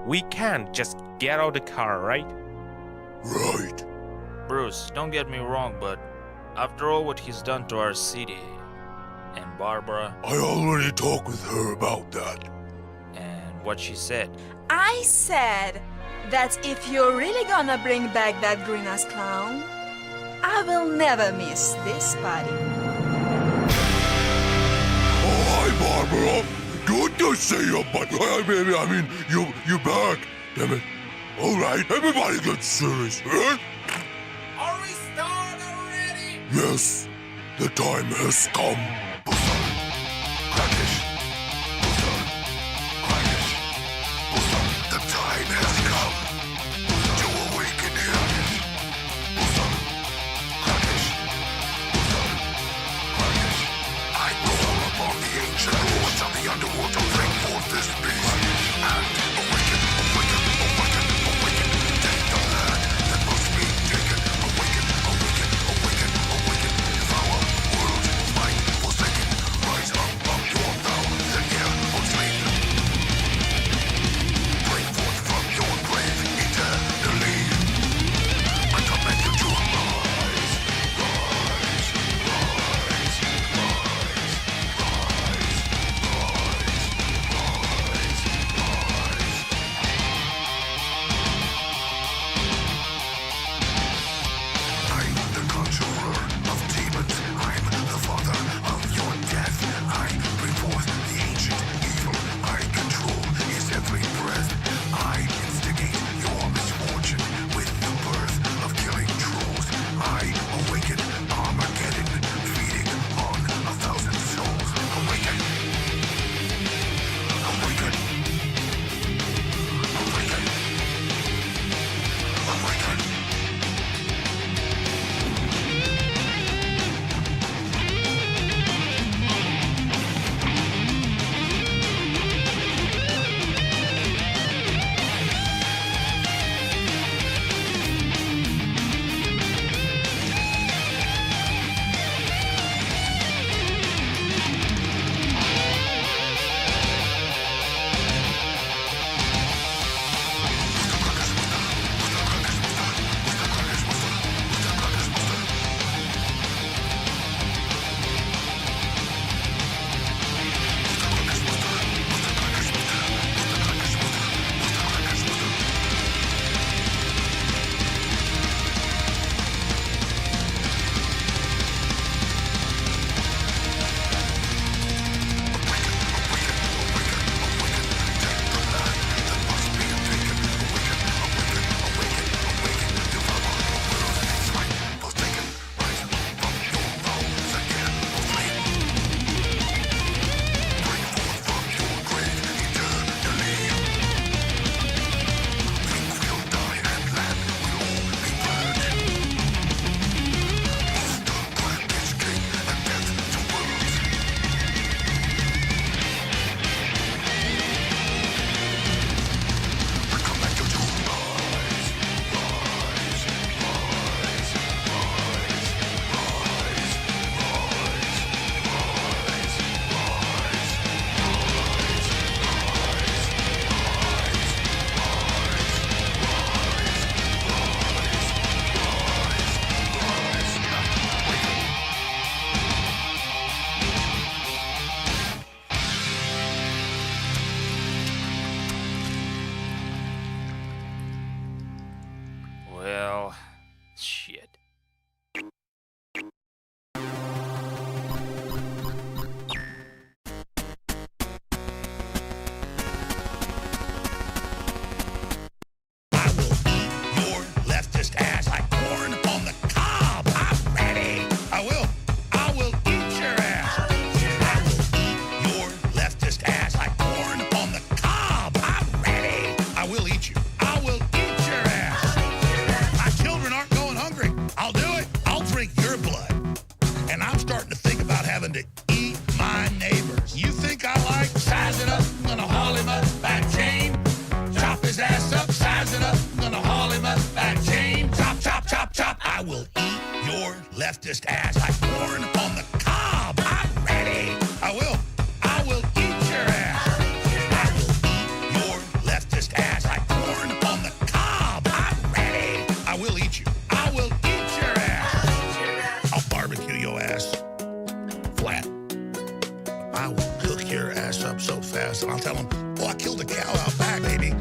We can't just get out the car, right? Right. Bruce, don't get me wrong, but after all what he's done to our city, and Barbara, I already talked with her about that. and what she said, I said that if you're really gonna bring back that green-ass clown, I will never miss this party. Oh, hi, Barbara. Good to see you, but I mean, you back. Damn it. All right, everybody get serious, huh? Are we started already? Yes, the time has come. The time has come to awaken him. I call upon the ancient lords of the underworld to bring forth this beast and awaken, awaken, awaken, awaken. Take the land that must be taken. Awaken, awaken, awaken, awaken. Devour worlds, might forsaken. Rise up from your thousand year of sleep. Bring forth from your grave eternally. I command you to rise, rise, rise, I'm the conjurer of demons. I'm the father of your death. I bring forth the ancient evil. I control his every breath. I instigate your misfortune with the birth of killing trolls. I awaken Armageddon, feeding on 1,000 souls. Awaken. Awaken. Awaken. Awaken. well, shit. Your leftist ass like corn on the cob. I'm ready. I will eat your ass. Your leftist ass like corn on the cob. I'm ready. I will eat you. I will eat your ass. My children aren't going hungry. I'll do it. I'll drink your blood. And I'm starting to think about having to eat my neighbors. You think I like sizing up? I'm gonna haul him up back chain. Chop his ass up, size it up. I'm gonna haul him up back chain. Chop, chop, chop, chop. I will eat your leftist ass like corn on the cob. I'm ready. I will eat your ass. I will eat your leftist ass like mess up so fast, and I'll tell him, "Oh, I killed a cow out back, baby."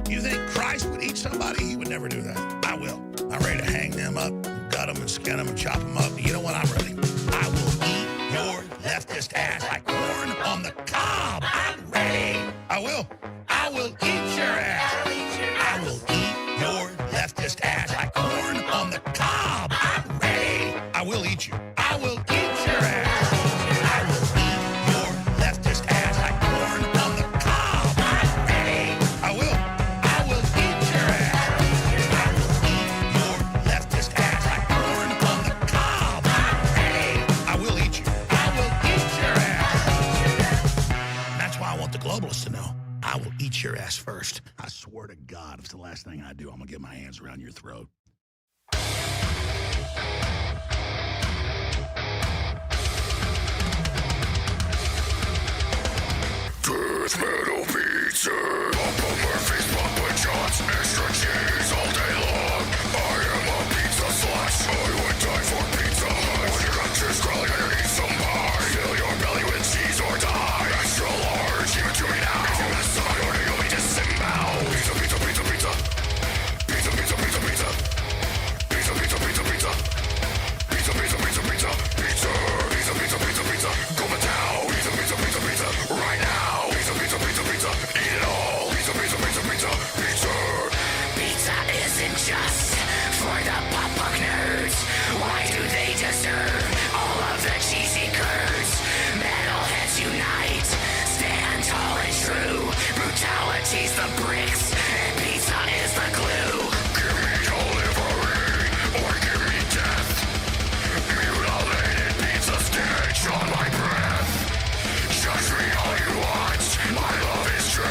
You think Christ would eat somebody? He would never do that. I will. I'm ready to hang them up, gut them and skin them and chop them up. You know what? I'm ready. I will eat your leftist ass like corn on the cob. I'm ready. I will. I will eat your ass. I will eat your leftist ass like corn on the cob. I'm ready. I will eat you. I will eat your ass. I will eat your leftist ass like corn on the cob. I'm ready. I will. I will eat your ass. I will eat your leftist ass like corn on the cob. I'm ready. I will eat you. I will eat your ass. And that's why I want the globalists to know. I will eat your ass first. I swear to God, if it's the last thing I do, I'm gonna get my hands around your throat. Death metal pizza, Papa Murphy's, Papa John's, extra cheese all day long. I am a pizza slut. I would die for Pizza Hut. When your country's crawling underneath some pie, fill your belly with cheese or die. Extra large, give it to me now. If you mess up my order, you'll be disemboweled. Pizza, pizza, pizza, pizza. Pizza, pizza, pizza, pizza. Pizza, pizza, pizza, pizza. Pizza, pizza, pizza, pizza. Pizza, pizza, pizza, pizza, pizza. Go down. Pizza, pizza, pizza, pizza. Right now. Pizza, pizza, pizza, pizza. Eat it all. Pizza, pizza, pizza, pizza. Pizza. Pizza isn't just for the pop-punk nerds. Why do they deserve all of the cheesy curds? Metalheads unite. Stand tall and true. Brutality's the bricks, and pizza is the glue. Give me delivery, or give me death. Mutilated pizza stitch on my breath. Judge me all you want, my love is true.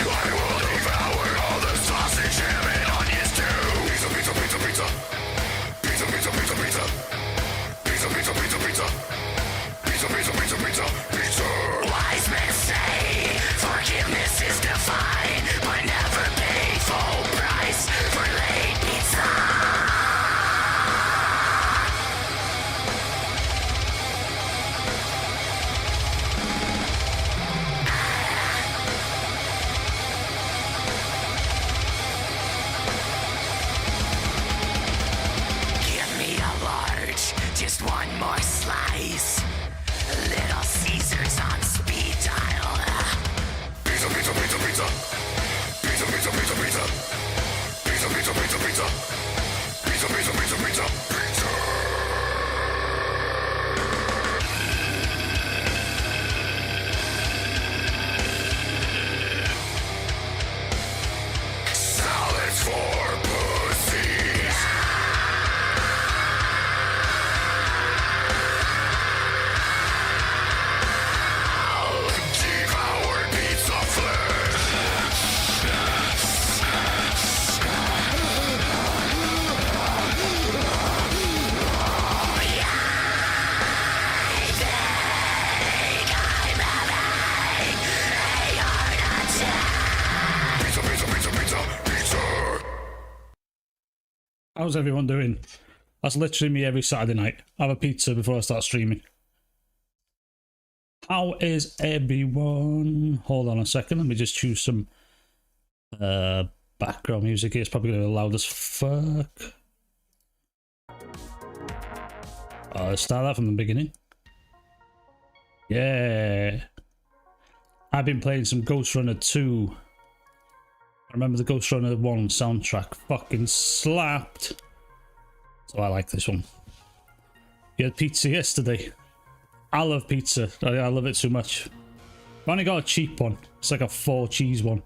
I will devour all the sausage, ham, and onions too. Pizza, pizza, pizza, pizza. Pizza, pizza, pizza, pizza. Pizza, pizza, pizza, pizza. Pizza, pizza, pizza, pizza. Pizza. Wise men say forgiveness is divine, but never pay full price for late pizza. Give me a large, just one more slice. Little Caesars on speed dial. Pizza, pizza, pizza, pizza. Pizza, pizza, pizza, pizza. Pizza, pizza, pizza, pizza. Pizza, pizza, pizza, pizza. Pizza. Salads for pussies. Devoured pizza flesh. Pizza, pizza, pizza, pizza, pizza. How's everyone doing? That's literally me every Saturday night. Have a pizza before I start streaming. How is everyone? Hold on a second. Let me just choose some background music here. It's probably going to be loud as fuck. Let's start that from the beginning. Yeah. I've been playing some Ghost Runner 2. I remember the Ghost Runner 1 soundtrack fucking slapped. So I like this one. You had pizza yesterday. I love pizza. I love it so much. I've only got a cheap one. It's like a 4 cheese one.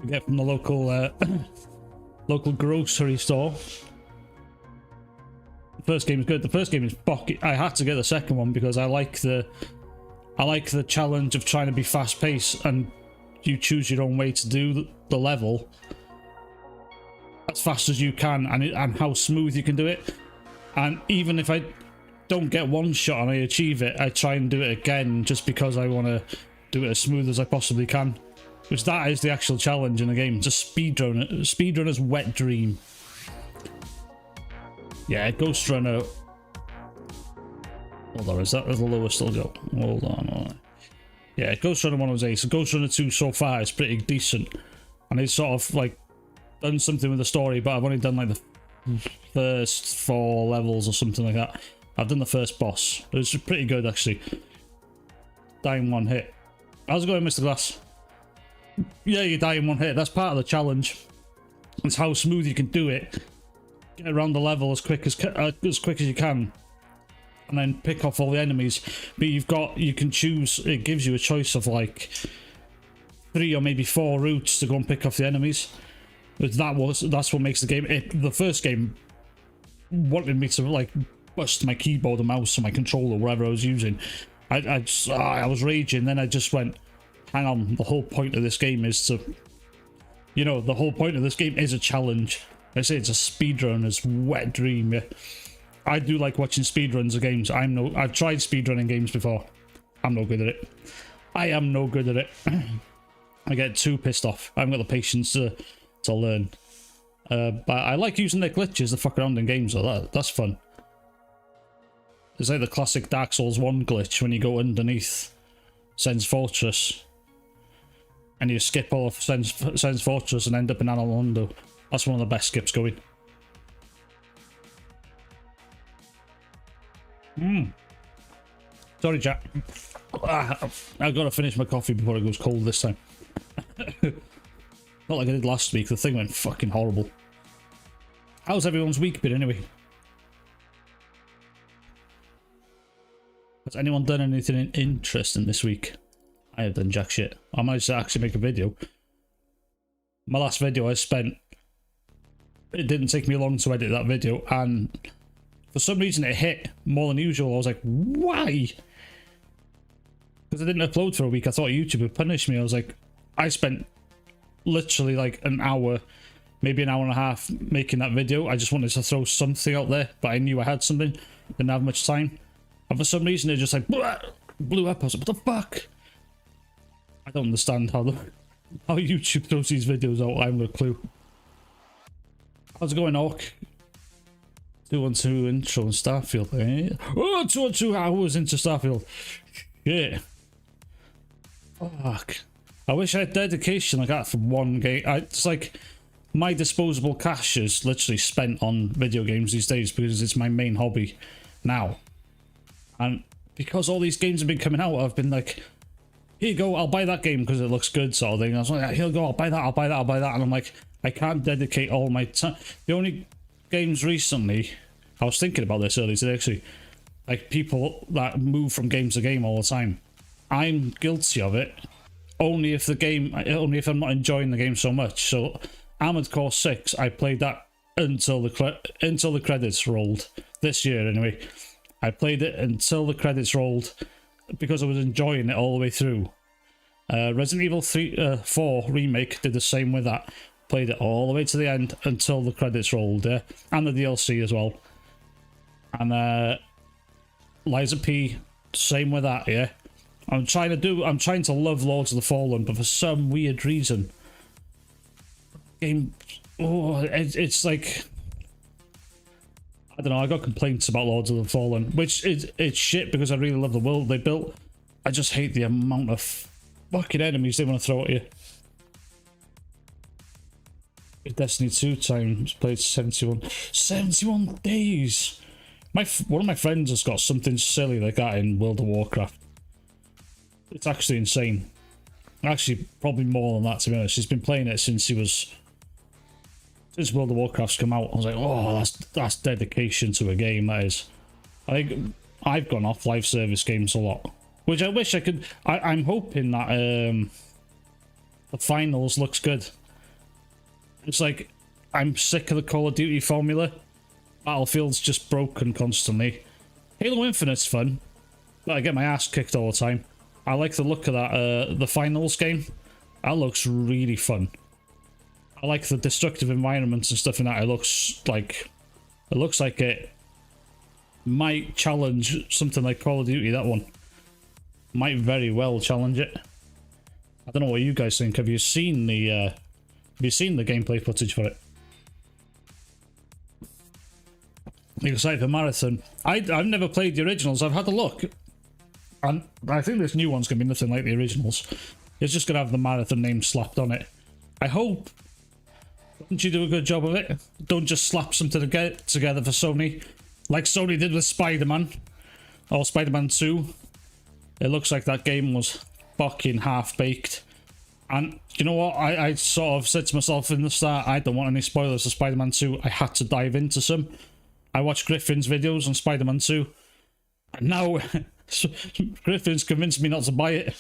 You get from the local local grocery store. The first game is good. The first game is fucking. I had to get the second one because I like the challenge of trying to be fast paced and you choose your own way to do the level as fast as you can and how smooth you can do it. And even if I don't get one shot and I achieve it, I try and do it again just because I want to do it as smooth as I possibly can. Which that is the actual challenge in the game. It's a speedrunner's wet dream. Yeah, Ghost Runner Hold on, is that the lowest it'll go? Hold on. Yeah, Ghost Runner 1 was ace. So Ghost Runner 2 so far is pretty decent. And it's sort of like done something with the story, but I've only done like the first 4 levels or something like that. I've done the first boss. It was pretty good actually. Dying 1 hit. How's it going, Mr. Glass? Yeah, you die in 1 hit. That's part of the challenge. It's how smooth you can do it. Get around the level as quick as you can, and then pick off all the enemies. But you can choose. It gives you a choice of like 3 or maybe 4 routes to go and pick off the enemies. But that's what makes the game. The first game wanted me to like bust my keyboard and mouse and my controller, whatever I was using. I was raging. Then I just went, hang on. The whole point of this game is to, the whole point of this game is a challenge. I say it's a speedrunner's wet dream. Yeah, I do like watching speedruns of games. I've tried speedrunning games before. I'm no good at it. I am no good at it. I get too pissed off. I haven't got the patience to learn. But I like using the glitches to fuck around in games. So that's fun. It's like the classic Dark Souls 1 glitch when you go underneath Sen's Fortress and you skip all of Sen's Fortress and end up in Analondo. That's one of the best skips going. Sorry, chat. I've got to finish my coffee before it goes cold this time. Not like I did last week. The thing went fucking horrible. How's everyone's week been anyway? Has anyone done anything interesting this week? I have done jack shit. I might actually make a video. My last video it didn't take me long to edit that video, and for some reason it hit more than usual. I was like, why? Because I didn't upload for a week. I thought YouTube would punish me. I was like, I spent literally like an hour, maybe an hour and a half making that video. I just wanted to throw something out there, but I knew I had something. Didn't have much time. And for some reason it just like blew up. I was like, what the fuck? I don't understand how YouTube throws these videos out. I haven't a clue. How's it going, Orc? 212 intro in Starfield, eh? Oh, 212 hours into Starfield. Shit. Fuck. I wish I had dedication like that for one game. It's like my disposable cash is literally spent on video games these days because it's my main hobby now. And because all these games have been coming out, I've been like, here you go, I'll buy that game because it looks good, sort of thing. I was like, here you go, I'll buy that. And I'm like, I can't dedicate all my time. The only games recently, I was thinking about this earlier today actually, like people that move from game to game all the time. I'm guilty of it only if I'm not enjoying the game so much. So Armored Core 6, I played that until the credits rolled this year anyway. I played it until the credits rolled because I was enjoying it all the way through. Resident Evil 4 Remake did the same with that. Played it all the way to the end until the credits rolled, yeah? And the DLC as well. And Liza P, same with that, yeah? I'm trying to love Lords of the Fallen, but for some weird reason, it's like, I don't know, I got complaints about Lords of the Fallen, which it's shit because I really love the world they built. I just hate the amount of fucking enemies they want to throw at you. Destiny 2 times played 71 days. One of my friends has got something silly like that in World of Warcraft. It's actually insane. Actually, probably more than that, to be honest. He's been playing it since World of Warcraft's come out. I was like, oh, that's dedication to a game, that is. I think I've gone off live service games a lot, which I wish I could. I'm hoping that the finals looks good. It's like, I'm sick of the Call of Duty formula. Battlefield's just broken constantly. Halo Infinite's fun, but I get my ass kicked all the time. I like the look of that, the finals game. That looks really fun. I like the destructive environments and stuff in that. It looks like it might challenge something like Call of Duty. That one might very well challenge it. I don't know what you guys think. Have you seen the gameplay footage for it? excited for Marathon. I've never played the originals. I've had a look, and I think this new one's gonna be nothing like the originals. It's just gonna have the Marathon name slapped on it. I hope. Don't you do a good job of it? Don't just slap something together for Sony, like Sony did with Spider-Man or Spider-Man 2. It looks like that game was fucking half-baked. And you know what? I sort of said to myself in the start, I don't want any spoilers for Spider-Man 2. I had to dive into some. I watched Griffin's videos on Spider-Man 2. And now Griffin's convinced me not to buy it.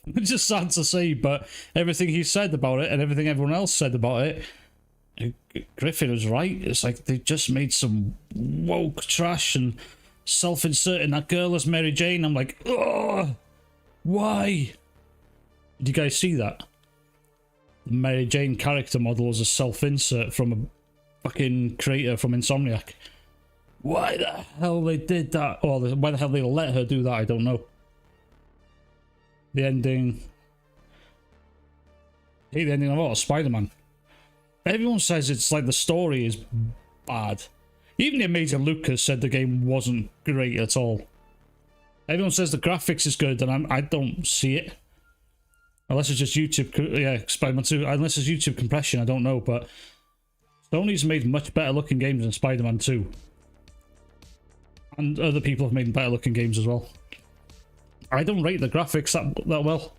It's just sad to say, but everything he said about it and everything everyone else said about it, Griffin was right. It's like they just made some woke trash and self-inserting that girl as Mary Jane. I'm like, ugh, why? Did you guys see that? The Mary Jane character model was a self-insert from a fucking creator from Insomniac. Why the hell they did that? Or why the hell they let her do that, I don't know. The ending... I hate the ending of what? Spider-Man. Everyone says it's like the story is bad. Even the amazing Lucas said the game wasn't great at all. Everyone says the graphics is good, and I don't see it. Unless it's just YouTube... Yeah, Spider-Man 2. Unless it's YouTube compression, I don't know, but... Sony's made much better looking games than Spider-Man 2. And other people have made better looking games as well. I don't rate the graphics that well.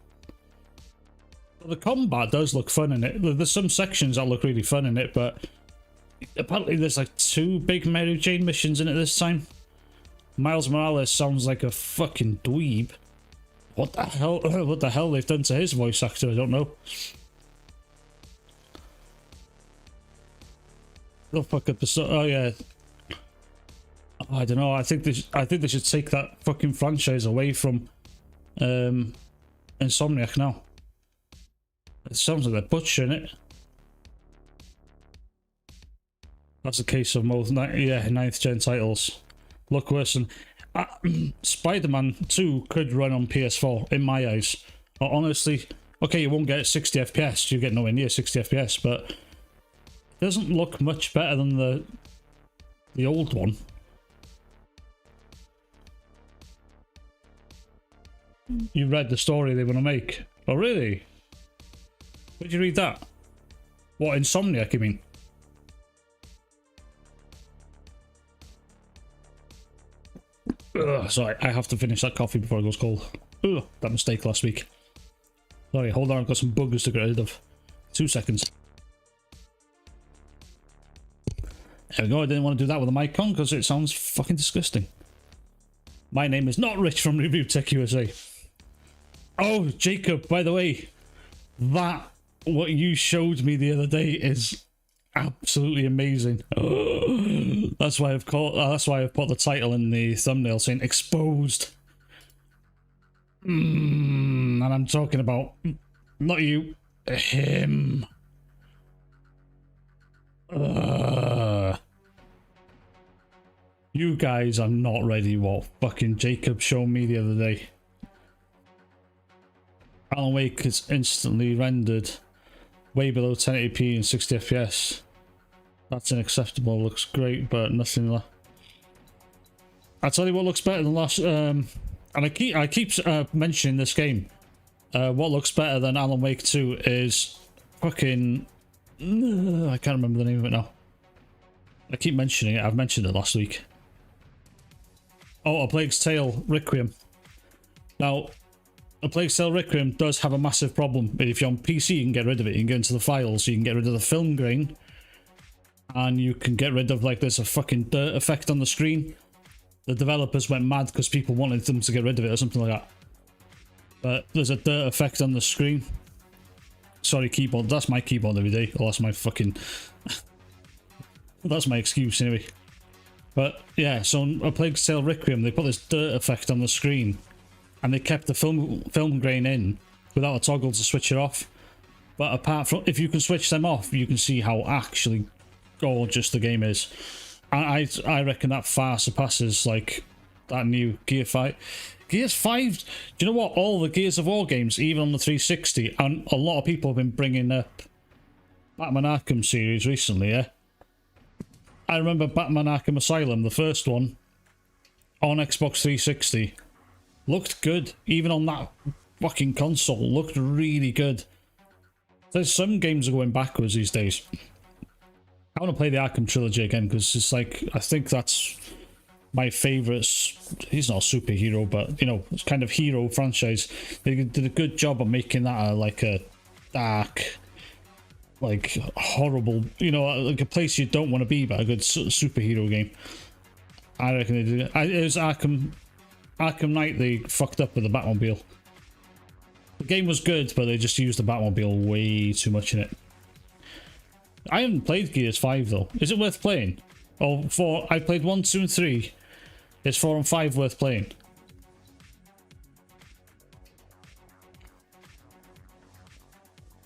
The combat does look fun in it. There's some sections that look really fun in it, but apparently there's like 2 big Mary Jane missions in it this time. Miles Morales sounds like a fucking dweeb. What the hell? What the hell they've done to his voice actor? I don't know. Oh fuck up the oh yeah. I don't know. I think they should take that fucking franchise away from Insomniac now. It sounds like they're butchering it. That's the case of most 9th gen titles. Look worse than Spider-Man 2 could run on PS4 in my eyes. Honestly, okay, you won't get 60 FPS. You get nowhere near 60 FPS, but it doesn't look much better than the old one. You read the story they want to make. Oh, really? Where'd you read that? What, Insomniac, you mean? Ugh, sorry, I have to finish that coffee before it goes cold. Ugh, that mistake last week. Sorry, hold on, I've got some buggers to get rid of. 2 seconds. There we go, I didn't want to do that with the mic on because it sounds fucking disgusting. My name is not Rich from Review Tech USA. Oh, Jacob, by the way, that what you showed me the other day is absolutely amazing. That's why I've put the title in the thumbnail saying exposed. And I'm talking about not you, him. You guys are not ready what fucking Jacob showed me the other day. Alan Wake is instantly rendered way below 1080p and 60 FPS. That's unacceptable. Looks great, but nothing left. I'll tell you what looks better than last. And I keep mentioning this game. What looks better than Alan Wake 2 is fucking. I can't remember the name of it now. I keep mentioning it. I've mentioned it last week. Oh, A Plague's Tale Requiem. Now, A Plague's Tale Requiem does have a massive problem. But if you're on PC, you can get rid of it. You can go into the files, you can get rid of the film grain. And you can get rid of, like, there's a fucking dirt effect on the screen. The developers went mad because people wanted them to get rid of it or something like that. But there's a dirt effect on the screen. Sorry, keyboard. That's my keyboard every day. Or that's my fucking... that's my excuse anyway. But yeah, so on A Plague's Tale Requiem, they put this dirt effect on the screen. And they kept the film grain in without a toggle to switch it off. But apart from... if you can switch them off, you can see how actually gorgeous the game is. I reckon that far surpasses like that new Gears 5. Gears 5, do you know what? All the Gears of War games, even on the 360, and a lot of people have been bringing up Batman Arkham series recently, yeah? I remember Batman Arkham Asylum, the first one, on Xbox 360. Looked good. Even on that fucking console, looked really good. There's some games are going backwards these days. I want to play the Arkham trilogy again because it's like, I think that's my favourite. He's not a superhero, but you know, it's kind of hero franchise. They did a good job of making that like a dark, like horrible, you know, like a place you don't want to be, but a good superhero game. I reckon they did it. It was Arkham Knight. They fucked up with the Batmobile. The game was good, but they just used the Batmobile way too much in it. I haven't played Gears 5 though. Is it worth playing? Oh, 4. I played 1, 2, and 3. Is 4 and 5 worth playing?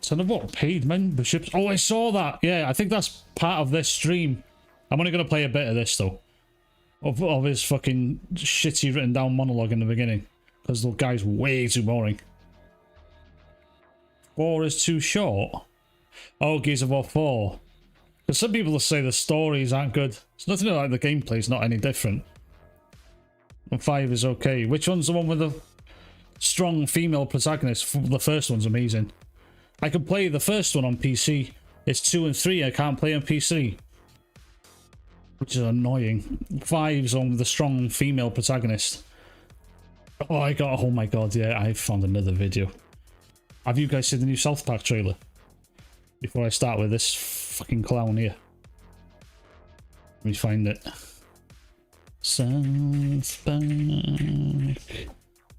Son of what? Paid memberships? Oh, I saw that. Yeah, I think that's part of this stream. I'm only going to play a bit of this though. Of his fucking shitty written down monologue in the beginning. Because the guy's way too boring. 4 is too short. Oh, Gears of War 4. Because some people say the stories aren't good. It's nothing like the gameplay's not any different. And 5 is okay. Which one's the one with the strong female protagonist? The first one's amazing. I could play the first one on PC. It's 2 and 3 I can't play on PC. Which is annoying. 5's on with the strong female protagonist. Oh my god, yeah, I found another video. Have you guys seen the new South Park trailer? Before I start with this fucking clown here. Let me find it. South Park.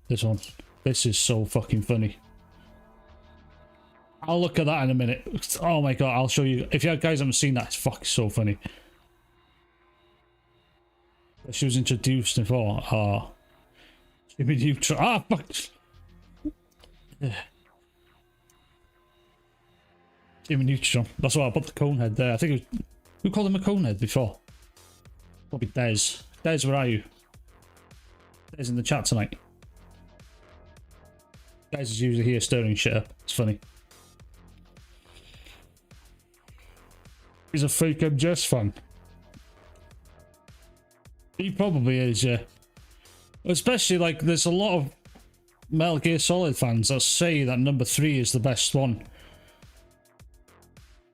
This one. This is so fucking funny. I'll look at that in a minute. Oh my god, I'll show you. If you guys haven't seen that, it's fucking so funny. She was introduced before. Oh. Jimmy Neutron. Ah, fuck. Yeah. Jimmy Neutron. That's why I put the Conehead there. I think it was... Who called him a Conehead before? Probably Dez. Dez, where are you? Dez in the chat tonight. Dez is usually here stirring shit up. It's funny. He's a fake MGS fan. He probably is, yeah. Especially, like, there's a lot of Metal Gear Solid fans that say that number 3 is the best one.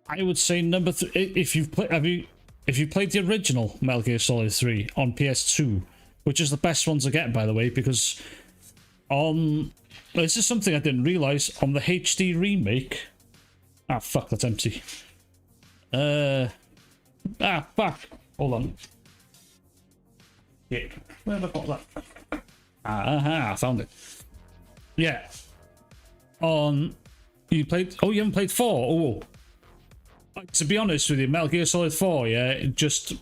I would say number 3. If you've played the original Metal Gear Solid 3 on PS2, which is the best one to get, by the way, because on this is something I didn't realize on the HD remake. Ah, fuck, that's empty. Fuck. Hold on. Yeah, where have I got that? I found it. Yeah. You played... Oh, you haven't played 4? Oh. To be honest with you, Metal Gear Solid 4, yeah, just...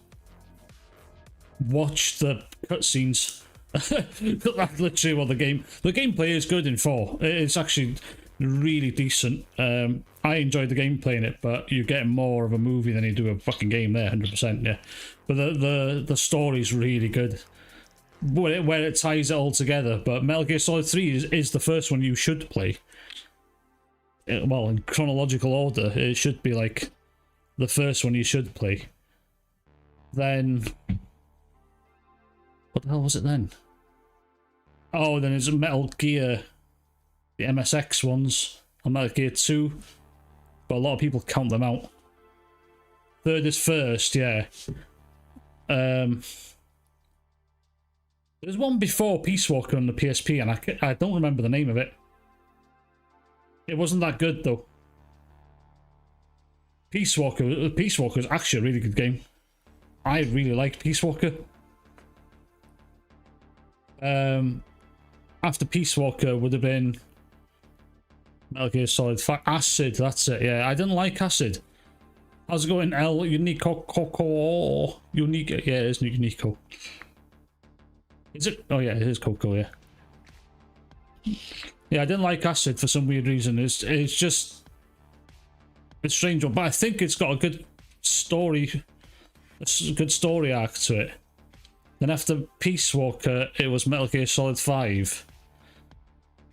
watch the cutscenes. That's literally what the game... The gameplay is good in 4. It's actually really decent. I enjoyed the gameplay in it, but you get more of a movie than you do a fucking game there, 100%, yeah. But the story's really good. Where it ties it all together. But Metal Gear Solid 3 is the first one you should play. Well, in chronological order, it should be like the first one you should play. Then... What the hell was it then? Oh, then it's Metal Gear... The MSX ones. And Metal Gear 2. But a lot of people count them out. 3rd is first, yeah. There's one before Peace Walker on the PSP, and I don't remember the name of it. It wasn't that good though. Peace Walker is actually a really good game. I really liked Peace Walker. After Peace Walker would have been Metal Gear Solid 5. Acid, that's it. Yeah, I didn't like Acid. How's it going, El Unico? Unique, yeah, it is Unico. Is it? Oh yeah, it is Coco, yeah. Yeah, I didn't like Acid for some weird reason. It's just a strange one, but I think it's got a good story, arc to it. Then after Peace Walker, it was Metal Gear Solid 5.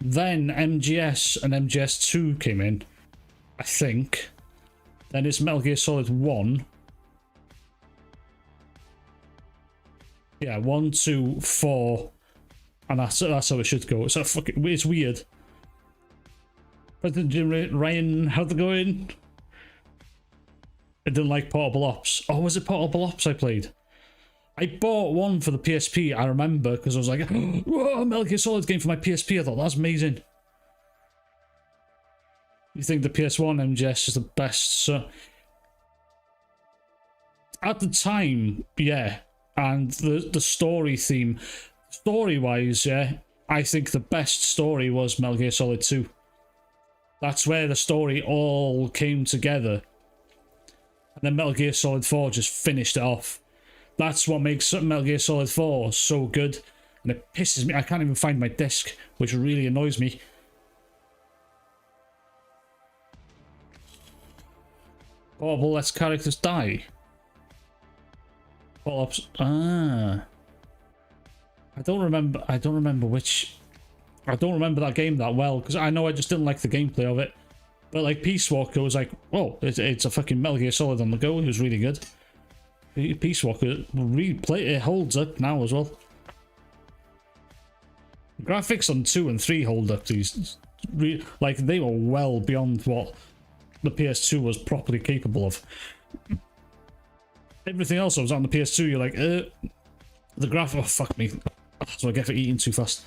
Then MGS and MGS2 came in, I think. Then it's Metal Gear Solid 1. Yeah, 1, 2, 4, and that's how it should go. So fucking, it's weird. President Jim Ryan, how's it going? I didn't like Portable Ops. Oh, was it Portable Ops I played? I bought one for the PSP, I remember, because I was like, whoa, Metal Gear Solid game for my PSP. I thought, that's amazing. You think the PS1 MGS is the best? So at the time, yeah, and the story theme, story-wise, yeah, I think the best story was Metal Gear Solid 2. That's where the story all came together. And then Metal Gear Solid 4 just finished it off. That's what makes Metal Gear Solid 4 so good. And it pisses me. I can't even find my disc, which really annoys me. Portable lets characters die. Ops. Ah. I don't remember that game that well, because I know I just didn't like the gameplay of it. But like Peace Walker was like, oh, it's a fucking Metal Gear Solid on the go. It was really good. Peace Walker it holds up now as well. Graphics on 2 and 3 hold up. These like they were well beyond what the PS2 was properly capable of. Everything else that was on the PS2, you're like, the graph. Oh fuck me! That's what I get for eating too fast.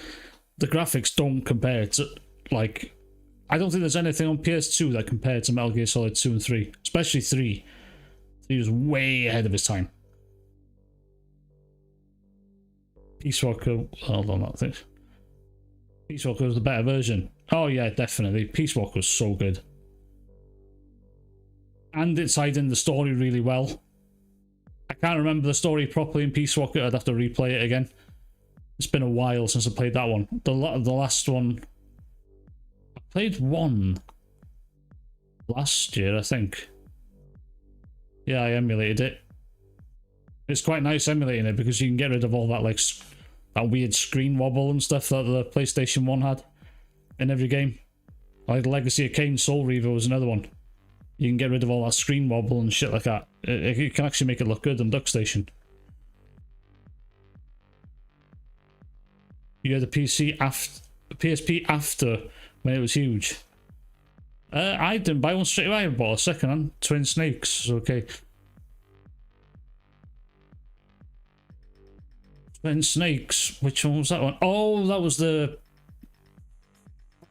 The graphics don't compare to, like, I don't think there's anything on PS2 that compared to Metal Gear Solid 2 and 3, especially 3. He was way ahead of his time. Peace Walker, hold on, that thing. Peace Walker was the better version. Oh yeah, definitely. Peace Walker was so good. And it tied in the story really well. I can't remember the story properly in Peace Walker. I'd have to replay it again. It's been a while since I played that one. The last one... I played one last year, I think. Yeah, I emulated it. It's quite nice emulating it because you can get rid of all that, like, that weird screen wobble and stuff that the PlayStation 1 had in every game. Like Legacy of Kain Soul Reaver was another one. You can get rid of all that screen wobble and shit like that. It can actually make it look good on DuckStation. You had the PSP after when it was huge. I didn't buy one straight away. I bought a second hand. Twin Snakes. Okay. Twin Snakes. Which one was that one? Oh, that was the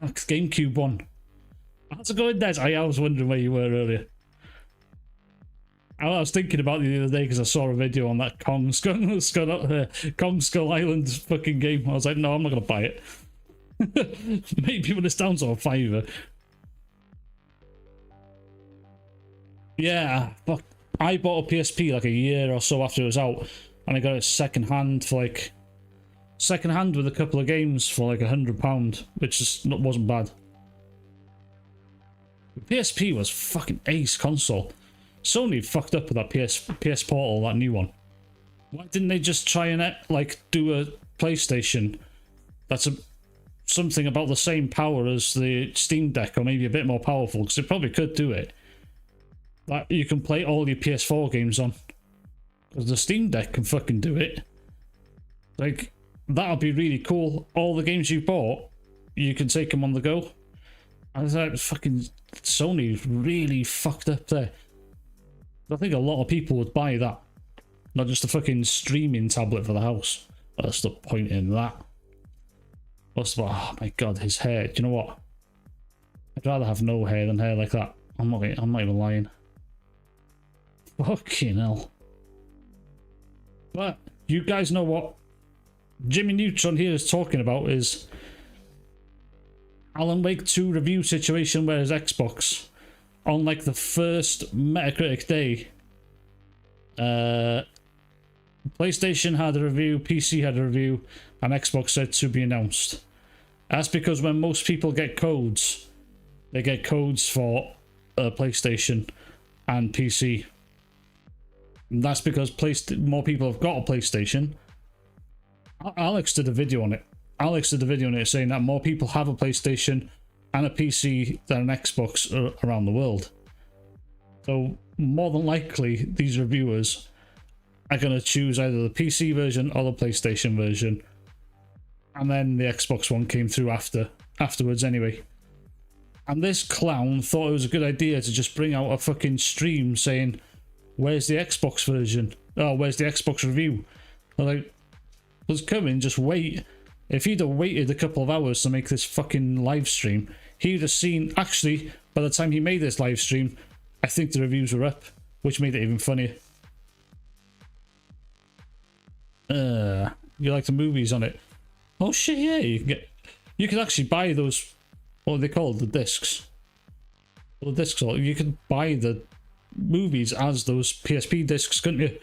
GameCube one. How's it going, Des? I was wondering where you were earlier. I was thinking about you the other day because I saw a video on that Kong Skull Island fucking game. I was like, no, I'm not going to buy it. Maybe when it's down to a $5. Yeah, fuck. I bought a PSP like a year or so after it was out, and I got it second hand for like... second hand with a couple of games for like £100, which just wasn't bad. The PSP was fucking ace console. Sony fucked up with that PS Portal, that new one. Why didn't they just try and like do a PlayStation that's something about the same power as the Steam Deck, or maybe a bit more powerful? Because it probably could do it. Like you can play all your PS4 games on, because the Steam Deck can fucking do it. Like that'll be really cool. All the games you bought, you can take them on the go. I was like, fucking Sony really fucked up there. I think a lot of people would buy that. Not just a fucking streaming tablet for the house. What's the point in that? Oh my god, his hair. Do you know what? I'd rather have no hair than hair like that. I'm not even lying. Fucking hell. But you guys know what Jimmy Neutron here is talking about is Alan Wake 2 review situation where his Xbox, on like the first Metacritic day, PlayStation had a review, PC had a review, and Xbox said to be announced. That's because when most people get codes, they get codes for PlayStation and PC. And that's because more people have got a PlayStation. Alex did a video on it. Saying that more people have a PlayStation and a PC than an Xbox around the world. So more than likely, these reviewers are going to choose either the PC version or the PlayStation version. And then the Xbox One came through afterwards anyway. And this clown thought it was a good idea to just bring out a fucking stream saying, where's the Xbox version? Oh, where's the Xbox review? I'm like, was coming, just wait. If he'd have waited a couple of hours to make this fucking live stream, he'd have seen, actually, by the time he made this live stream, I think the reviews were up, which made it even funnier. You like the movies on it? Oh shit, yeah, you can actually buy those, what are they called, the discs. Well, the discs, you can buy the movies as those PSP discs, couldn't you?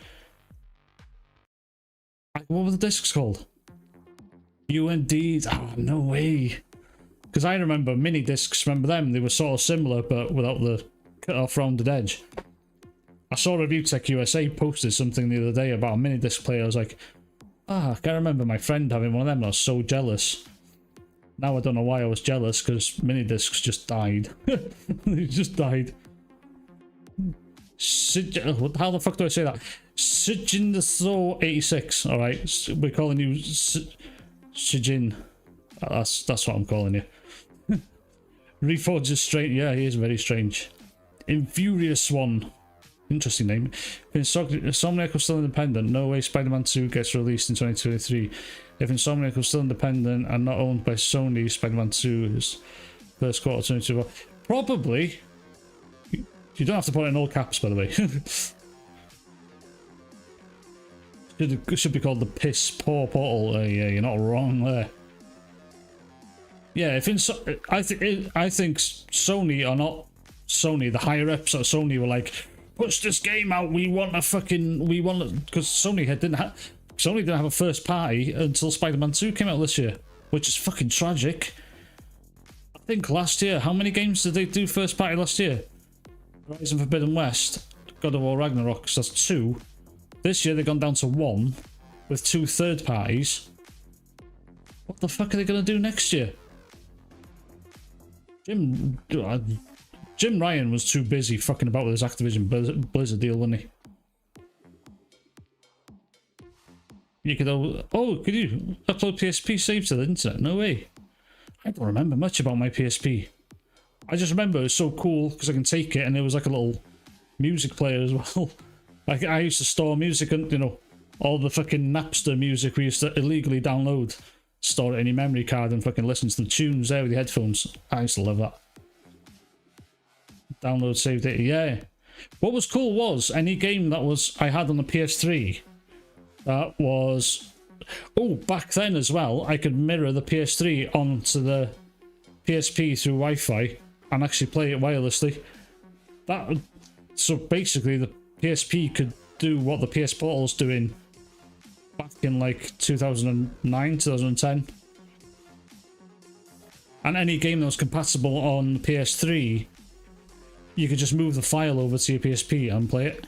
What were the discs called? UND, oh no way. Because I remember mini discs, remember them? They were sort of similar, but without the cut off rounded edge. I saw Review Tech USA posted something the other day about a mini disc player. I was like, I can't remember my friend having one of them. I was so jealous. Now I don't know why I was jealous, because mini discs just died. They just died. How the fuck do I say that? Sijin the Soul 86. Alright, we're calling you Sijin. That's what I'm calling you. Reforged is strange. Yeah, he is very strange. Infurious One. Interesting name. Insomniac was still independent. No way Spider-Man 2 gets released in 2023. If Insomniac was still independent and not owned by Sony, Spider-Man 2 is first quarter 2024. Probably. You don't have to put it in all caps, by the way. It should be called the Piss Poor Portal. Yeah, you're not wrong there. Yeah, if I think Sony are not Sony. The higher ups at Sony were like, push this game out. We want because Sony didn't have a first party until Spider-Man 2 came out this year, which is fucking tragic. I think last year, how many games did they do first party last year? Horizon Forbidden West, God of War Ragnarok, so that's 2. This year they've gone down to 1 with 2 third parties. What the fuck are they gonna do next year? Jim Ryan was too busy fucking about with his Activision Blizzard deal, wasn't he? You could could you upload PSP saves to the internet? No way. I don't remember much about my PSP. I just remember it was so cool because I can take it and it was like a little music player as well. Like I used to store music and, you know, all the fucking Napster music we used to illegally download, store it in your memory card and fucking listen to the tunes there with your headphones. I used to love that. Download save data, yeah. What was cool was any game that I had on the PS3 that was, back then as well, I could mirror the PS3 onto the PSP through Wi-Fi and actually play it wirelessly. So basically the PSP could do what the PS Portal's doing back in like 2009, 2010. And any game that was compatible on PS3, you could just move the file over to your PSP and play it.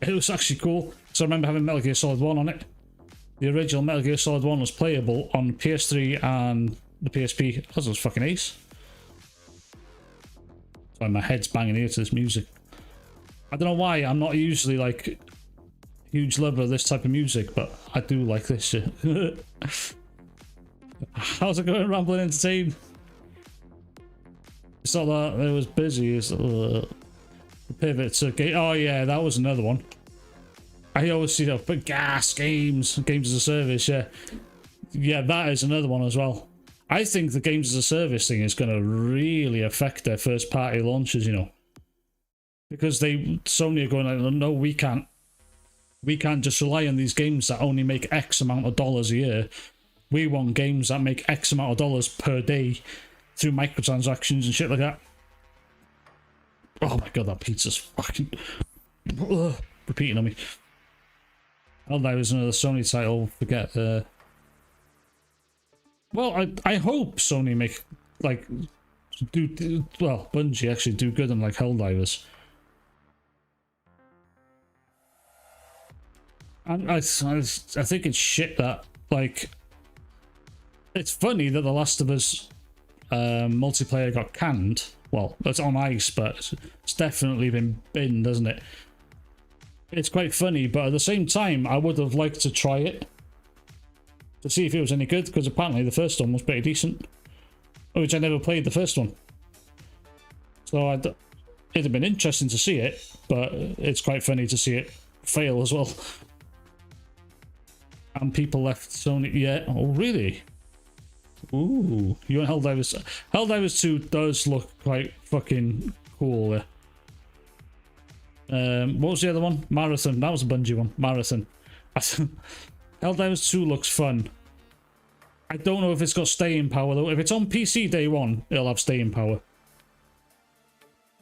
It was actually cool. So I remember having Metal Gear Solid 1 on it. The original Metal Gear Solid 1 was playable on PS3 and the PSP. That was fucking ace. Sorry, my head's banging here to this music. I don't know why, I'm not usually like a huge lover of this type of music, but I do like this shit. How's it going, Rambling Entertain? It's not that it was busy, it's the pivot to game. Oh yeah, that was another one. I always see that, but games as a service, yeah. Yeah, that is another one as well. I think the games as a service thing is going to really affect their first party launches, you know. Because Sony are going like, no, we can't just rely on these games that only make X amount of dollars a year. We want games that make X amount of dollars per day through microtransactions and shit like that. Oh my god, that pizza's fucking repeating on me. Helldivers another Sony title. Forget. Well, I hope Sony Bungie actually do good on like Helldivers. And I think it's shit that, like, it's funny that The Last of Us multiplayer got canned. Well, it's on ice, but it's definitely been binned, hasn't it? it's quite funny, but at the same time, I would have liked to try it to see if it was any good, because apparently the first one was pretty decent, which I never played the first one. So it'd have been interesting to see it, but it's quite funny to see it fail as well. And people left Sony. Yeah. Oh, really? Ooh. You want Helldivers? Helldivers 2 does look quite fucking cool. What was the other one? Marathon. That was a Bungie one. Marathon. Helldivers 2 looks fun. I don't know if it's got staying power though. If it's on PC day one, it'll have staying power.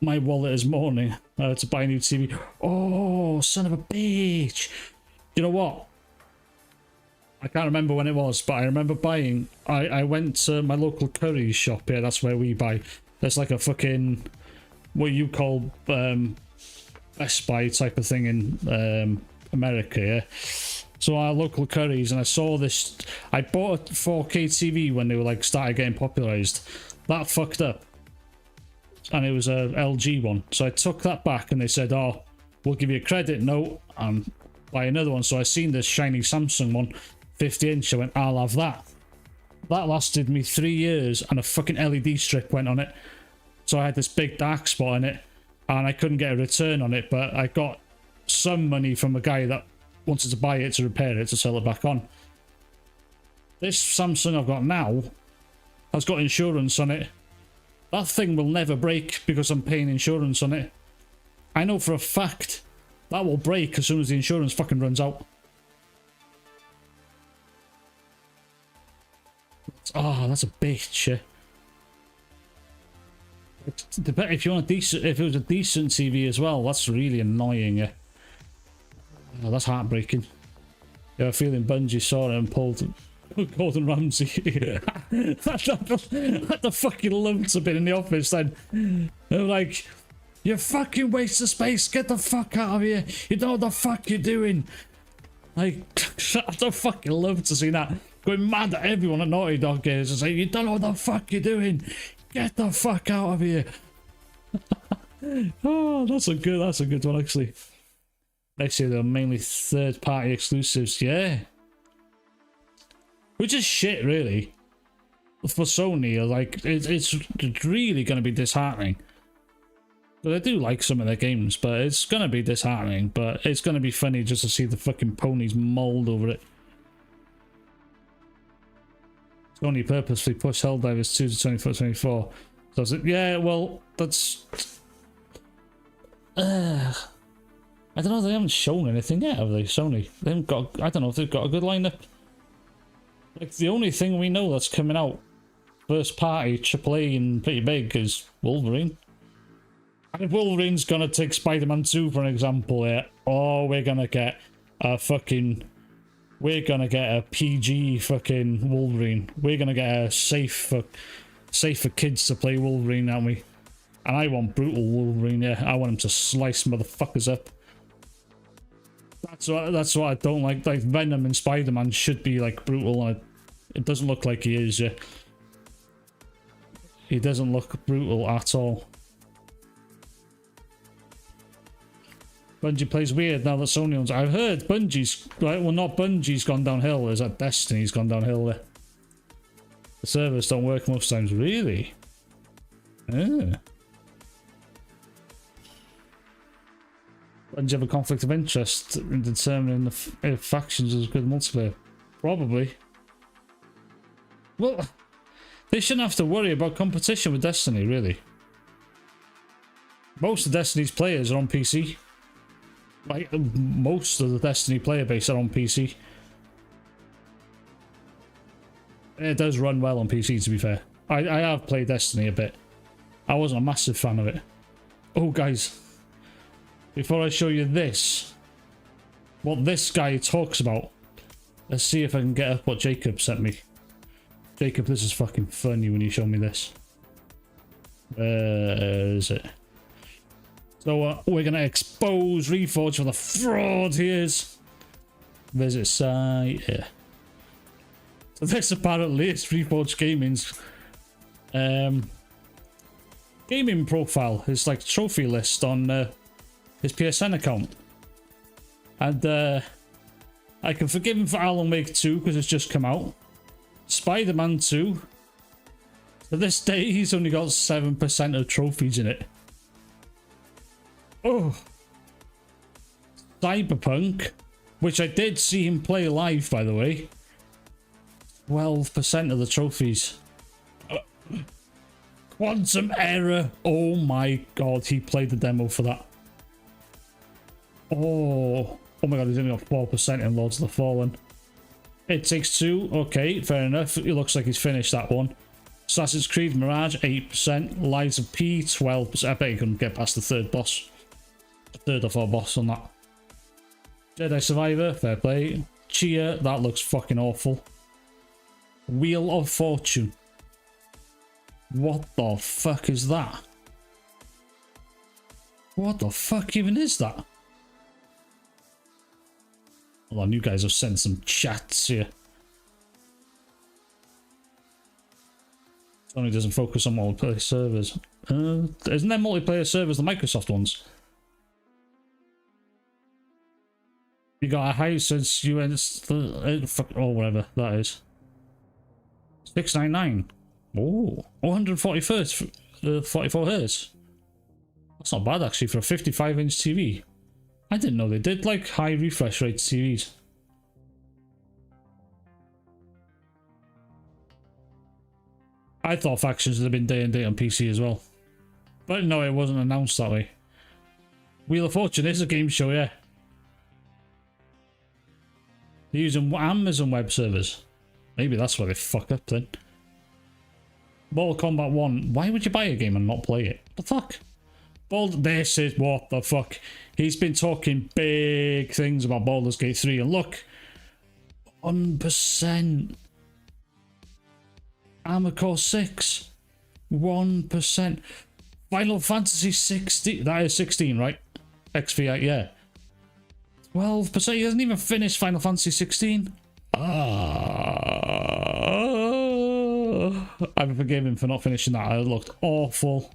My wallet is mourning. To buy a new TV. Oh, son of a bitch. You know what? I can't remember when it was, but I remember buying... I went to my local Curry's shop here. That's where we buy. There's like a fucking... what you call Best Buy type of thing in America, yeah? So our local Curry's, and I saw this... I bought a 4K TV when they were like started getting popularized. That fucked up. And it was a LG one. So I took that back and they said, oh, we'll give you a credit note and buy another one. So I seen this shiny Samsung one, 50-inch. I went, I'll have that. That lasted me 3 years and a fucking LED strip went on it. So I had this big dark spot in it and I couldn't get a return on it, but I got some money from a guy that wanted to buy it to repair it to sell it back on. This Samsung I've got now has got insurance on it. That thing will never break because I'm paying insurance on it. I know for a fact that will break as soon as the insurance fucking runs out. Oh, that's a bitch. If you want a decent, if it was a decent TV as well, that's really annoying. Yeah. Oh, that's heartbreaking. Yeah, I'm feeling Bungie saw it and pulled Gordon Ramsay. I'd have fucking loved to have been in the office then. They're like, you fucking waste of space, get the fuck out of here. You know what the fuck you're doing. Like, I'd have fucking loved to see that. Going mad at everyone at Naughty Dog is and saying, you don't know what the fuck you're doing. Get the fuck out of here. Oh, that's a good one actually. Next year they're mainly third-party exclusives, yeah. Which is shit, really. For Sony, like, it's really going to be disheartening. But I do like some of their games, but it's going to be disheartening. But it's going to be funny just to see the fucking ponies mould over it. Sony purposely pushed Helldivers 2 to 2024. So I was like, yeah, well, that's... I don't know, they haven't shown anything yet, have they, Sony? They haven't got... I don't know if they've got a good lineup. Like, the only thing we know that's coming out first party, AAA and pretty big is Wolverine. And if Wolverine's gonna take Spider-Man 2 for an example here, oh, we're gonna get a fucking... We're gonna get a PG fucking Wolverine. We're gonna get a safe for kids to play Wolverine, aren't we? And I want brutal Wolverine, yeah. I want him to slice motherfuckers up. That's what I don't like. Like, Venom and Spider-Man should be, like, brutal, and it doesn't look like he is, yeah. He doesn't look brutal at all. Bungie plays weird now that Sony owns it. I've heard Bungie's... Right, well, not Bungie's gone downhill. Is that Destiny's gone downhill there? The servers don't work most times. Really? Yeah. Bungie have a conflict of interest in determining if factions is good multiplayer? Probably. Well, they shouldn't have to worry about competition with Destiny, really. Most of Destiny's players are on PC. Like, most of the Destiny player base are on PC. It does run well on PC, to be fair. I have played Destiny a bit. I wasn't a massive fan of it. Oh, guys. Before I show you this, what this guy talks about, let's see if I can get up what Jacob sent me. Jacob, this is fucking funny when you show me this. Where is it? So we're going to expose Reforged for the fraud he is. Visit site. Yeah. So this apparently is Reforged Gaming's gaming profile. It's like trophy list on his PSN account. And I can forgive him for Alan Wake 2 because it's just come out. Spider-Man 2. To this day, he's only got 7% of trophies in it. Oh. Cyberpunk, which I did see him play live, by the way. 12% of the trophies. Quantum Error. Oh my god, he played the demo for that. Oh my god, he's only got 4% in Lords of the Fallen. It Takes Two. Okay, fair enough. It looks like he's finished that one. Assassin's Creed Mirage, 8%. Lies of P, 12%. I bet he couldn't get past the third boss. The third or fourth boss on that. Jedi Survivor, fair play. Chia, that looks fucking awful. Wheel of Fortune. What the fuck is that? What the fuck even is that? Hold on, you guys have sent some chats here. Sony doesn't focus on multiplayer servers. Isn't there multiplayer servers, the Microsoft ones? You got a high since you went or whatever that is. 699. Oh, 140 hertz, 44 hertz. That's not bad actually for a 55-inch TV. I didn't know they did like high refresh rate TVs. I thought Factions would have been day and date on PC as well. But no, it wasn't announced that way. Wheel of Fortune is a game show, yeah. They're using Amazon web servers. Maybe that's why they fuck up then. Mortal Kombat 1. Why would you buy a game and not play it? The fuck? This is what the fuck. He's been talking big things about Baldur's Gate 3 and look. 1%. Armored Core 6. 1%. Final Fantasy 16. That is 16, right? XVI, yeah. 12%. He hasn't even finished Final Fantasy 16. I forgive him for not finishing that. It looked awful.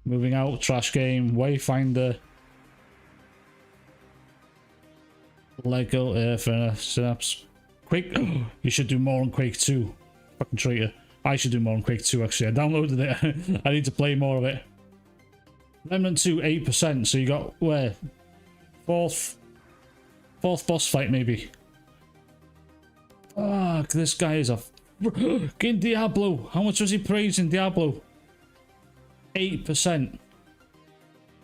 Moving out, trash game, Wayfinder. Lego, Synapse. Quake. You should do more on Quake 2. Fucking traitor. I should do more on Quake 2 actually. I downloaded it. I need to play more of it. Remnant 2, 8%. So you got where? Fourth boss fight maybe. Fuck, this guy is a fucking Diablo. How much was he praising Diablo? 8%.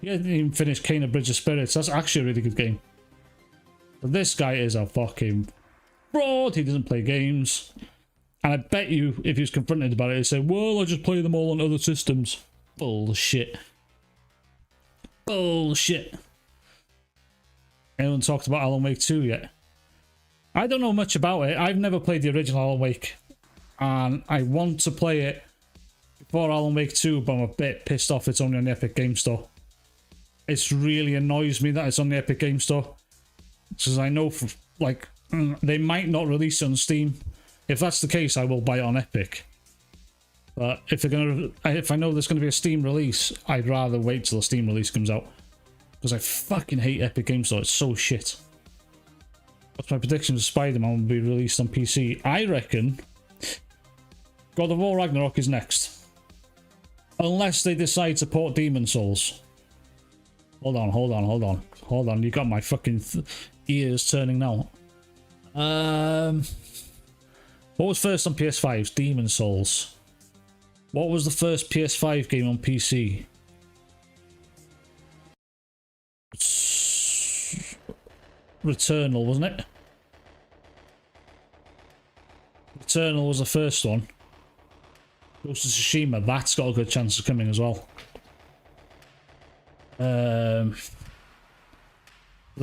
He didn't even finish Kane of Bridge of Spirits. That's actually a really good game. But this guy is a fucking fraud. He doesn't play games. And I bet you, if he was confronted about it, he'd say, well, I just play them all on other systems. Bullshit. Bullshit. Anyone talked about Alan Wake 2 yet? I don't know much about it. I've never played the original Alan Wake. And I want to play it before Alan Wake 2, but I'm a bit pissed off it's only on the Epic Game Store. It really annoys me that it's on the Epic Game Store. Because I know, like, they might not release it on Steam. If that's the case, I will buy it on Epic. But if I know there's going to be a Steam release, I'd rather wait till the Steam release comes out. Because I fucking hate Epic Game Store. It's so shit. What's my prediction of Spider-Man will be released on PC? I reckon God of War Ragnarok is next. Unless they decide to port Demon Souls. Hold on. You got my fucking ears turning now. What was first on PS5? Demon Souls. What was the first PS5 game on PC? Returnal, wasn't it? Returnal was the first one. Ghost of Tsushima, that's got a good chance of coming as well. The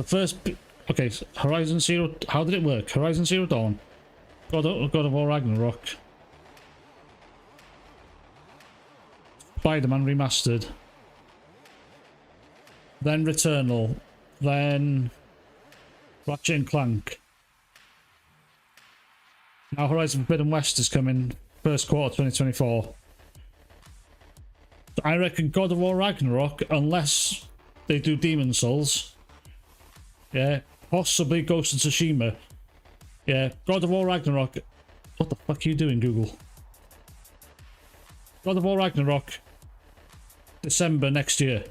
first... Okay, Horizon Zero... How did it work? Horizon Zero Dawn. God of War Ragnarok. Spider-Man Remastered. Then Returnal. Then... Ratchet and Clank. Now Horizon Forbidden West is coming first quarter 2024. I reckon God of War Ragnarok, unless they do Demon Souls, Yeah, possibly Ghost of Tsushima. Yeah, God of War Ragnarok. What the fuck are you doing, Google? God of War Ragnarok. December next year.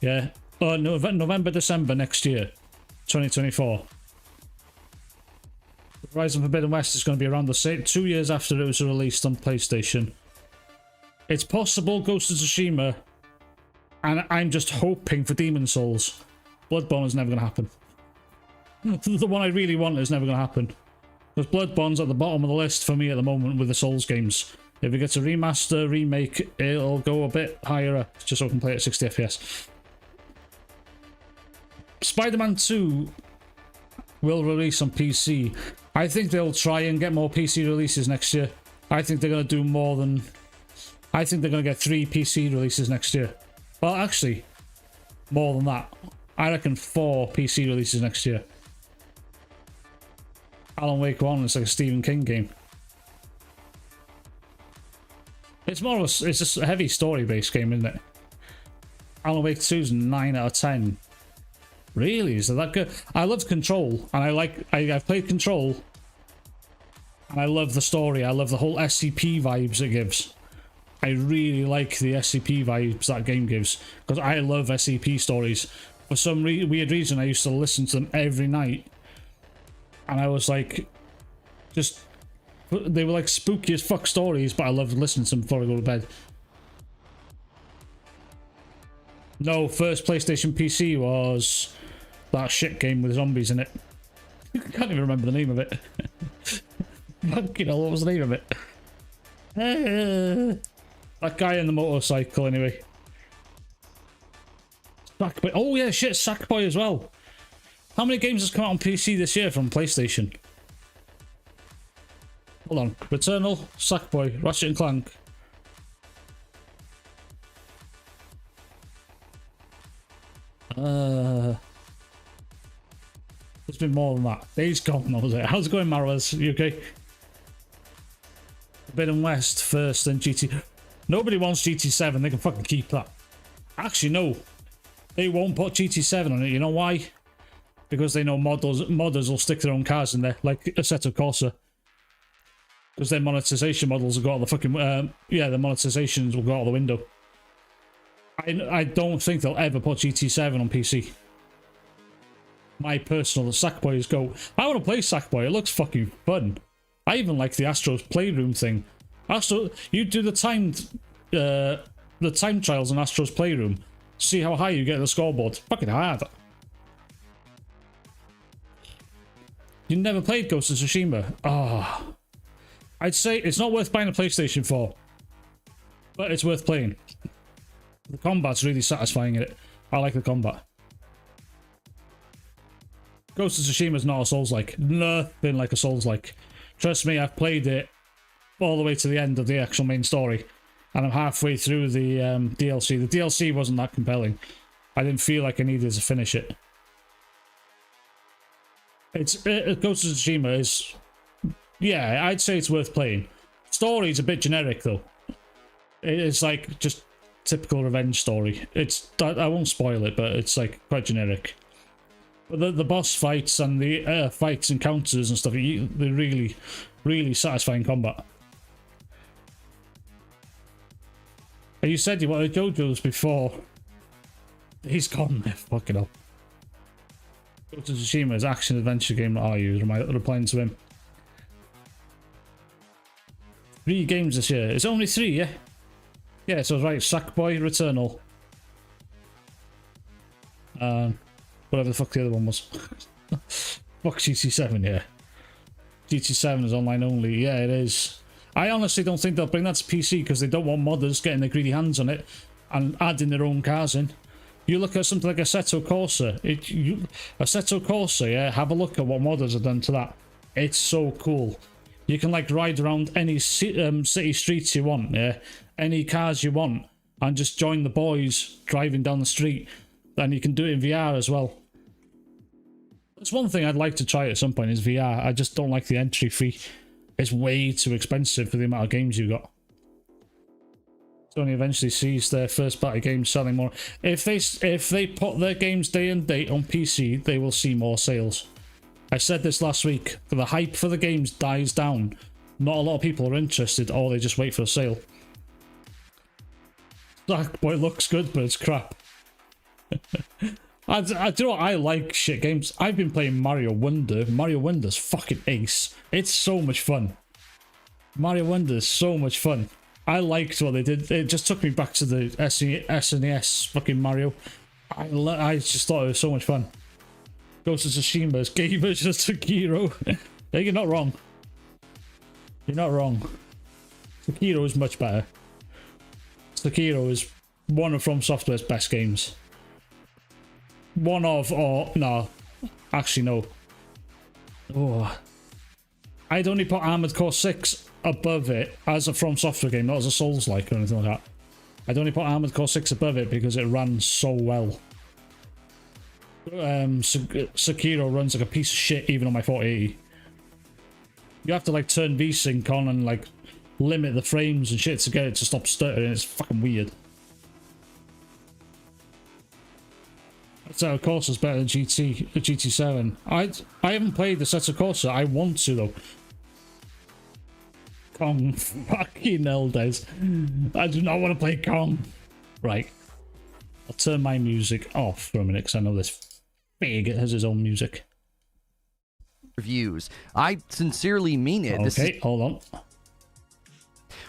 Yeah. Oh, November, December next year. 2024. Horizon Forbidden West is going to be around the same 2 years after it was released on PlayStation. It's possible Ghost of Tsushima, and I'm just hoping for Demon Souls. Bloodborne is never going to happen. The one I really want is never going to happen. Because Bloodborne's at the bottom of the list for me at the moment with the Souls games. If it gets a remaster, remake, it'll go a bit higher up, just so I can play it at 60 FPS. Spider-Man 2 will release on PC. I think they'll try and get more PC releases next year. I think they're going to do more than... I think they're going to get 3 PC releases next year. Well, actually, more than that. I reckon 4 PC releases next year. Alan Wake 1 is like a Stephen King game. It's more of a, it's just a heavy story-based game, isn't it? Alan Wake 2 is 9 out of 10. Really? Is it that good? I love Control, and I've played Control, and I love the story. I love the whole SCP vibes it gives. I really like the SCP vibes that game gives, because I love SCP stories. For some weird reason, I used to listen to them every night, and I was like, they were like spooky as fuck stories, but I loved listening to them before I go to bed. No, first PlayStation PC was that shit game with zombies in it. I can't even remember the name of it. Fucking hell, what was the name of it? That guy in the motorcycle, anyway. Sackboy. Oh yeah, shit, Sackboy as well. How many games has come out on PC this year from PlayStation? Hold on. Returnal, Sackboy, Ratchet and Clank. There's been more than that. Days Gone, that was it. How's it going, Marwaz? You okay? Forbidden West first, then GT. Nobody wants GT7. They can fucking keep that. Actually, no. They won't put GT7 on it. You know why? Because they know modders will stick their own cars in there, like Assetto Corsa. Because their monetization models will go out the fucking... yeah, the monetizations will go out the window. I don't think they'll ever put GT7 on PC. My personal Sackboy's go. I want to play Sackboy. It looks fucking fun. I even like the Astro's Playroom thing. You do the time trials in Astro's Playroom. See how high you get the scoreboard. Fucking hard. You never played Ghost of Tsushima? Ah. I'd say it's not worth buying a PlayStation 4. But it's worth playing. The combat's really satisfying in it. I like the combat. Ghost of Tsushima is not a Souls-like. Nothing like a Souls-like. Trust me, I've played it all the way to the end of the actual main story. And I'm halfway through the DLC. The DLC wasn't that compelling. I didn't feel like I needed to finish it. Ghost of Tsushima is... Yeah, I'd say it's worth playing. Story's a bit generic, though. It's like just typical revenge story. I won't spoil it, but it's like quite generic. But the boss fights and the fights and counters and stuff, they're really, really satisfying combat. And you said you wanted JoJo's before. He's gone there, fucking hell. Ghost of Tsushima is action adventure game, are you? Replying to him. 3 games this year. It's only 3, yeah? Yeah, so right, Sackboy, Returnal. Whatever the fuck the other one was. Fuck GT7, yeah. GT7 is online only. Yeah, it is. I honestly don't think they'll bring that to PC because they don't want modders getting their greedy hands on it and adding their own cars in. You look at something like Assetto Corsa. Assetto Corsa, yeah, have a look at what modders have done to that. It's so cool. You can like ride around any city streets you want, yeah, any cars you want, and just join the boys driving down the street. And you can do it in VR as well. That's one thing I'd like to try at some point is VR. I just don't like the entry fee. It's way too expensive for the amount of games you got. Sony eventually sees their first party games selling more. If they put their games day and date on PC, they will see more sales. I said this last week. The hype for the games dies down. Not a lot of people are interested, or they just wait for a sale. Sackboy looks good, but it's crap. I do you know what? I like shit games. I've been playing Mario Wonder. Mario Wonder's fucking ace. It's so much fun. Mario Wonder is so much fun. I liked what they did. It just took me back to the SNES fucking Mario. I just thought it was so much fun. Ghost of Tsushima's gay version of Sekiro. Yeah, you're not wrong. You're not wrong. Sekiro is much better. Sekiro is one of From Software's best games. One of, or no, actually no. Oh, I'd only put Armored Core 6 above it as a From Software game, not as a Souls-like or anything like that. I'd only put Armored Core 6 above it because it ran so well. Sekiro runs like a piece of shit even on my 4080. You have to like turn VSync on and like limit the frames and shit to get it to stop stuttering. It's fucking weird. Assetto Corsa is better than GT7. I haven't played the Assetto Corsa. I want to though. Kong, fucking hell, Des. I do not want to play Kong. Right. I'll turn my music off for a minute because I know this fag has his own music. Reviews. I sincerely mean it. Okay, hold on.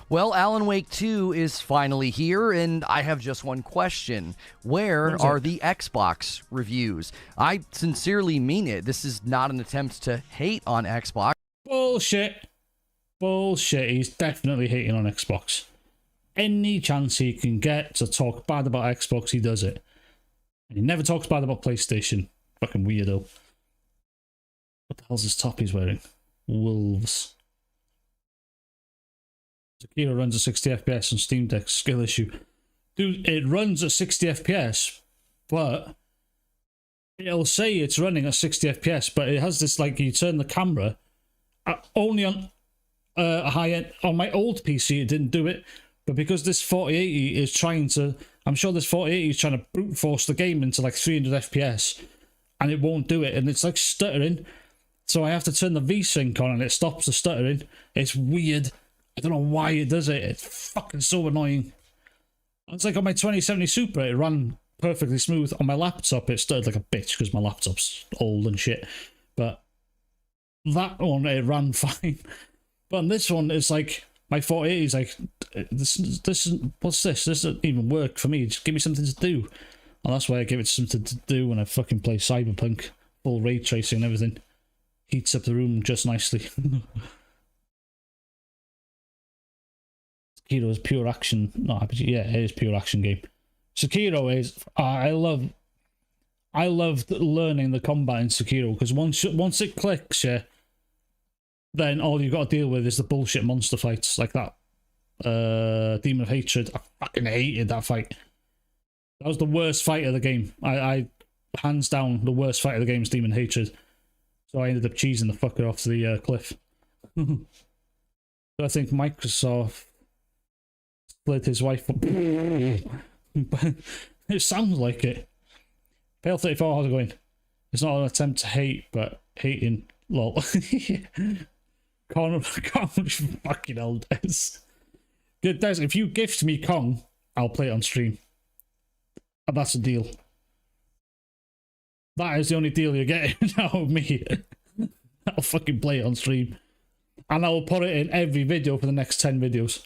Well, Alan Wake 2 is finally here, and I have just one question. Where are the Xbox reviews? I sincerely mean it. This is not an attempt to hate on Xbox. Bullshit. Bullshit. He's definitely hating on Xbox. Any chance he can get to talk bad about Xbox, he does it. And he never talks bad about PlayStation. Fucking weirdo. What the hell's this top he's wearing? Wolves. Sekiro runs at 60 FPS on Steam Deck. Skill issue. Dude, it runs at 60 FPS, but it'll say it's running at 60 FPS, but it has this, like, you turn the camera, only on a high end. On my old PC, it didn't do it, but because this 4080 is trying to, I'm sure this 4080 is trying to brute force the game into like 300 FPS, and it won't do it, and it's like stuttering, so I have to turn the VSync on and it stops the stuttering. It's weird. I don't know why it does it. It's fucking so annoying. It's like on my 2070 Super, it ran perfectly smooth. On my laptop, it stuttered like a bitch because my laptop's old and shit. But that one, it ran fine. But on this one, it's like, my 480 is like, what's this? This doesn't even work for me. Just give me something to do. And that's why I give it something to do when I fucking play Cyberpunk. Full ray tracing and everything. Heats up the room just nicely. Sekiro is pure action. No, yeah, it is pure action game. Sekiro is. I loved learning the combat in Sekiro because once it clicks, yeah, then all you got to deal with is the bullshit monster fights like that. Demon of Hatred. I fucking hated that fight. That was the worst fight of the game. I hands down the worst fight of the game is Demon Hatred. So I ended up cheesing the fucker off the cliff. So I think Microsoft split his wife up. It sounds like it. Pale 34, how's it going? It's not an attempt to hate, but hating. Lol. Kong fucking hell, Des. Good, Des, if you gift me Kong, I'll play it on stream. And that's a deal. That is the only deal you're getting out of me. I'll fucking play it on stream. And I will put it in every video for the next 10 videos.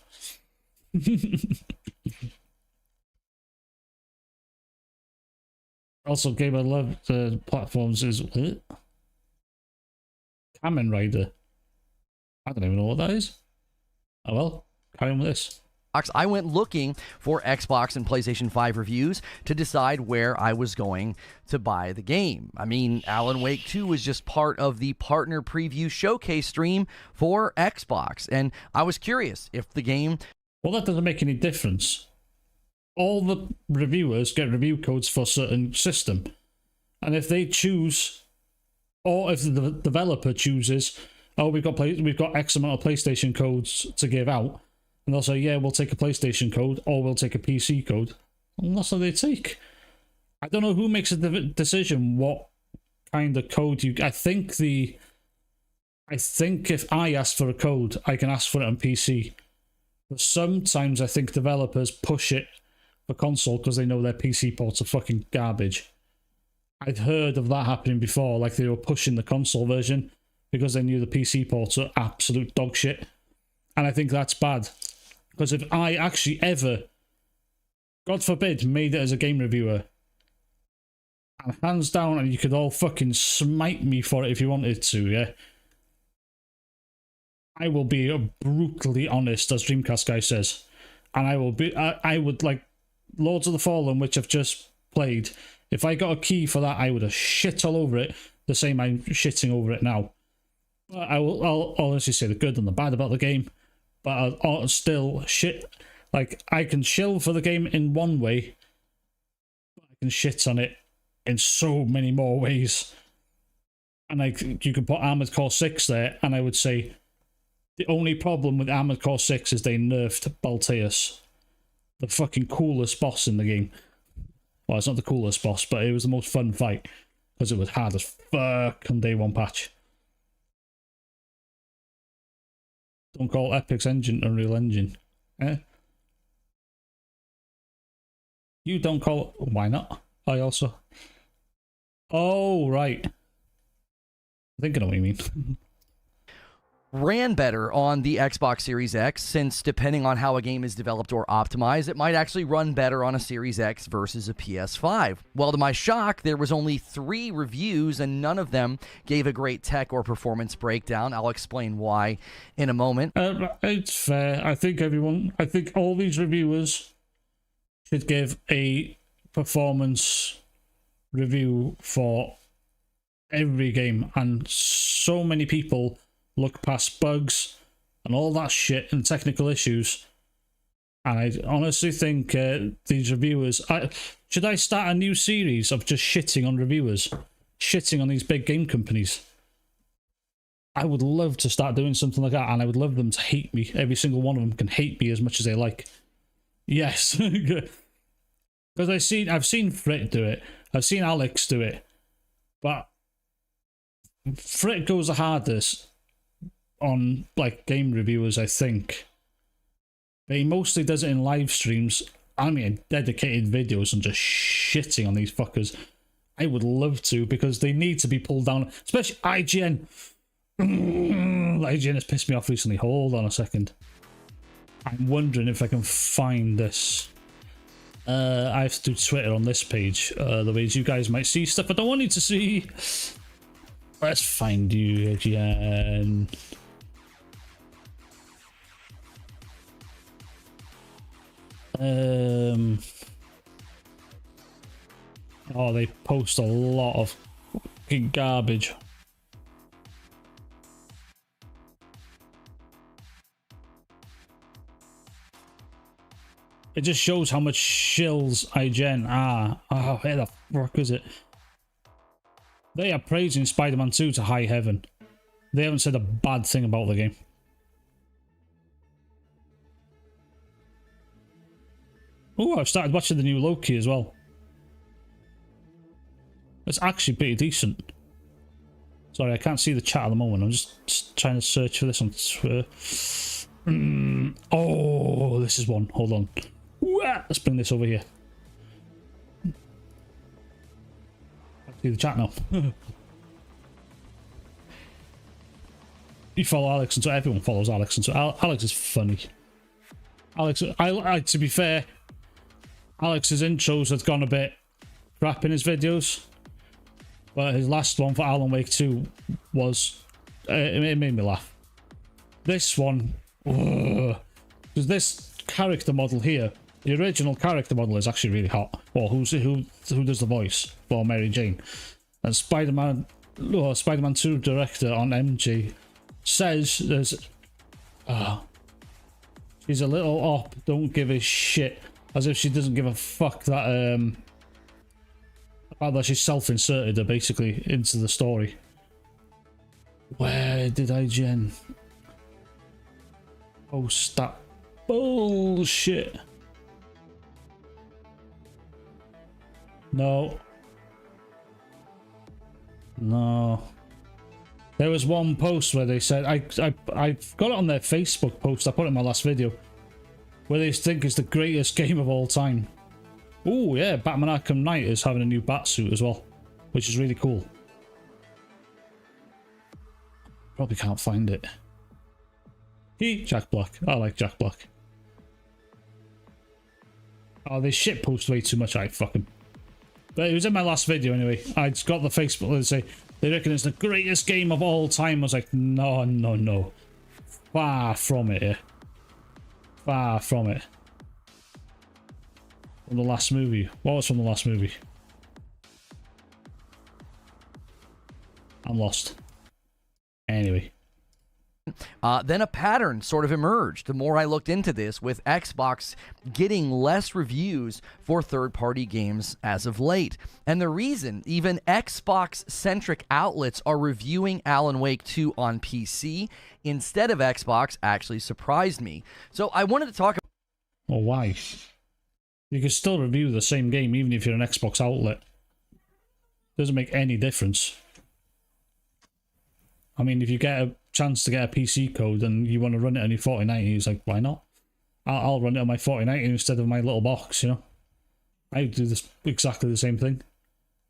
Also, game I love the platforms is what? Kamen Rider. I don't even know what that is. Oh well, carry on with this. I went looking for Xbox and PlayStation 5 reviews to decide where I was going to buy the game. I mean, Alan Wake 2 was just part of the partner preview showcase stream for Xbox, and I was curious if the game... Well, that doesn't make any difference. All the reviewers get review codes for a certain system, and if they choose, or if the developer chooses, oh, we've got X amount of PlayStation codes to give out, And they'll say, yeah, we'll take a PlayStation code or we'll take a PC code. And that's what they take. I don't know who makes a decision what kind of code you... I think if I ask for a code, I can ask for it on PC. But sometimes I think developers push it for console because they know their PC ports are fucking garbage. I'd heard of that happening before, like they were pushing the console version because they knew the PC ports are absolute dog shit. And I think that's bad. Because if I actually ever, God forbid, made it as a game reviewer, and hands down, and you could all fucking smite me for it if you wanted to, yeah? I will be brutally honest, as Dreamcast guy says. And I would like Lords of the Fallen, which I've just played. If I got a key for that, I would have shit all over it, the same I'm shitting over it now. I'll honestly say the good and the bad about the game, but I'll still shit. Like, I can chill for the game in one way, but I can shit on it in so many more ways. And like, you could put Armored Core 6 there, and I would say the only problem with Armored Core 6 is they nerfed Balteus, the fucking coolest boss in the game. Well, it's not the coolest boss, but it was the most fun fight because it was hard as fuck on day one patch. Don't call Epic's engine Unreal Engine. Eh? You don't call it... Why not? I also... Oh, right. I think I know what you mean. Ran better on the Xbox Series X, since depending on how a game is developed or optimized, it might actually run better on a Series X versus a PS5. Well, to my shock, there was only 3 reviews, and none of them gave a great tech or performance breakdown. I'll explain why in a moment. It's fair. I think all these reviewers should give a performance review for every game, and so many people look past bugs and all that shit and technical issues, and I honestly think these reviewers... should I start a new series of just shitting on reviewers, shitting on these big game companies? I would love to start doing something like that, and I would love them to hate me. Every single one of them can hate me as much as they like. Yes. Because I've seen Frit do it, I've seen Alex do it, but Frit goes the hardest on like game reviewers, I think. But he mostly does it in live streams. I mean, dedicated videos and just shitting on these fuckers. I would love to, because they need to be pulled down, especially IGN. IGN has pissed me off recently. Hold on a second. I'm wondering if I can find this. I have to do Twitter on this page, otherwise you guys might see stuff I don't want you to see. Let's find you again. Oh, they post a lot of fucking garbage. It just shows how much shills IGN are. Oh, where the fuck is it? They are praising Spider-Man 2 to high heaven. They haven't said a bad thing about the game. Oh, I've started watching the new Loki as well. It's actually pretty decent. Sorry, I can't see the chat at the moment. I'm just trying to search for this on Twitter. Oh, this is one. Hold on. Let's bring this over here. I see the chat now. You follow Alex, and so everyone follows Alex, and so Alex is funny. Alex, I to be fair, Alex's intros have gone a bit crap in his videos, but his last one for Alan Wake 2 was it made me laugh. This one, because this character model here, the original character model, is actually really hot. Well, who does the voice for Mary Jane? And Spider-Man 2 director on MJ says there's she's a little op, don't give a shit, as if she doesn't give a fuck that about that she's self-inserted her basically into the story. Where did IGN post that Bullshit. No. No. There was one post where they said, I got it on their Facebook post, I put it in my last video, where they think it's the greatest game of all time. Oh yeah, Batman Arkham Knight is having a new Batsuit as well, which is really cool. Probably can't find it. Jack Black. I like Jack Black. Oh, they shitpost way too much. I fucking. But it was in my last video anyway. I just got the Facebook. They say they reckon it's the greatest game of all time. I was like, no, no, no. Far from it. Yeah. Far from it. From the last movie. What was from the last movie? I'm lost. Anyway. Then a pattern sort of emerged the more I looked into this, with Xbox getting less reviews for third-party games as of late. And the reason even Xbox-centric outlets are reviewing Alan Wake 2 on PC instead of Xbox actually surprised me. So I wanted to talk about... Well, why? You can still review the same game even if you're an Xbox outlet. Doesn't make any difference. I mean, if you get a chance to get a PC code and you want to run it on your 4090, it's like, why not? I'll run it on my 4090 instead of my little box, you know? I would do this exactly the same thing.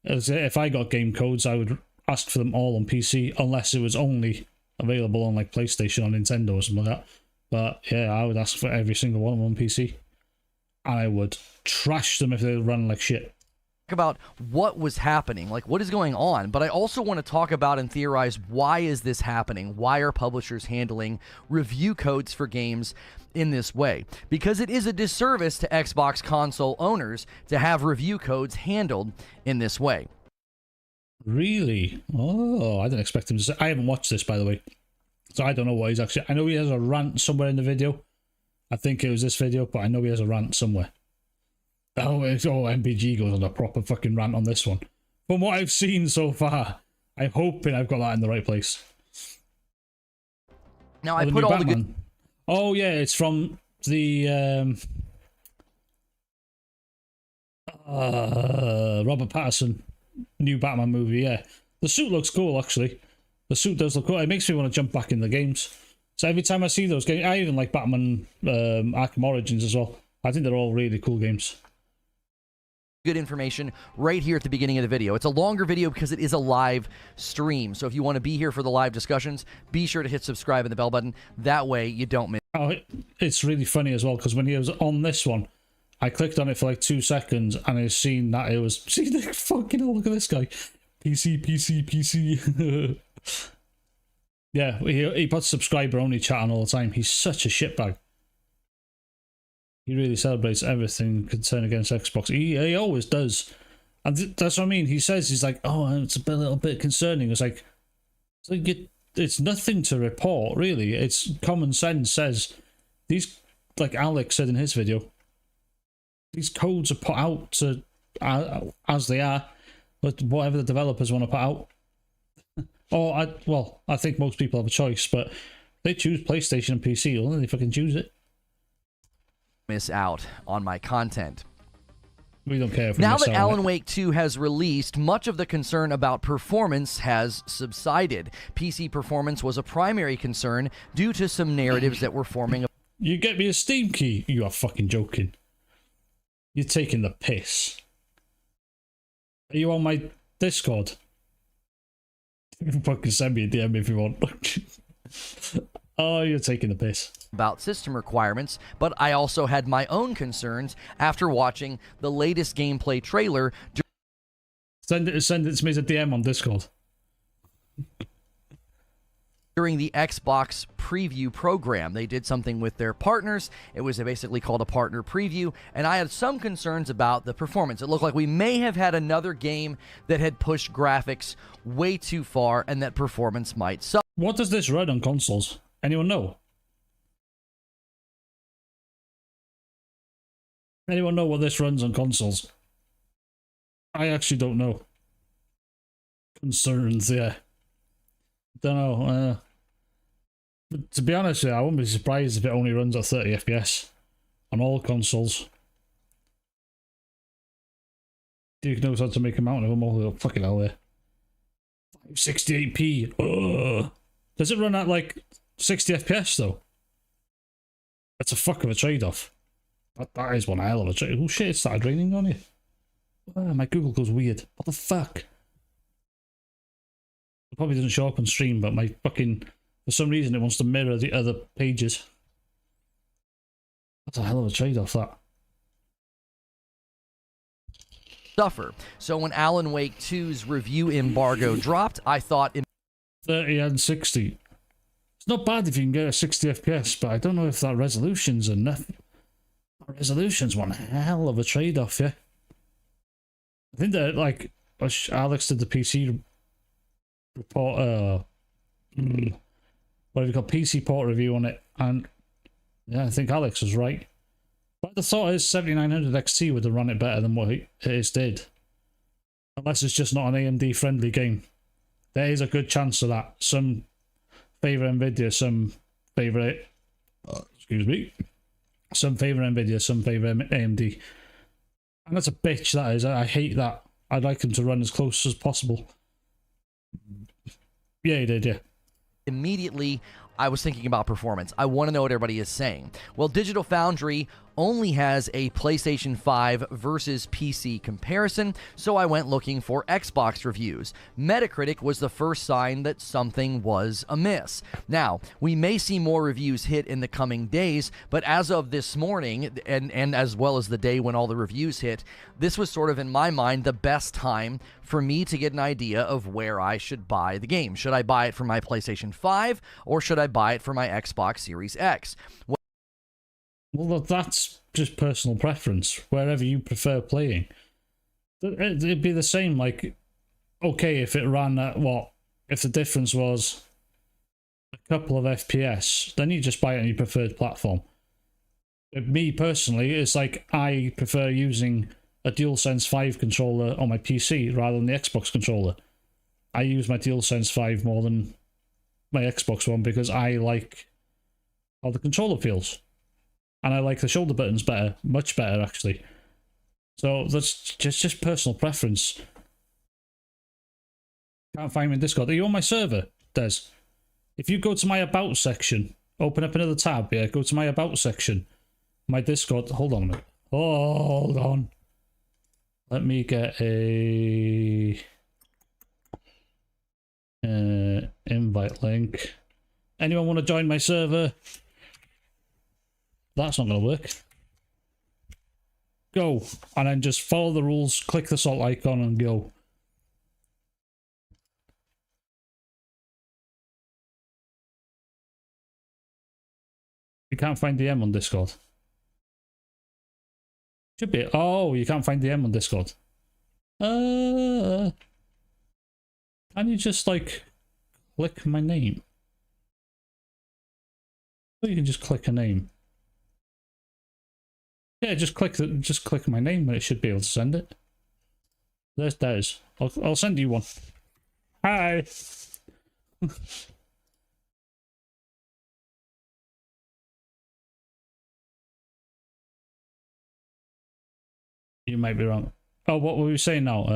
If I got game codes, I would ask for them all on PC, unless it was only available on like PlayStation or Nintendo or something like that. But yeah, I would ask for every single one on PC. And I would trash them if they run like shit. About what was happening, like what is going on, but I also want to talk about and theorize, why is this happening? Why are publishers handling review codes for games in this way? Because it is a disservice to Xbox console owners to have review codes handled in this way. Really? Oh, I didn't expect him to say. I haven't watched this, by the way, so I don't know what he's actually. I know he has a rant somewhere in the video. I think it was this video, but I know he has a rant somewhere. Oh, MPG goes on a proper fucking rant on this one. From what I've seen so far, I'm hoping I've got that in the right place. Now, I put all the good... Oh, yeah, it's from the Robert Pattinson new Batman movie, yeah. The suit looks cool, actually. The suit does look cool. It makes me want to jump back in the games. So every time I see those games, I even like Batman Arkham Origins as well. I think they're all really cool games. Good information right here at the beginning of the video. It's a longer video because it is a live stream. So if you want to be here for the live discussions, be sure to hit subscribe and the bell button. That way you don't miss. Oh, it's really funny as well, because when he was on this one, I clicked on it for like 2 seconds and I seen that it was... See, the fucking look at this guy. PC, PC, PC. Yeah, he puts subscriber-only chat on all the time. He's such a shitbag. He really celebrates everything concerned against Xbox. He always does. And that's what I mean. He says, he's like, oh, it's a little bit concerning. It's like it's nothing to report, really. It's common sense says, these, like Alex said in his video, these codes are put out to as they are, but whatever the developers want to put out. I think most people have a choice, but they choose PlayStation and PC, well, then they fucking choose it. Miss out on my content. We don't care if we now miss that out on Alan it. Wake 2 has released, much of the concern about performance has subsided. PC performance was a primary concern due to some narratives that were forming. You get me a Steam key? You are fucking joking. You're taking the piss. Are you on my Discord? You can fucking send me a DM if you want. Oh, you're taking the piss. About system requirements, but I also had my own concerns after watching the latest gameplay trailer. Send it to me as a DM on Discord. During the Xbox preview program, they did something with their partners. It was basically called a partner preview, and I had some concerns about the performance. It looked like we may have had another game that had pushed graphics way too far, and that performance might suffer. What does this run on consoles? Anyone know? Anyone know what this runs on consoles? I actually don't know. Concerns, yeah. Don't know. But to be honest with you, I wouldn't be surprised if it only runs at 30 FPS on all consoles. Duke knows how to make a mountain of them all. Fucking hell, there. 568p. Ugh. Does it run at like 60 FPS though? That's a fuck of a trade-off. That is one hell of a trade. Oh shit, it started raining on you. My Google goes weird. What the fuck? It probably doesn't show up on stream, but my fucking... For some reason, it wants to mirror the other pages. That's a hell of a trade-off, that. Suffer. So when Alan Wake 2's review embargo dropped, I thought... 30 and 60. It's not bad if you can get a 60 FPS, but I don't know if that resolution's enough. That resolution's one hell of a trade-off, yeah. I think that, like, Alex did the PC report, what have you got, PC port review on it, and yeah, I think Alex was right. But the thought is 7900 XT would have run it better than what it is did. Unless it's just not an AMD friendly game. There is a good chance of that. Some favour Nvidia, some favour... excuse me. Some favour Nvidia, some favour AMD. And that's a bitch, that is. I hate that. I'd like them to run as close as possible. Yeah, he did, yeah. Immediately, I was thinking about performance. I want to know what everybody is saying. Well, Digital Foundry only has a PlayStation 5 versus PC comparison, so I went looking for Xbox reviews. Metacritic was the first sign that something was amiss. Now, we may see more reviews hit in the coming days, but as of this morning, and as well as the day when all the reviews hit, this was sort of, in my mind, the best time for me to get an idea of where I should buy the game. Should I buy it for my PlayStation 5, or should I buy it for my Xbox Series X? Well, that's just personal preference, wherever you prefer playing. It'd be the same, like, okay, if it ran at, what, if the difference was a couple of FPS, then you just buy it on your preferred platform. Me, personally, it's like, I prefer using a DualSense 5 controller on my PC rather than the Xbox controller. I use my DualSense 5 more than my Xbox one because I like how the controller feels. And I like the shoulder buttons better, much better actually. So that's just personal preference. Can't find me in Discord. Are you on my server, Des? If you go to my About section, open up another tab, yeah, go to my About section. My Discord, hold on a minute. Hold on. Let me get a invite link. Anyone want to join my server? That's not going to work. Go. And then just follow the rules, click the salt icon and go. You can't find the M on Discord. Should be. Oh, you can't find the M on Discord. Can you just, like, click my name? Or you can just click a name. Yeah, just click my name and it should be able to send it. There's Des. I'll send you one. Hi. You might be wrong. Oh, what were we saying now?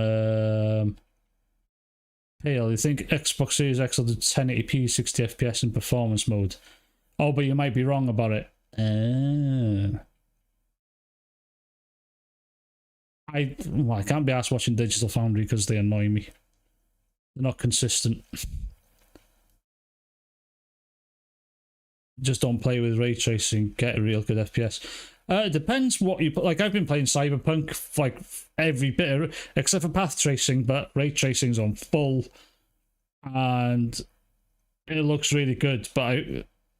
Hale, you think Xbox Series X will do 1080p 60 FPS in performance mode? Oh, but you might be wrong about it. I can't be asked watching Digital Foundry because they annoy me. They're not consistent. Just don't play with ray tracing. Get a real good FPS. It depends what you put. Like, I've been playing Cyberpunk like every bit of, except for path tracing, but ray tracing's on full, and it looks really good. But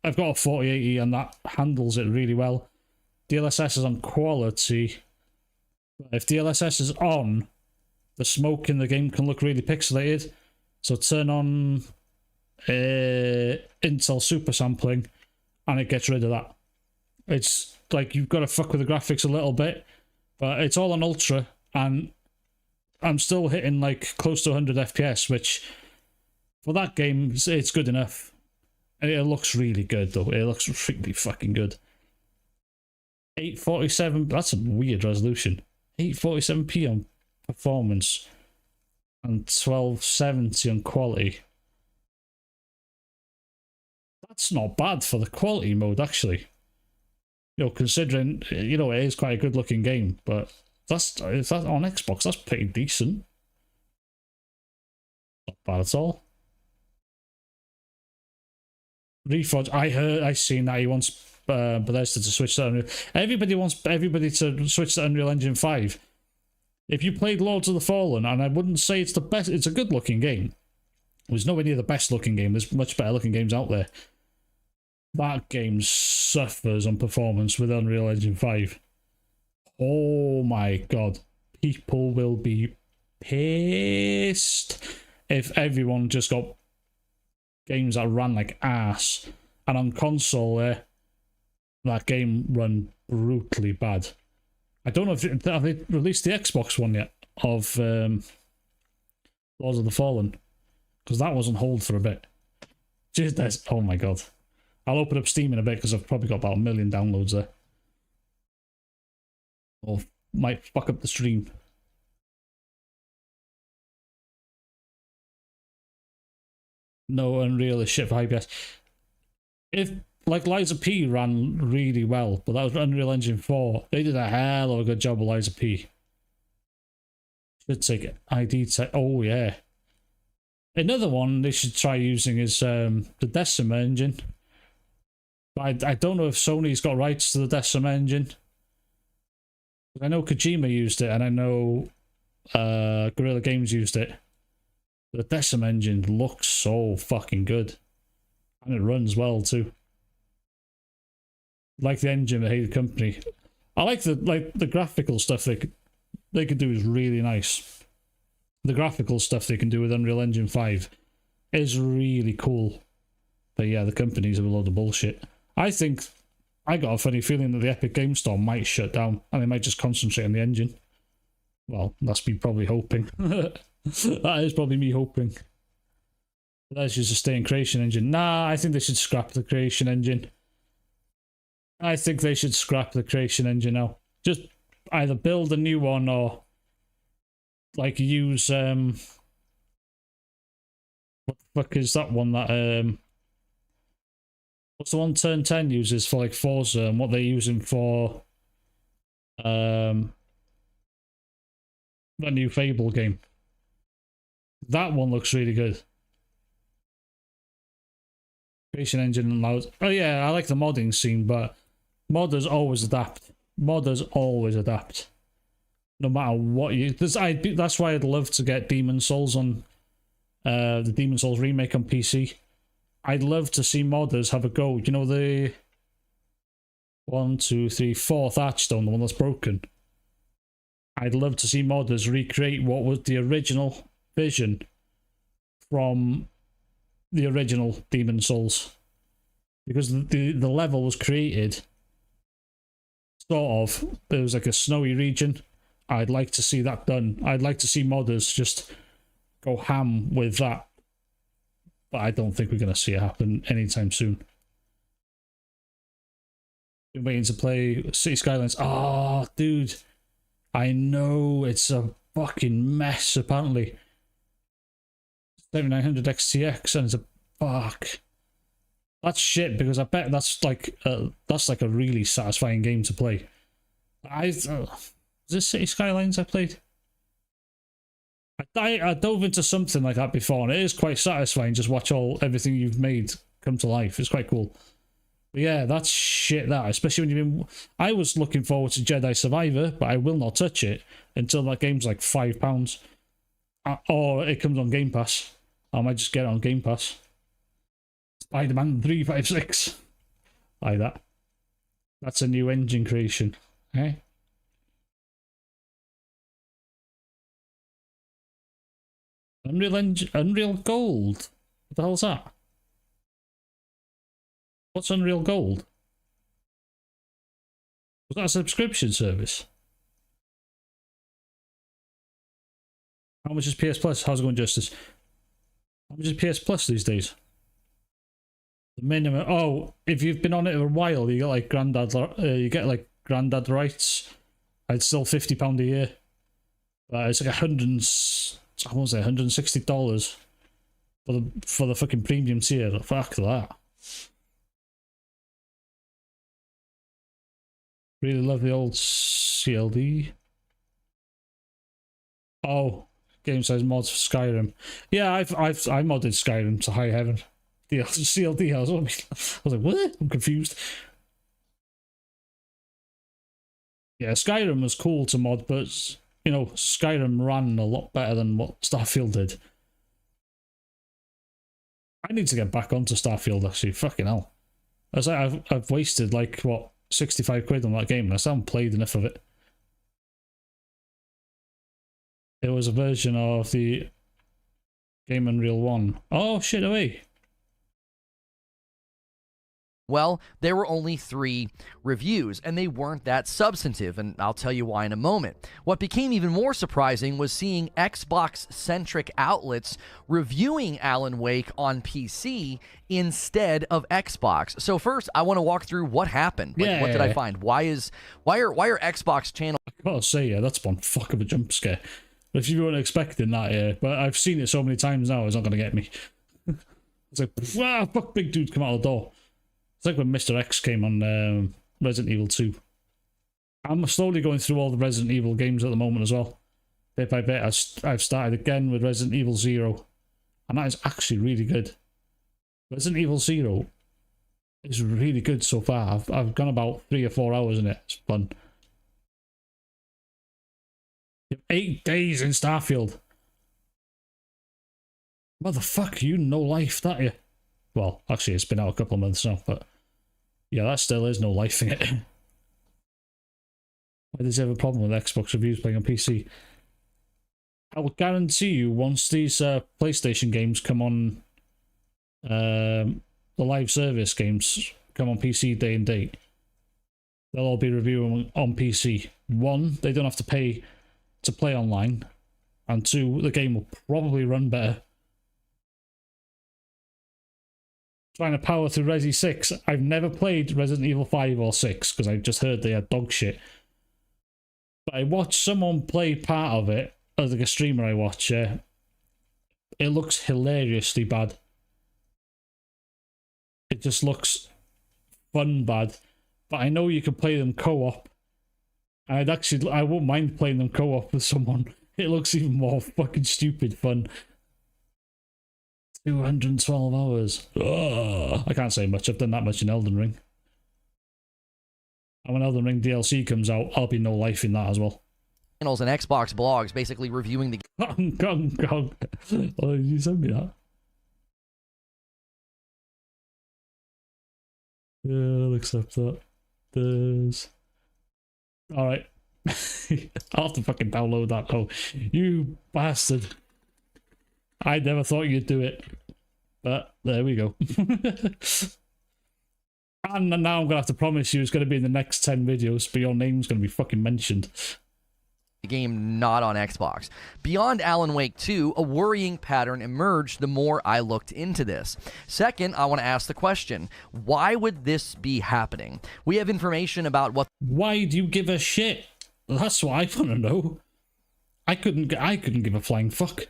I've got a 4080 and that handles it really well. DLSS is on quality. If DLSS is on, the smoke in the game can look really pixelated. So turn on Intel super sampling and it gets rid of that. It's like you've got to fuck with the graphics a little bit, but it's all on ultra and I'm still hitting like close to 100 FPS, which for that game, it's good enough. It looks really good though. It looks really fucking good. 847. That's a weird resolution. 847p on performance and 1270 on quality. That's not bad for the quality mode, actually. You know, considering, you know, it is quite a good looking game, but if that's on Xbox, that's pretty decent. Not bad at all. Reforge, I seen that he wants Bethesda to switch to Unreal. Everybody wants everybody to switch to Unreal Engine 5. If you played Lords of the Fallen, and I wouldn't say it's the best, it's a good looking game. It's nowhere near the best looking game. There's much better looking games out there. That game suffers on performance with Unreal Engine 5. Oh my god. People will be pissed if everyone just got games that ran like ass. And on console there, that game run brutally bad. I don't know if have they released the Xbox one yet of Lords of the Fallen, because that was on hold for a bit. Just oh my god. I'll open up Steam in a bit because I've probably got about 1 million downloads there. Or might fuck up the stream. No, Unreal is shit for IPS. If, like, Liza P ran really well, but that was Unreal Engine 4. They did a hell of a good job with Liza P. Should take it. ID tech. Oh, yeah. Another one they should try using is the Decima engine. But I don't know if Sony's got rights to the Decima engine. I know Kojima used it, and I know Guerrilla Games used it. The Decima engine looks so fucking good. And it runs well too. Like the engine, I hate the company. I like the graphical stuff they could do is really nice. The graphical stuff they can do with Unreal Engine 5 is really cool. But yeah, the company's a load of bullshit. I got a funny feeling that the Epic Game Store might shut down and they might just concentrate on the engine. Well, that's me probably hoping. That is probably me hoping. That's just a stay in Creation Engine. Nah, I think they should scrap the Creation Engine. I think they should scrap the Creation Engine now. Just either build a new one or like use what the fuck is that one that what's the one Turn 10 uses for like Forza and what they're using for that new Fable game. That one looks really good. Creation Engine allows... Oh yeah, I like the modding scene, but modders always adapt. Modders always adapt. No matter what you... That's why I'd love to get Demon Souls on... the Demon Souls remake on PC. I'd love to see modders have a go. You know the... 1, 2, 3, 4th Archstone, the one that's broken. I'd love to see modders recreate what was the original vision from the original Demon Souls, because the level was created sort of, there was like a snowy region. I'd like to see that done. I'd like to see modders just go ham with that, but I don't think we're going to see it happen anytime soon. Been waiting to play City Skylines. Oh, dude, I know it's a fucking mess apparently. 7900 XTX, and it's a fuck. That's shit, because I bet that's like a really satisfying game to play. Is this City Skylines I played? I dove into something like that before, and it is quite satisfying. Just watch everything you've made come to life. It's quite cool. But yeah, that's shit. That, especially when you've been. I was looking forward to Jedi Survivor, but I will not touch it until that game's like £5, or it comes on Game Pass. I might just get it on Game Pass. Spider-Man 356. Like that. That's a new engine creation. Eh? Unreal Gold? What the hell's that? What's Unreal Gold? Was that a subscription service? How much is PS Plus? How's it going, Justice? How much is PS Plus these days? The minimum. Oh, if you've been on it a while, you get like granddad rights. It's still £50 a year. But it's like I won't say $160 for the fucking premium tier. Fuck that. Really love the old CLD. Oh, game size mods for Skyrim. Yeah, I modded Skyrim to high heaven. The CLD. I was like, what? I'm confused. Yeah, Skyrim was cool to mod, but you know, Skyrim ran a lot better than what Starfield did. I need to get back onto Starfield actually. Fucking hell. I've wasted like what, 65 quid on that game and I still haven't played enough of it. It was a version of the Game Unreal 1. Oh shit, away. Well, there were only 3 reviews, and they weren't that substantive, and I'll tell you why in a moment. What became even more surprising was seeing Xbox-centric outlets reviewing Alan Wake on PC instead of Xbox. So first, I want to walk through what happened. Like, what did I find? Why are Xbox channels? I gotta say, yeah, that's one fuck of a jump scare. If you weren't expecting that, yeah, but I've seen it so many times now, it's not gonna get me. It's like, wow, fuck, big dude come out of the door. It's like when Mr. X came on Resident Evil 2. I'm slowly going through all the Resident Evil games at the moment as well. Bit by bit, I've started again with Resident Evil 0. And that is actually really good. Resident Evil 0 is really good so far. I've gone about 3 or 4 hours in it. It's fun. You have 8 days in Starfield. Motherfucker, you no life, that you? Well, actually, it's been out a couple of months now, but yeah, that still is no life in it. Why does he have a problem with Xbox reviews playing on PC? I will guarantee you, once these PlayStation games come on, the live service games come on PC day and date, they'll all be reviewing on PC. 1, they don't have to pay to play online, and 2, the game will probably run better. Trying to power through Resi 6. I've never played Resident Evil 5 or 6 because I just heard they had dog shit. But I watched someone play part of it, or like a streamer I watch. It looks hilariously bad. It just looks fun bad. But I know you can play them co-op. I won't mind playing them co-op with someone. It looks even more fucking stupid fun. 212 hours. Ugh. I can't say much. I've done that much in Elden Ring. And when Elden Ring DLC comes out, I'll be no life in that as well. Channels and Xbox blogs basically reviewing the Gong. Oh, you sent me that. Yeah, I'll accept that. There's... Alright. I'll have to fucking download that. Oh, you bastard. I never thought you'd do it. But there we go. And now I'm going to have to promise you it's going to be in the next 10 videos, but your name's going to be fucking mentioned. Game not on Xbox. Beyond Alan Wake 2, a worrying pattern emerged the more I looked into this. Second, I want to ask the question, why would this be happening? We have information about what... Why do you give a shit? That's what I want to know. I couldn't give a flying fuck.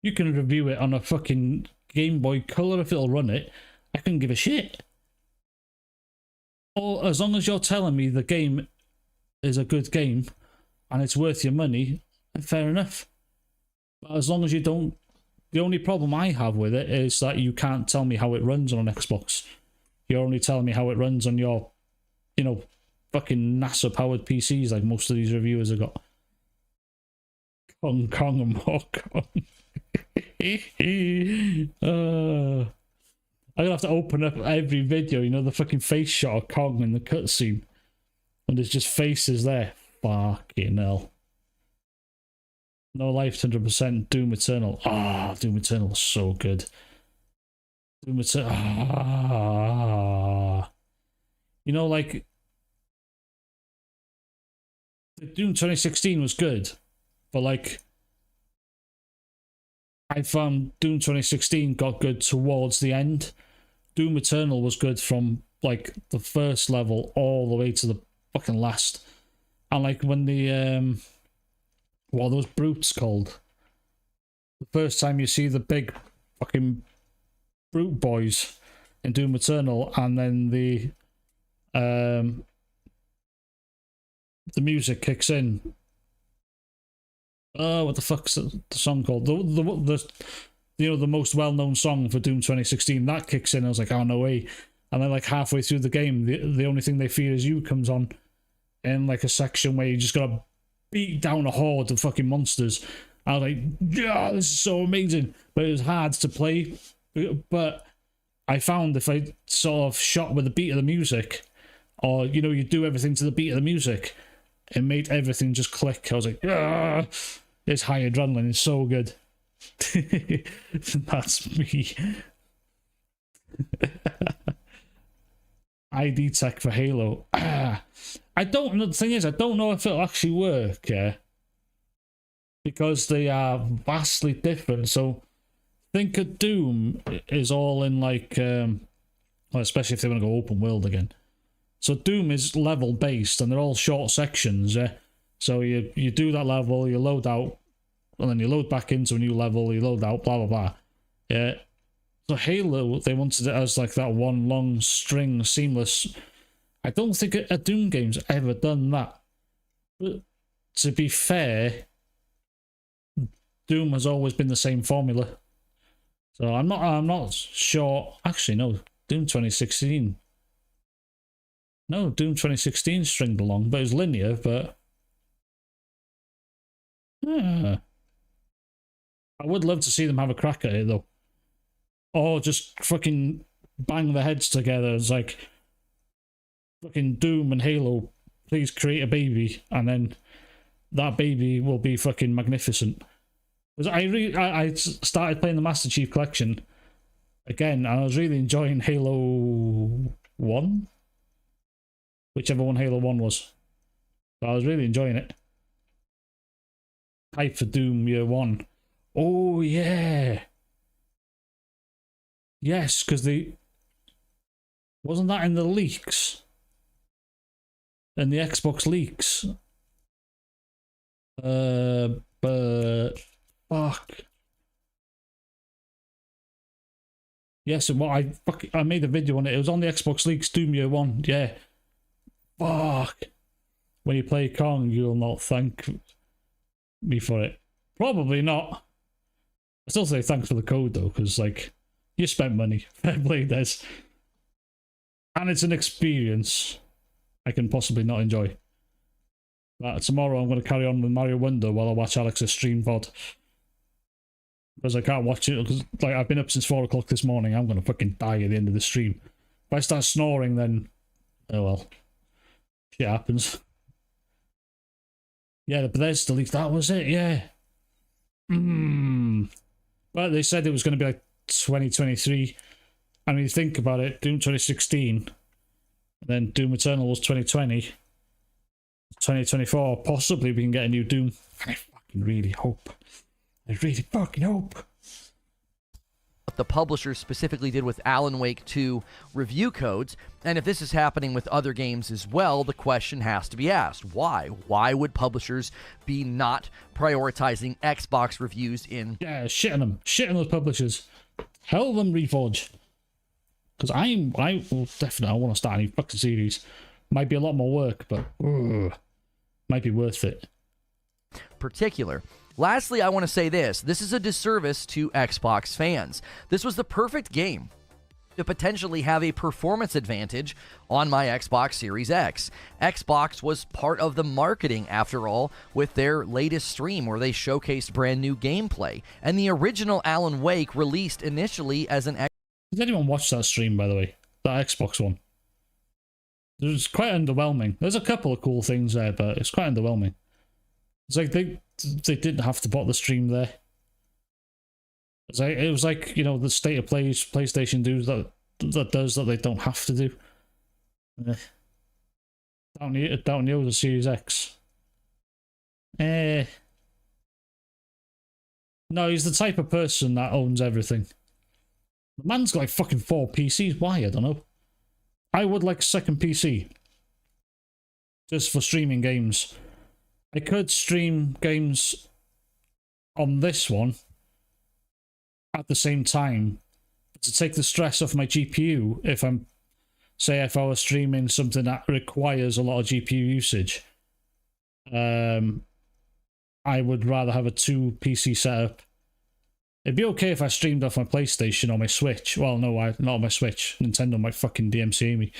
You can review it on a fucking Game Boy Color if it'll run it. I couldn't give a shit. Or as long as you're telling me the game is a good game and it's worth your money, fair enough. But as long as you don't... The only problem I have with it is that you can't tell me how it runs on an Xbox. You're only telling me how it runs on your, you know, fucking NASA-powered PCs like most of these reviewers have got. Kong and more Kong. I'm gonna have to open up every video, you know, the fucking face shot of Kong in the cutscene. And there's just faces there. Fucking hell. No Life 100%, Doom Eternal. Ah, Doom Eternal is so good. Doom Eternal. Ah. You know, like... Doom 2016 was good. But, like... I found Doom 2016 got good towards the end Doom Eternal was good from like the first level all the way to the fucking last. And like when the what are those brutes called? The first time you see the big fucking brute boys in Doom Eternal, and then the music kicks in. Oh, what the fuck's the song called? The the most well-known song for Doom 2016, that kicks in. I was like, oh, no way. And then like halfway through the game, the only thing they fear is you comes on in like a section where you just gotta beat down a horde of fucking monsters. I was like, yeah, this is so amazing. But it was hard to play. But I found if I sort of shot with the beat of the music, or, you know, you do everything to the beat of the music, it made everything just click. I was like, ah, it's high adrenaline. It's so good. That's me. ID tech for Halo. I don't know. The thing is, I don't know if it'll actually work, yeah, because they are vastly different. So think of Doom is all in like, well, especially if they want to go open world again. So Doom is level based, and they're all short sections, yeah. So you do that level, you load out, and then you load back into a new level, you load out, blah blah blah. Yeah. So Halo, they wanted it as like that one long string, seamless. I don't think a Doom game's ever done that. But to be fair, Doom has always been the same formula. So I'm not sure. Actually, no, Doom 2016. No, Doom 2016 stringed along, but it was linear. But yeah. I would love to see them have a crack at it though. Or just fucking bang their heads together. It's like fucking Doom and Halo, please create a baby, and then that baby will be fucking magnificent. Because I started playing the Master Chief Collection again, and I was really enjoying Halo 1, whichever one Halo 1 was. So I was really enjoying it. Hype for Doom Year 1. Oh yeah. Yes, because wasn't that in the leaks? In the Xbox leaks? But fuck. Yes, and what I made a video on it. It was on the Xbox leaks, Doom Year 1. Yeah. Fuck. When you play Kong, you'll not thank me for it. Probably not. I still say thanks for the code though, because like, you spent money. Fair play, Des. And it's an experience I can possibly not enjoy. But tomorrow I'm going to carry on with Mario Wonder while I watch Alex's stream VOD. Because I can't watch it, because like, I've been up since 4 o'clock this morning. I'm going to fucking die at the end of the stream. If I start snoring, then... oh well. Shit happens. Yeah, the Bethesda leak, that was it, yeah. Well, they said it was going to be like 2023. I mean, think about it, Doom 2016, then Doom Eternal was 2020. 2024, possibly we can get a new Doom. I fucking really hope. I really fucking hope. What the publisher specifically did with Alan Wake 2 review codes, and if this is happening with other games as well, the question has to be asked. Why? Why would publishers be not prioritizing Xbox reviews in... yeah, shit on them. Shit on those publishers. Hell them, Reforge. Because I will definitely, I want to start a new fucking series. Might be a lot more work, but might be worth it. particular. Lastly, I want to say this. This is a disservice to Xbox fans. This was the perfect game to potentially have a performance advantage on my Xbox Series X. Xbox was part of the marketing, after all, with their latest stream where they showcased brand new gameplay. And the original Alan Wake released initially as an... Did anyone watch that stream, by the way? That Xbox one? It was quite underwhelming. There's a couple of cool things there, but it's quite underwhelming. It's like they didn't have to put the stream there. It was like, you know, the state of play PlayStation does that they don't have to do. Down the Series X. No, he's the type of person that owns everything. The man's got like fucking 4 PCs. Why? I don't know. I would like a second PC. Just for streaming games. I could stream games on this one at the same time to take the stress off my GPU if I'm, say, if I was streaming something that requires a lot of GPU usage. I would rather have a 2 PC setup. It'd be okay if I streamed off my PlayStation or my Switch. Well, no, not on my Switch. Nintendo might fucking DMCA me.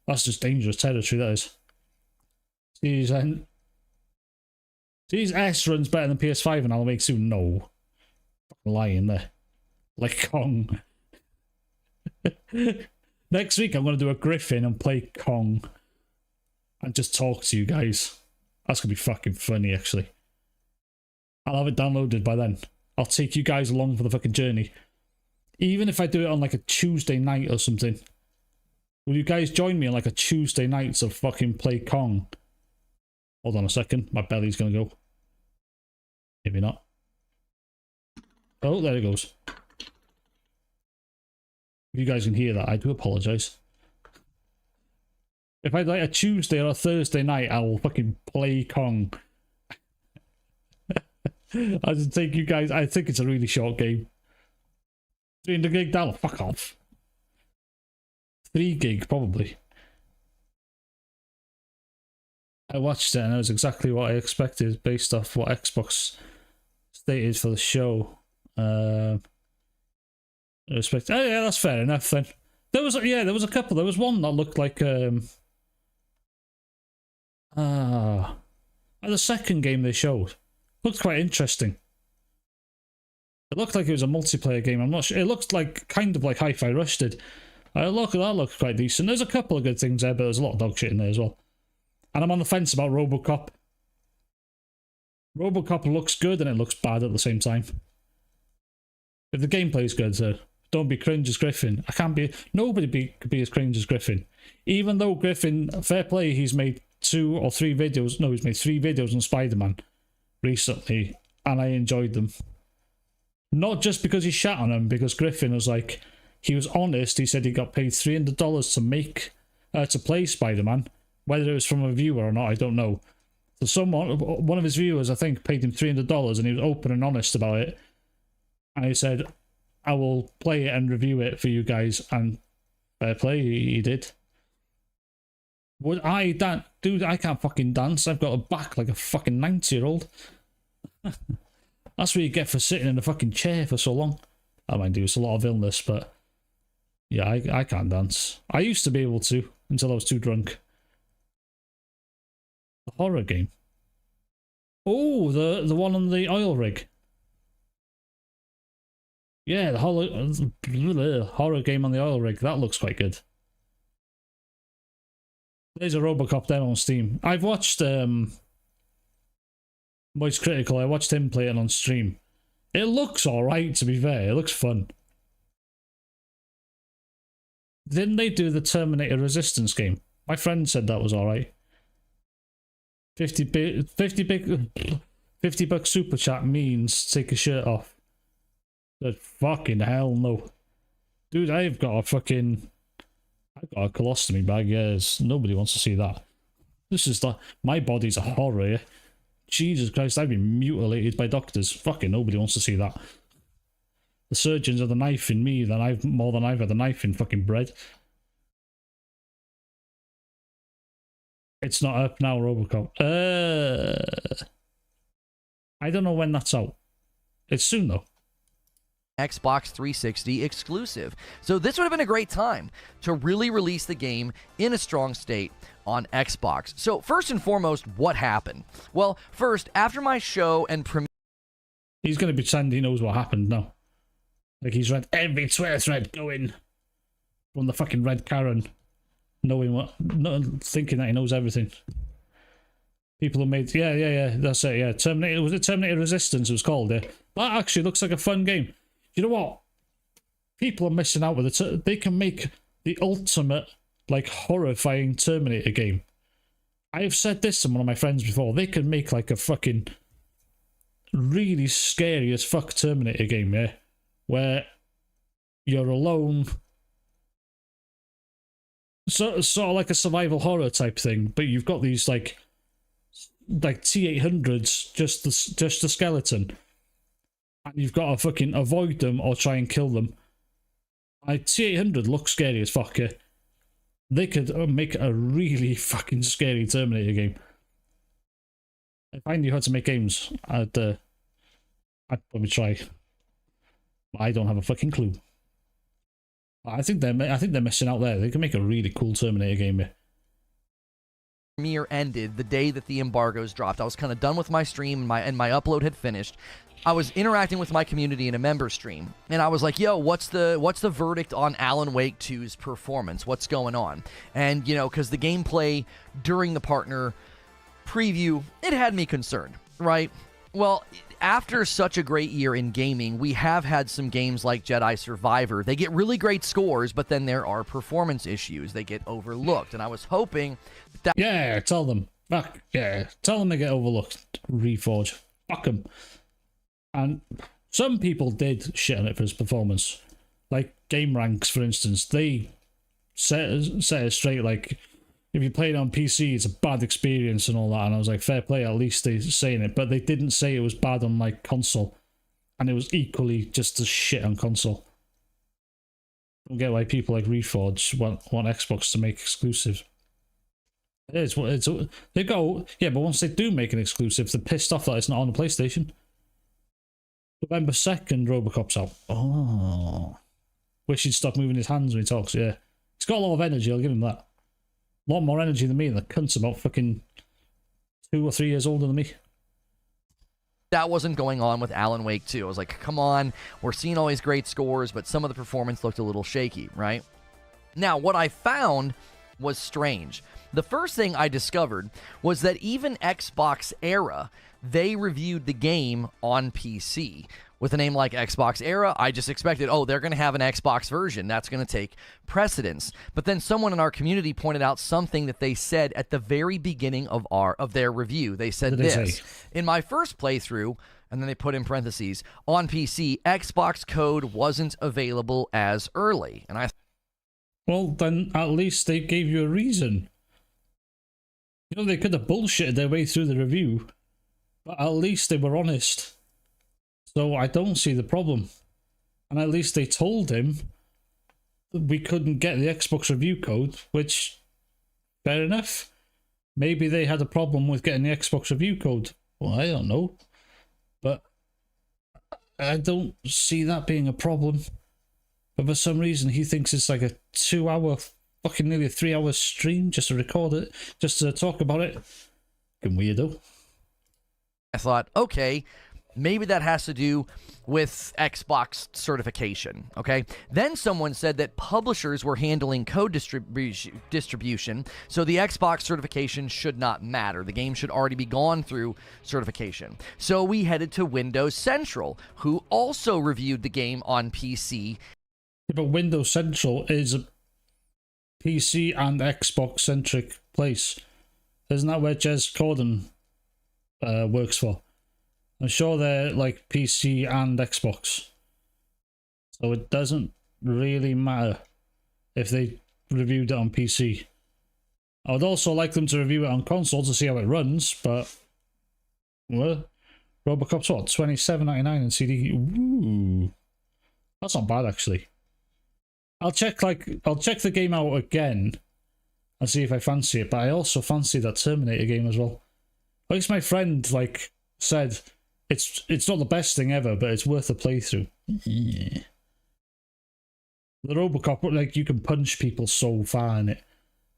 That's just dangerous territory, that is. These S runs better than PS5 and I'll make soon. No. Fucking lying there. Like Kong. Next week I'm going to do a Griffin and play Kong. And just talk to you guys. That's going to be fucking funny, actually. I'll have it downloaded by then. I'll take you guys along for the fucking journey. Even if I do it on like a Tuesday night or something. Will you guys join me on like a Tuesday night to fucking play Kong? Hold on a second. My belly's going to go. Maybe not. Oh, there it goes. If you guys can hear that, I do apologise. If I like a Tuesday or a Thursday night, I will fucking play Kong. I just take you guys. I think it's a really short game. 300 gig download. Fuck off. 3 gig probably. I watched it and it was exactly what I expected based off what Xbox stated for the show. I expect. Oh yeah, that's fair enough then. There was a couple. There was one that looked like the second game they showed looked quite interesting. It looked like it was a multiplayer game. I'm not sure. It looked like kind of like Hi-Fi Rush did. That looked quite decent. There's a couple of good things there, but there's a lot of dog shit in there as well. And I'm on the fence about RoboCop. RoboCop looks good and it looks bad at the same time. If the gameplay's good, so don't be cringe as Griffin. Nobody could be as cringe as Griffin. Even though Griffin, fair play, he's made 2 or 3 videos. No, he's made 3 videos on Spider-Man recently, and I enjoyed them. Not just because he shat on him, because Griffin was like, he was honest. He said he got paid $300 to play Spider-Man. Whether it was from a viewer or not, I don't know. So one of his viewers, I think, paid him $300, and he was open and honest about it. And he said, I will play it and review it for you guys, and fair play, he did. Would I dance? Dude, I can't fucking dance. I've got a back like a fucking 90-year-old. That's what you get for sitting in a fucking chair for so long. I mind you, it's a lot of illness, but yeah, I can't dance. I used to be able to, until I was too drunk. The horror game. Oh, the one on the oil rig. Yeah, the horror game on the oil rig. That looks quite good. There's a RoboCop demo on Steam. I've watched Moist Critical. I watched him play it on stream. It looks alright, to be fair. It looks fun. Didn't they do the Terminator Resistance game? My friend said that was alright. 50 bucks super chat means take a shirt off. But fucking hell no. Dude, I've got a colostomy bag, yes. Nobody wants to see that. This is my body's a horror, yeah? Jesus Christ, I've been mutilated by doctors. Fucking nobody wants to see that. The surgeons are the knife in me more than I've had the knife in fucking bread. It's not up now, RoboCop. I don't know when that's out. It's soon though. Xbox 360 exclusive. So this would have been a great time to really release the game in a strong state on Xbox. So first and foremost, what happened? Well, first, after my show and premiere... He's going to pretend he knows what happened now. Like he's read every Twitter thread going from the fucking Red Karen, thinking that he knows everything. People have made... Yeah, that's it, yeah. Terminator, was it Terminator Resistance it was called, yeah? That actually looks like a fun game. You know what? People are missing out with it. They can make the ultimate, like, horrifying Terminator game. I have said this to one of my friends before. They could make, like, a fucking really scary as fuck Terminator game, yeah? Where you're alone. So sort of like a survival horror type thing, but you've got these like T-800s, just the skeleton, and you've got to fucking avoid them or try and kill them. T-800 looks scary as fuck. Yeah? They could make a really fucking scary Terminator game. If I knew how to make games, I'd probably try. But I don't have a fucking clue. I think they're missing out there. They can make a really cool Terminator game. Yeah. Premiere ended the day that the embargoes dropped. I was kind of done with my stream, and my upload had finished. I was interacting with my community in a member stream, and I was like, yo, what's the verdict on Alan Wake 2's performance? What's going on? And, you know, because the gameplay during the partner preview, it had me concerned, right? Well, after such a great year in gaming, we have had some games like Jedi Survivor. They get really great scores, but then there are performance issues. They get overlooked, and I was hoping that... Yeah, tell them. Fuck, yeah, tell them they get overlooked. Reforge. Fuck them. And some people did shit on it for his performance. Like Game Ranks, for instance. They set it straight, like, if you play it on PC, it's a bad experience and all that. And I was like, fair play, at least they're saying it. But they didn't say it was bad on, like, console. And it was equally just as shit on console. I don't get why people like Reforge want Xbox to make exclusives. They go, yeah, but once they do make an exclusive, they're pissed off that it's not on the PlayStation. November 2nd, Robocop's out. Oh. Wish he'd stop moving his hands when he talks, yeah. He's got a lot of energy, I'll give him that. A lot more energy than me, and the cunt's about fucking 2 or 3 years older than me. That wasn't going on with Alan Wake 2. I was like, come on, we're seeing all these great scores, but some of the performance looked a little shaky, right? Now, what I found was strange. The first thing I discovered was that even Xbox Era, they reviewed the game on PC. With a name like Xbox Era, I just expected, oh, they're going to have an Xbox version. That's going to take precedence. But then someone in our community pointed out something that they said at the very beginning of their review. They said this. In my first playthrough, and then they put in parentheses, on PC, Xbox code wasn't available as early. And I... Well, then at least they gave you a reason. You know, they could have bullshitted their way through the review, but at least they were honest. So I don't see the problem. And at least they told him that we couldn't get the Xbox review code, which, fair enough. Maybe they had a problem with getting the Xbox review code. Well, I don't know. But I don't see that being a problem. But for some reason, he thinks it's like a 2-hour, fucking nearly a 3-hour stream just to record it, just to talk about it. Fucking weirdo. I thought, okay, maybe that has to do with Xbox certification, okay? Then someone said that publishers were handling code distribution, so the Xbox certification should not matter. The game should already be gone through certification. So we headed to Windows Central, who also reviewed the game on PC. But Windows Central is a PC and Xbox-centric place. Isn't that where Jez Corden works for? I'm sure they're like PC and Xbox. So it doesn't really matter if they reviewed it on PC. I would also like them to review it on console to see how it runs, but... Well, Robocop's what? $27.99 in CD? Ooh. That's not bad, actually. I'll check the game out again and see if I fancy it, but I also fancy that Terminator game as well. At least my friend, like, said it's not the best thing ever, but it's worth a playthrough. Yeah. The Robocop, like, you can punch people so far in it.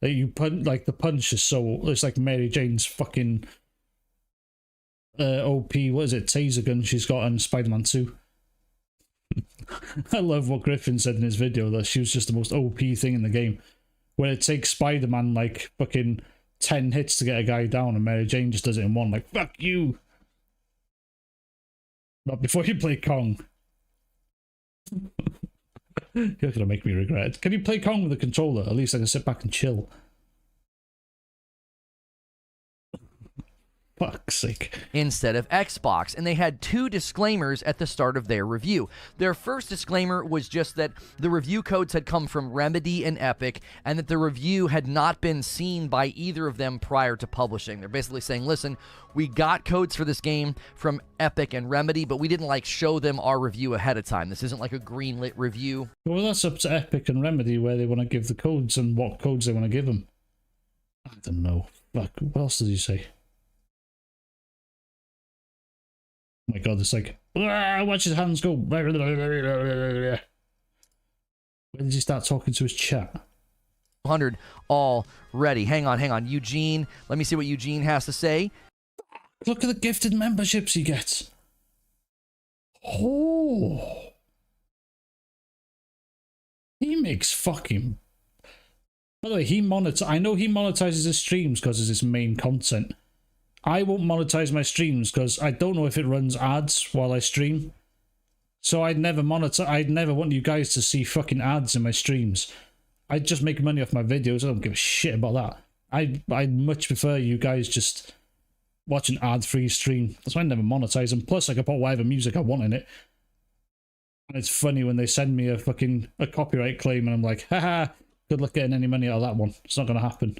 Like, the punch is so... It's like Mary Jane's fucking... OP, what is it? Taser gun she's got in Spider-Man 2. I love what Griffin said in his video, that she was just the most OP thing in the game. Where it takes Spider-Man like fucking 10 hits to get a guy down, and Mary Jane just does it in one, like, fuck you! Not before you play Kong. You're gonna make me regret it. Can you play Kong with a controller? At least I can sit back and chill. fuck's sake. instead of Xbox, and they had 2 disclaimers at the start of their review. Their first disclaimer was just that the review codes had come from Remedy and Epic, and that the review had not been seen by either of them prior to publishing. They're basically saying, listen, we got codes for this game from Epic and Remedy, but we didn't show them our review ahead of time. This isn't like a greenlit review. Well, that's up to Epic and Remedy where they want to give the codes and what codes they want to give them. I don't know. Fuck, what else does he say? Oh my god, it's like, watch his hands go. When did he start talking to his chat? 100 already. Hang on. Eugene, let me see what Eugene has to say. Look at the gifted memberships he gets. Oh. He makes fucking... By the way, I know he monetizes his streams because it's his main content. I won't monetize my streams because I don't know if it runs ads while I stream. So I'd never want you guys to see fucking ads in my streams. I'd just make money off my videos. I don't give a shit about that. I'd much prefer you guys just watch an ad-free stream. That's why I never monetize them. Plus, I can put whatever music I want in it. And it's funny when they send me a copyright claim and I'm like, haha, good luck getting any money out of that one. It's not going to happen.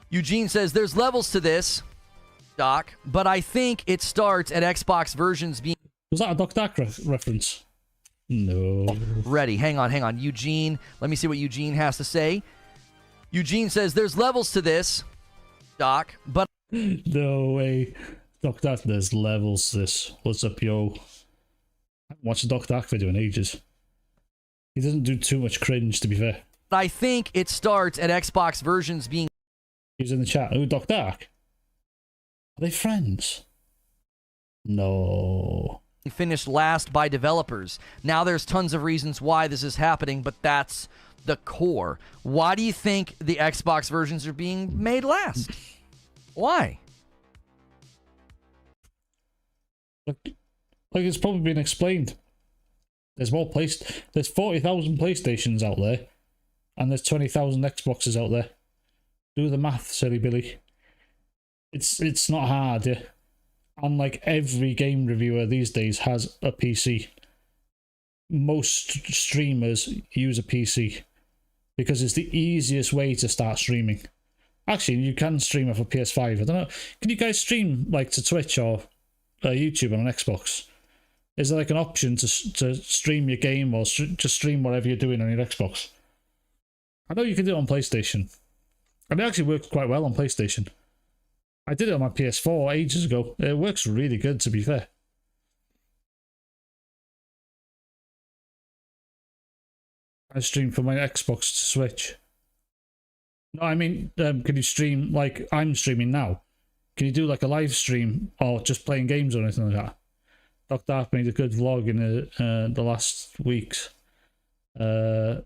Eugene says, there's levels to this, Doc, but I think it starts at Xbox versions being... Was that a Doc Dark reference? No. Ready. Hang on. Eugene, let me see what Eugene has to say. Eugene says, there's levels to this, Doc, but... No way. Doc Dark, there's levels to this. What's up, yo? I haven't watched a Doc Dark video in ages. He doesn't do too much cringe, to be fair. I think it starts at Xbox versions being... He's in the chat. Oh, Doc Dark. Are they friends? No. finished last by developers. Now there's tons of reasons why this is happening, but that's the core. Why do you think the Xbox versions are being made last? Why? Like it's probably been explained. There's there's 40,000 PlayStations out there, and there's 20,000 Xboxes out there. Do the math, silly Billy. It's not hard, yeah. And like every game reviewer these days has a PC. Most streamers use a PC because it's the easiest way to start streaming. Actually, you can stream off a PS5. I don't know. Can you guys stream like to Twitch or YouTube on an Xbox? Is there like an option to stream your game or just stream whatever you're doing on your Xbox? I know you can do it on PlayStation. And it actually works quite well on PlayStation. I did it on my PS4 ages ago. It works really good, to be fair. I stream from my Xbox to Switch. No, I mean, can you stream like I'm streaming now? Can you do like a live stream or just playing games or anything like that? Dr. Dark made a good vlog in the last weeks. No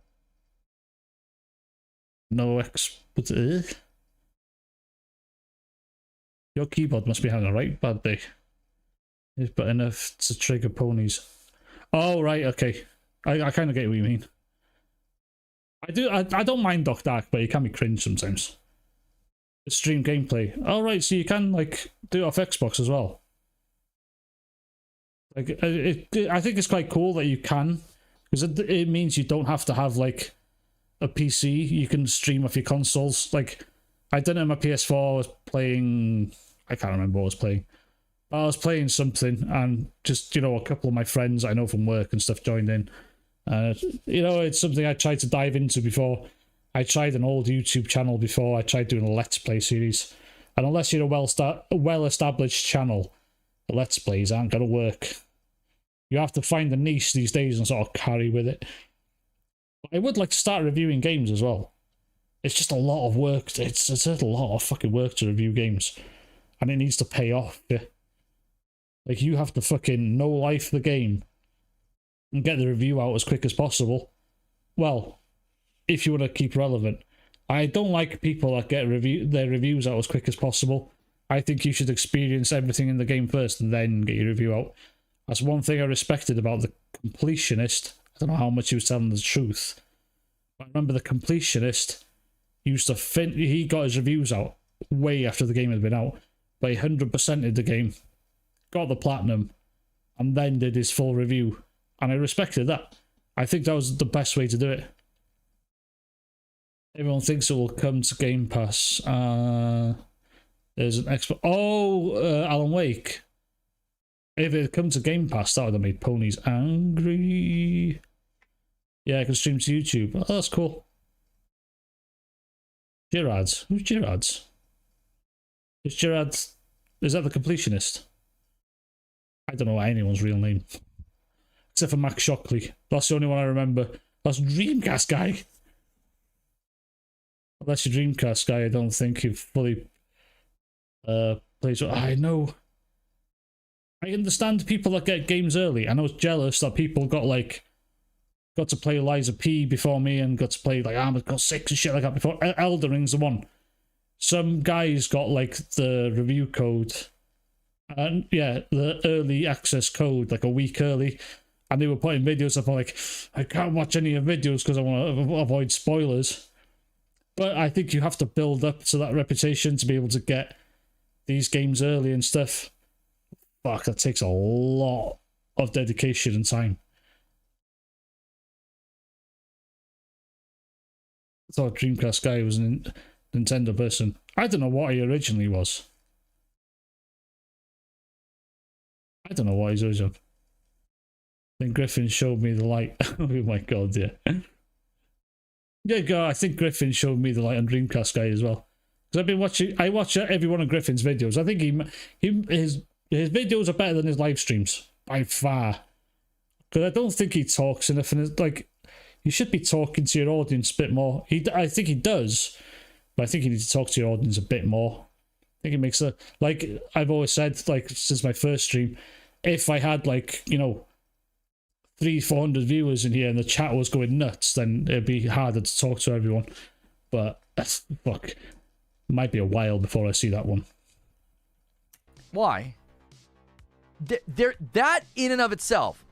Your keyboard must be having a right bad day. It's but enough to trigger ponies. Oh, right, okay. I kind of get what you mean. I don't mind Doc Dark, but it can be cringe sometimes. Stream gameplay. Oh, right, so you can, like, do it off Xbox as well. Like, I think it's quite cool that you can, because it means you don't have to have, like, a PC. You can stream off your consoles. Like, I done it on my PS4, I was playing... I can't remember what I was playing. I was playing something, and just, you know, a couple of my friends I know from work and stuff joined in. You know, it's something I tried to dive into before. I tried an old YouTube channel before. I tried doing a Let's Play series. And unless you're a well-established channel, the Let's Plays aren't going to work. You have to find a niche these days and sort of carry with it. But I would like to start reviewing games as well. It's just a lot of work. It's a lot of fucking work to review games. And it needs to pay off, yeah. Like, you have to fucking no-life the game and get the review out as quick as possible. Well, if you want to keep relevant. I don't like people that get their reviews out as quick as possible. I think you should experience everything in the game first and then get your review out. That's one thing I respected about the completionist. I don't know how much he was telling the truth. But I remember the completionist used to he got his reviews out way after the game had been out, but he 100%ed the game, got the platinum, and then did his full review, and I respected that. I think that was the best way to do it. Everyone thinks it will come to Game Pass. There's an expert. Oh, Alan Wake. If it had come to Game Pass, that would have made ponies angry. Yeah, I can stream to YouTube. Oh, that's cool. Gerards. Who's Gerards? Is Gerard... Is that the completionist? I don't know anyone's real name. Except for Max Shockley. That's the only one I remember. That's Dreamcast guy. Unless you're Dreamcast guy, I don't think you've fully plays. I know. I understand people that get games early. I was jealous that people got to play Liza P before me and got to play like Armored Core 6 and shit like that before. Elden Ring's the one. Some guys got like the review code and yeah, the early access code like a week early, and they were putting videos up. I'm like, I can't watch any of videos because I want to avoid spoilers. But I think you have to build up to that reputation to be able to get these games early and stuff. Fuck, that takes a lot of dedication and time. I thought Dreamcast guy was a Nintendo person. I don't know what he originally was. I don't know what he's originally. Then Griffin showed me the light. Oh my god, yeah. Yeah, God, I think Griffin showed me the light on Dreamcast guy as well. Because I've been watching. I watch every one of Griffin's videos. I think his videos are better than his live streams by far. Because I don't think he talks enough, and it's like you should be talking to your audience a bit more. I think he does, but I think you need to talk to your audience a bit more. I think it makes a like I've always said, like since my first stream, if I had like 300-400 viewers in here and the chat was going nuts, then it'd be harder to talk to everyone. But fuck, it might be a while before I see that one. Why? That in and of itself,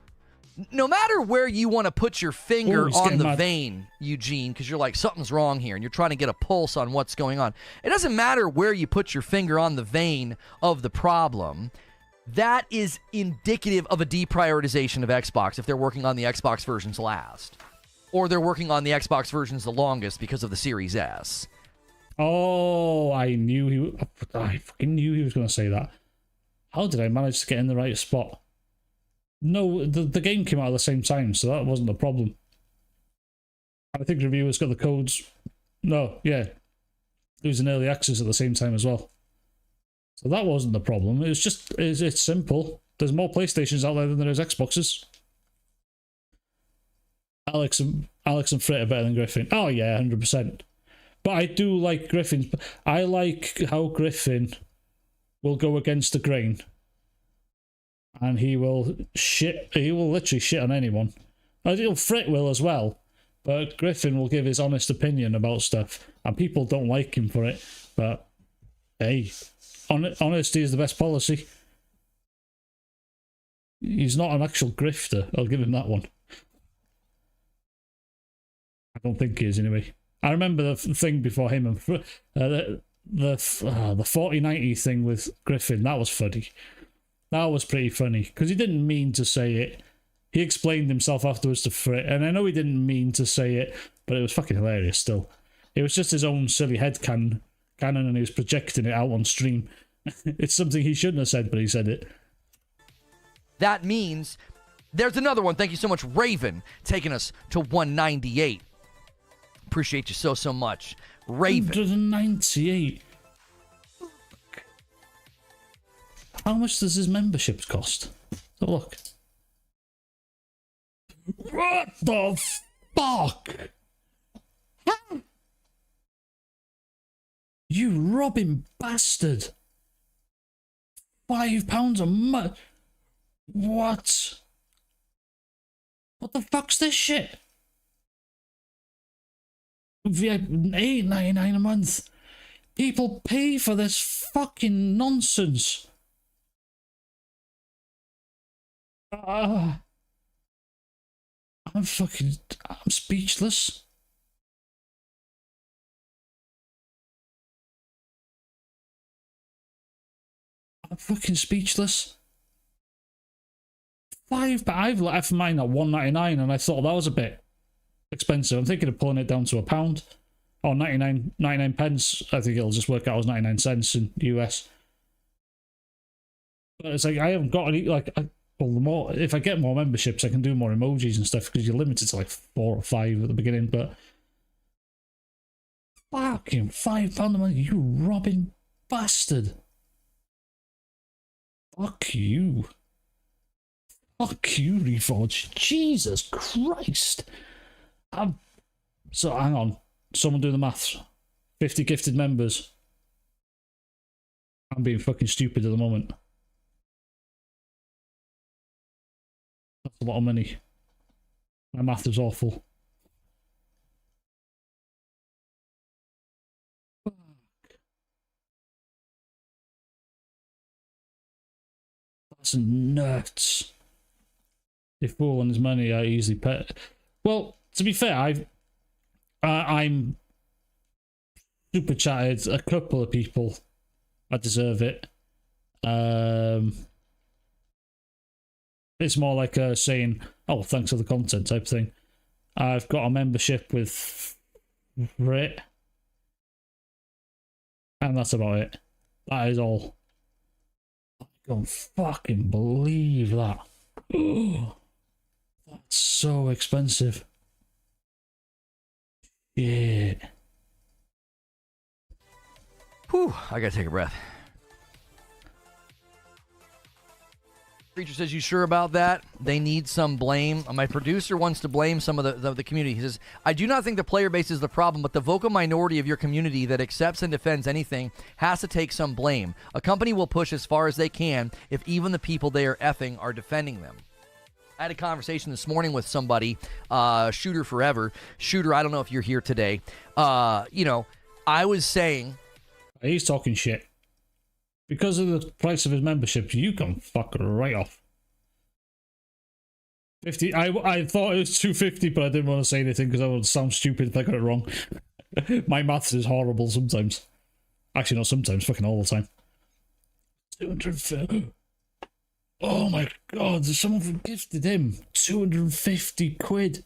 no matter where you want to put your finger on the vein, Eugene, because you're like, something's wrong here, and you're trying to get a pulse on what's going on. It doesn't matter where you put your finger on the vein of the problem. That is indicative of a deprioritization of Xbox if they're working on the Xbox versions last. Or they're working on the Xbox versions the longest because of the Series S. Oh, I fucking knew he was going to say that. How did I manage to get in the right spot? No, the game came out at the same time, so that wasn't the problem. I think reviewers got the codes. No, yeah. It was in early access at the same time as well. So that wasn't the problem. It was just, it's simple. There's more PlayStations out there than there is Xboxes. Alex and Frit are better than Griffin. Oh yeah, 100%. But I do like Griffin. I like how Griffin will go against the grain. And he will literally shit on anyone. I think Frit will as well. But Griffin will give his honest opinion about stuff. And people don't like him for it. But hey, honesty is the best policy. He's not an actual grifter. I'll give him that one. I don't think he is anyway. I remember the thing before him and the 4090 thing with Griffin. That was funny. That was pretty funny because he didn't mean to say it. He explained himself afterwards to Frit, and I know he didn't mean to say it, but it was fucking hilarious still. It was just his own silly headcanon, and he was projecting it out on stream. It's something he shouldn't have said, but he said it. That means there's another one. Thank you so much, Raven, taking us to 198. Appreciate you so much, Raven. 198. How much does his membership cost? Have a look. What the fuck? Huh? You robbing bastard. £5 a month. What? What the fuck's this shit? $8.99 a month. People pay for this fucking nonsense. I'm speechless. I'm fucking speechless. I've left mine at $1.99 and I thought that was a bit expensive. I'm thinking of pulling it down to £1 or 99 pence. I think it'll just work out as 99 cents in US. But it's like I haven't got any well, the more if I get more memberships, I can do more emojis and stuff because you're limited to like 4 or 5 at the beginning. But fucking £5 a month, you robbing bastard! Fuck you! Fuck you, Reforge! Jesus Christ! So hang on, someone do the maths. 50 gifted members. I'm being fucking stupid at the moment. That's a lot of money. My math is awful. Fuck. That's nuts. If Bull and his money I easily pay. Well, to be fair, I'm super chatted a couple of people. I deserve it. It's more like saying, "Oh, thanks for the content" type thing. I've got a membership with Rit, and that's about it. That is all. I can't fucking believe that. Oh, that's so expensive. Yeah. Whew, I gotta take a breath. Preacher says, "You sure about that? They need some blame." My producer wants to blame some of the community. He says, "I do not think the player base is the problem, but the vocal minority of your community that accepts and defends anything has to take some blame. A company will push as far as they can if even the people they are effing are defending them." I had a conversation this morning with somebody, Shooter Forever. Shooter, I don't know if you're here today. I was saying... He's talking shit. Because of the price of his membership, you can fuck right off. 50. I thought it was 250, but I didn't want to say anything because I would sound stupid if I got it wrong. My maths is horrible sometimes. Actually, not sometimes, fucking all the time. 250. Oh my god, someone gifted him 250 quid.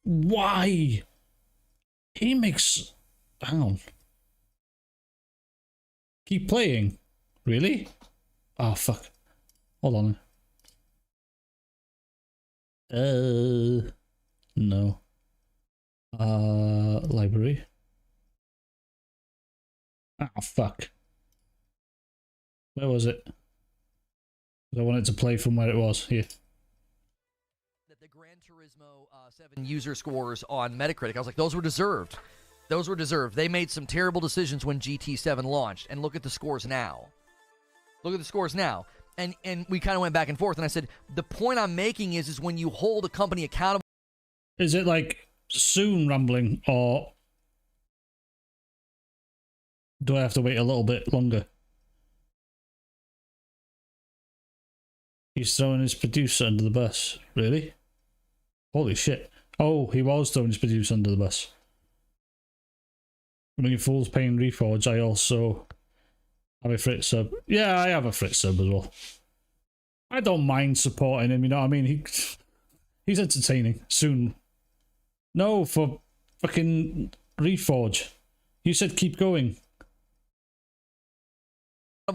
Why? He makes... Hang on. Keep playing? Really? Oh, fuck. Hold on. No. Library. Ah, fuck. Where was it? I wanted to play from where it was. Here. The Gran Turismo 7 user scores on Metacritic, I was like, those were deserved. Those were deserved. They made some terrible decisions when GT7 launched, and look at the scores now. Look at the scores now. And we kind of went back and forth, and I said, the point I'm making is when you hold a company accountable... Is it like soon rambling, or do I have to wait a little bit longer? He's throwing his producer under the bus. Really? Holy shit. Oh, he was throwing his producer under the bus. Ringing Fools paying Reforge. I also have a Fritz sub. Yeah, I have a Fritz sub as well. I don't mind supporting him, you know what I mean? He's entertaining. Soon. No, for fucking Reforge. You said keep going.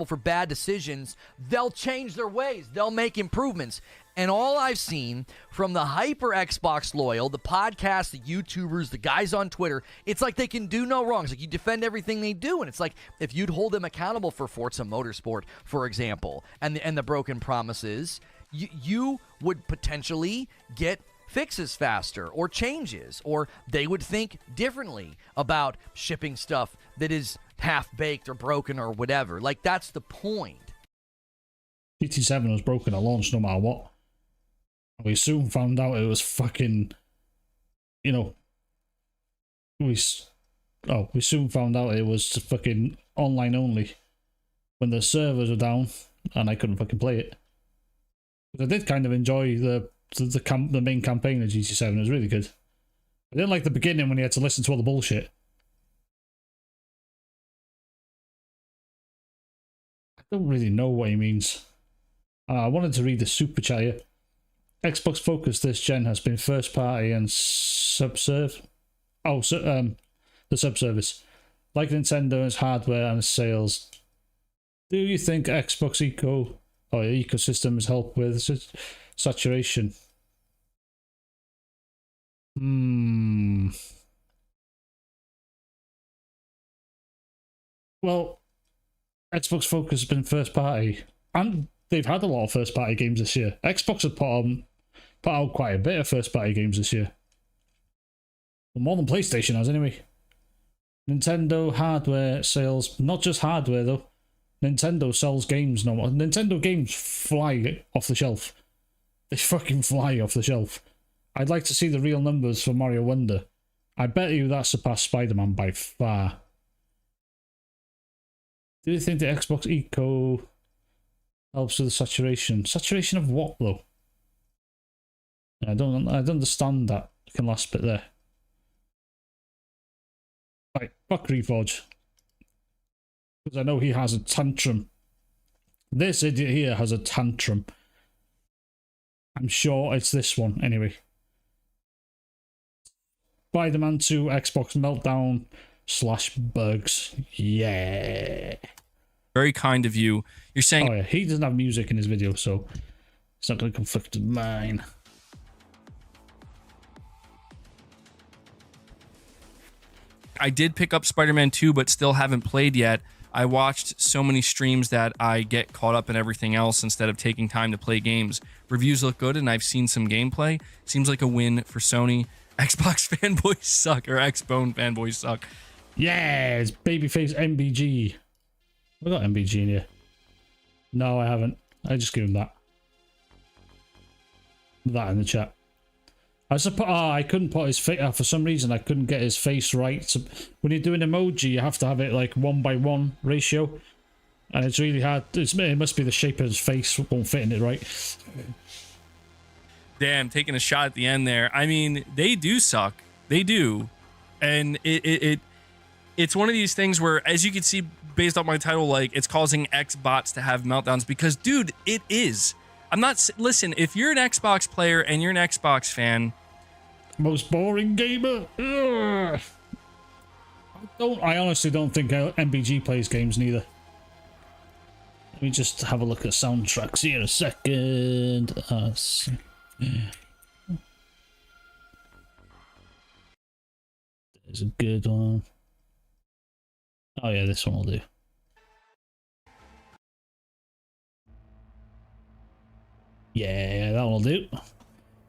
For bad decisions, they'll change their ways. They'll make improvements. And all I've seen from the hyper Xbox loyal, the podcasts, the YouTubers, the guys on Twitter, it's like they can do no wrong. It's like you defend everything they do. And it's like if you'd hold them accountable for Forza Motorsport, for example, and the broken promises, you would potentially get fixes faster or changes, or they would think differently about shipping stuff that is half-baked or broken or whatever. Like, that's the point. GT7 was broken at launch no matter what. We soon found out it was fucking, you know, we soon found out it was fucking online only when the servers were down and I couldn't fucking play it. But I did kind of enjoy the main campaign of GT7. It was really good. I didn't like the beginning when he had to listen to all the bullshit. I don't really know what he means. I wanted to read the super chat here. Xbox focus this gen has been first party and subserve. Oh, so, the subservice. Like Nintendo's hardware and sales. Do you think Xbox ecosystem has helped with saturation? Well, Xbox focus has been first party, and they've had a lot of first party games this year. Xbox have put out quite a bit of first party games this year. Well, more than PlayStation has, anyway. Nintendo hardware sales, not just hardware though. Nintendo sells games no more. Nintendo games fly off the shelf. They fucking fly off the shelf. I'd like to see the real numbers for Mario Wonder. I bet you that surpassed Spider-Man by far. Do you think the Xbox Eco helps with the saturation? Saturation of what though? I don't understand that last bit there. Right, fuck Reforge. Because I know he has a tantrum. This idiot here has a tantrum. I'm sure it's this one, anyway. Spider-Man 2 Xbox Meltdown / bugs. Yeah. Very kind of you. You're saying... Oh yeah, he doesn't have music in his video, so it's not going to conflict with mine. I did pick up Spider-Man 2, but still haven't played yet. I watched so many streams that I get caught up in everything else instead of taking time to play games. Reviews look good, and I've seen some gameplay. Seems like a win for Sony. Xbox fanboys suck, or Xbone fanboys suck. Yeah, it's babyface MBG. We got MBG in here. No, I haven't. I just give him that. That in the chat. I couldn't put his face. For some reason, I couldn't get his face right. So when you do an emoji, you have to have it like 1:1 ratio, and it's really hard. It must be the shape of his face won't fit in it right. Damn, taking a shot at the end there. I mean, they do suck. They do, and it's one of these things where, as you can see, based on my title, like it's causing Xbots to have meltdowns because, dude, it is. I'm not. Listen, if you're an Xbox player and you're an Xbox fan. Most boring gamer. Ugh. I honestly don't think MBG plays games neither. Let me just have a look at soundtracks here a second. There's a good one. Oh yeah, this one will do. Yeah, that one will do.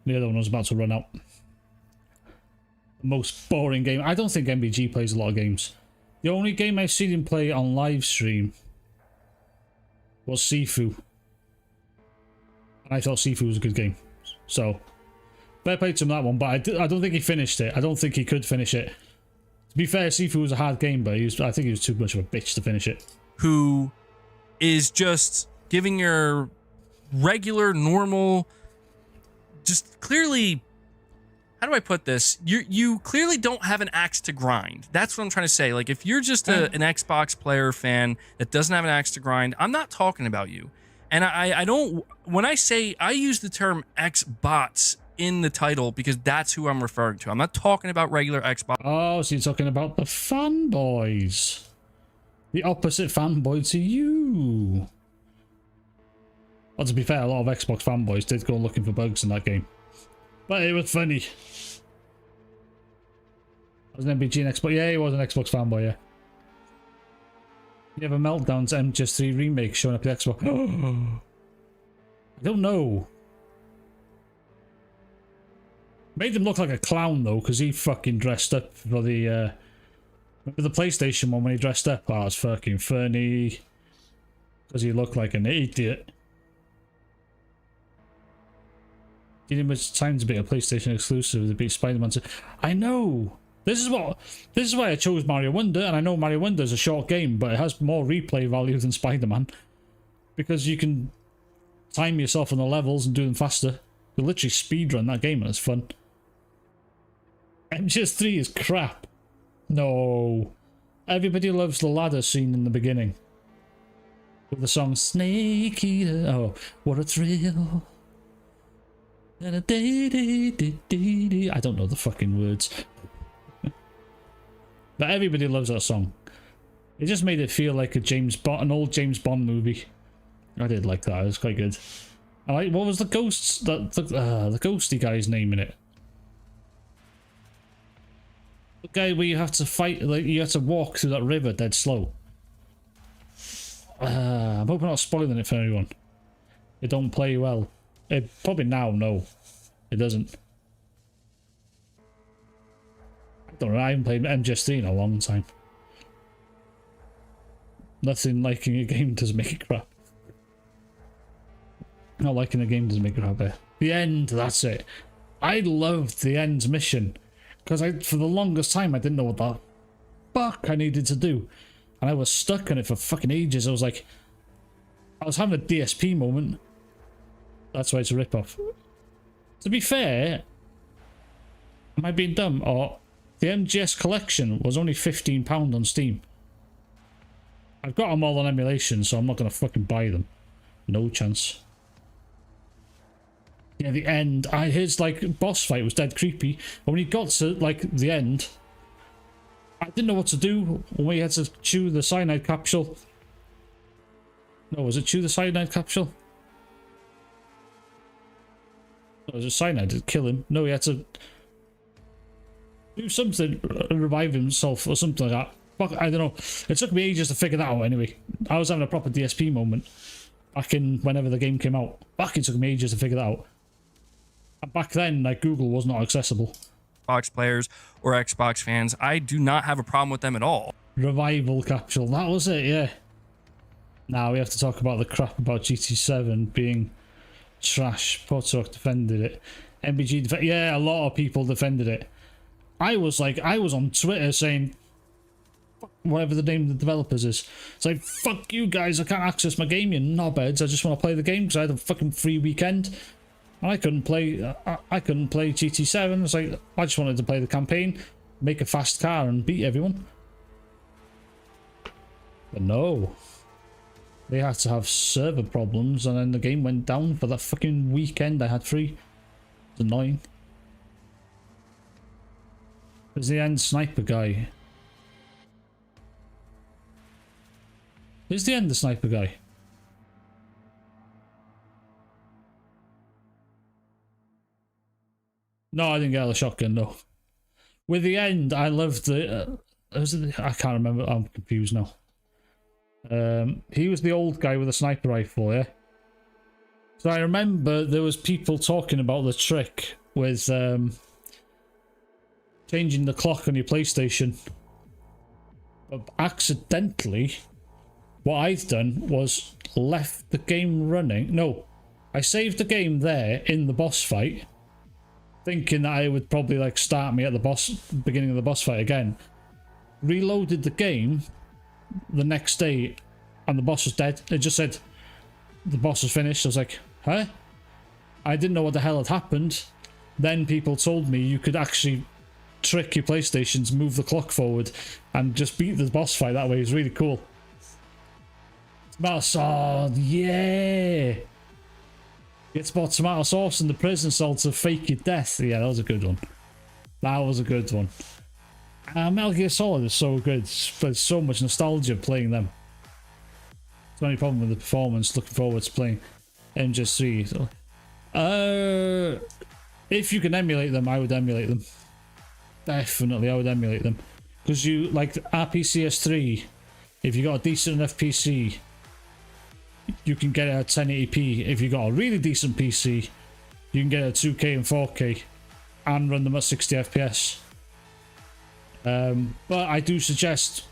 The other one was about to run out. Most boring game. I don't think MBG plays a lot of games. The only game I've seen him play on live stream was Sifu. And I thought Sifu was a good game. So, fair play to him that one, but I don't think he finished it. I don't think he could finish it. To be fair, Sifu was a hard game, but I think he was too much of a bitch to finish it. Who is just giving your regular, normal, just clearly... How do I put this? You clearly don't have an axe to grind. That's what I'm trying to say. Like, if you're just an Xbox player fan that doesn't have an axe to grind, I'm not talking about you. And I don't... When I say... I use the term Xbots in the title because that's who I'm referring to. I'm not talking about regular Xbox. Oh, so you're talking about the fanboys. The opposite fanboy to you. Well, to be fair, a lot of Xbox fanboys did go looking for bugs in that game. But it was funny. Was an MBG an Xbox? Yeah, he was an Xbox fanboy, yeah. You have a Meltdown's MGS3 remake showing up the Xbox. I don't know. Made him look like a clown though, because he fucking dressed up for the remember the PlayStation one when he dressed up? Oh, it was fucking funny. Because he looked like an idiot. Didn't much time to be a PlayStation exclusive to beat Spider-Man 2. I know. This is why I chose Mario Wonder, and I know Mario Wonder is a short game, but it has more replay value than Spider-Man because you can time yourself on the levels and do them faster. You literally speedrun that game, and it's fun. MGS3 is crap. No. Everybody loves the ladder scene in the beginning. With the song Snake Eater. Oh, what a thrill. I don't know the fucking words. But everybody loves that song. It just made it feel like an old James Bond movie. I did like that. It was quite good. I like, what was the ghosts? The ghosty guy's name in it. The guy where you have to fight, like you have to walk through that river dead slow. I'm hoping I'm not spoiling it for anyone. It don't play well. It probably now, no. It doesn't. I don't know, I haven't played MGS3 in a long time. Nothing liking a game doesn't make it crap. Not liking a game doesn't make it crap there. The end, that's it. I loved the end's mission. Because for the longest time I didn't know what the fuck I needed to do. And I was stuck in it for fucking ages. I was having a DSP moment. That's why it's a rip-off. To be fair, am I being dumb? Or the MGS collection was only £15 on Steam. I've got them all on emulation, so I'm not going to fucking buy them. No chance. Yeah, the end. His, like, boss fight was dead creepy. But when he got to, like, the end, I didn't know what to do when he had to chew the cyanide capsule. No, was it chew the cyanide capsule? No, it was a cyanide to kill him. No, he had to do something, revive himself or something like that. Fuck, I don't know. It took me ages to figure that out anyway. I was having a proper DSP moment back in whenever the game came out. Back it took me ages to figure that out. And back then, like, Google was not accessible. Xbox players or Xbox fans, I do not have a problem with them at all. Revival capsule, that was it, yeah. Now we have to talk about the crap about GT7 being trash. Portok defended it. MBG yeah, a lot of people defended it. I was on Twitter saying, whatever the name of the developers is. It's like, fuck you guys, I can't access my game, you knobheads. I just want to play the game because I had a fucking free weekend. And I couldn't play GT7. It's like, I just wanted to play the campaign, make a fast car and beat everyone. But no. They had to have server problems and then the game went down for that fucking weekend I had free. It's annoying. There's the end sniper guy. Who's the end sniper guy? No, I didn't get the shotgun, no. With the end, I loved the... I can't remember, I'm confused now. He was the old guy with a sniper rifle, yeah? So I remember there was people talking about the trick with changing the clock on your PlayStation. But accidentally, what I've done was left the game running. No, I saved the game there in the boss fight, thinking that it would probably like start me at the beginning of the boss fight again. Reloaded the game the next day and the boss was dead. It just said the boss was finished. I was like, huh? I didn't know what the hell had happened. Then people told me you could actually trick your PlayStations, move the clock forward and just beat the boss fight that way. It was really cool. Tomato sauce, yeah! It's about tomato sauce in the prison cell to fake your death. Yeah, that was a good one. That was a good one. Metal Gear Solid is so good. There's so much nostalgia playing them. It's the only problem with the performance. Looking forward to playing MGS3. So. If you can emulate them, I would emulate them. Definitely, I would emulate them. Because you, like RPCS3, if you got a decent enough PC, you can get it at 1080p. If you got a really decent PC, you can get it at 2K and 4K and run them at 60 FPS. But I do suggest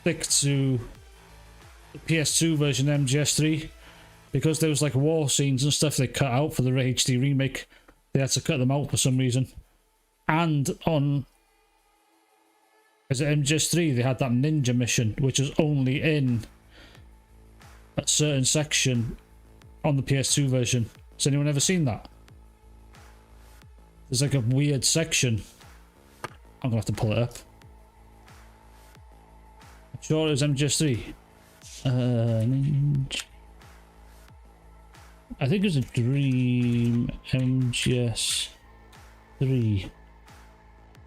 stick to the PS2 version of MGS3 because there was like war scenes and stuff they cut out for the HD remake. They had to cut them out for some reason. And on as MGS3 they had that ninja mission which is only in a certain section on the PS2 version. Has anyone ever seen that? There's like a weird section. I'm gonna have to pull it up. I'm sure it was MGS3. I think it was a Dream MGS3.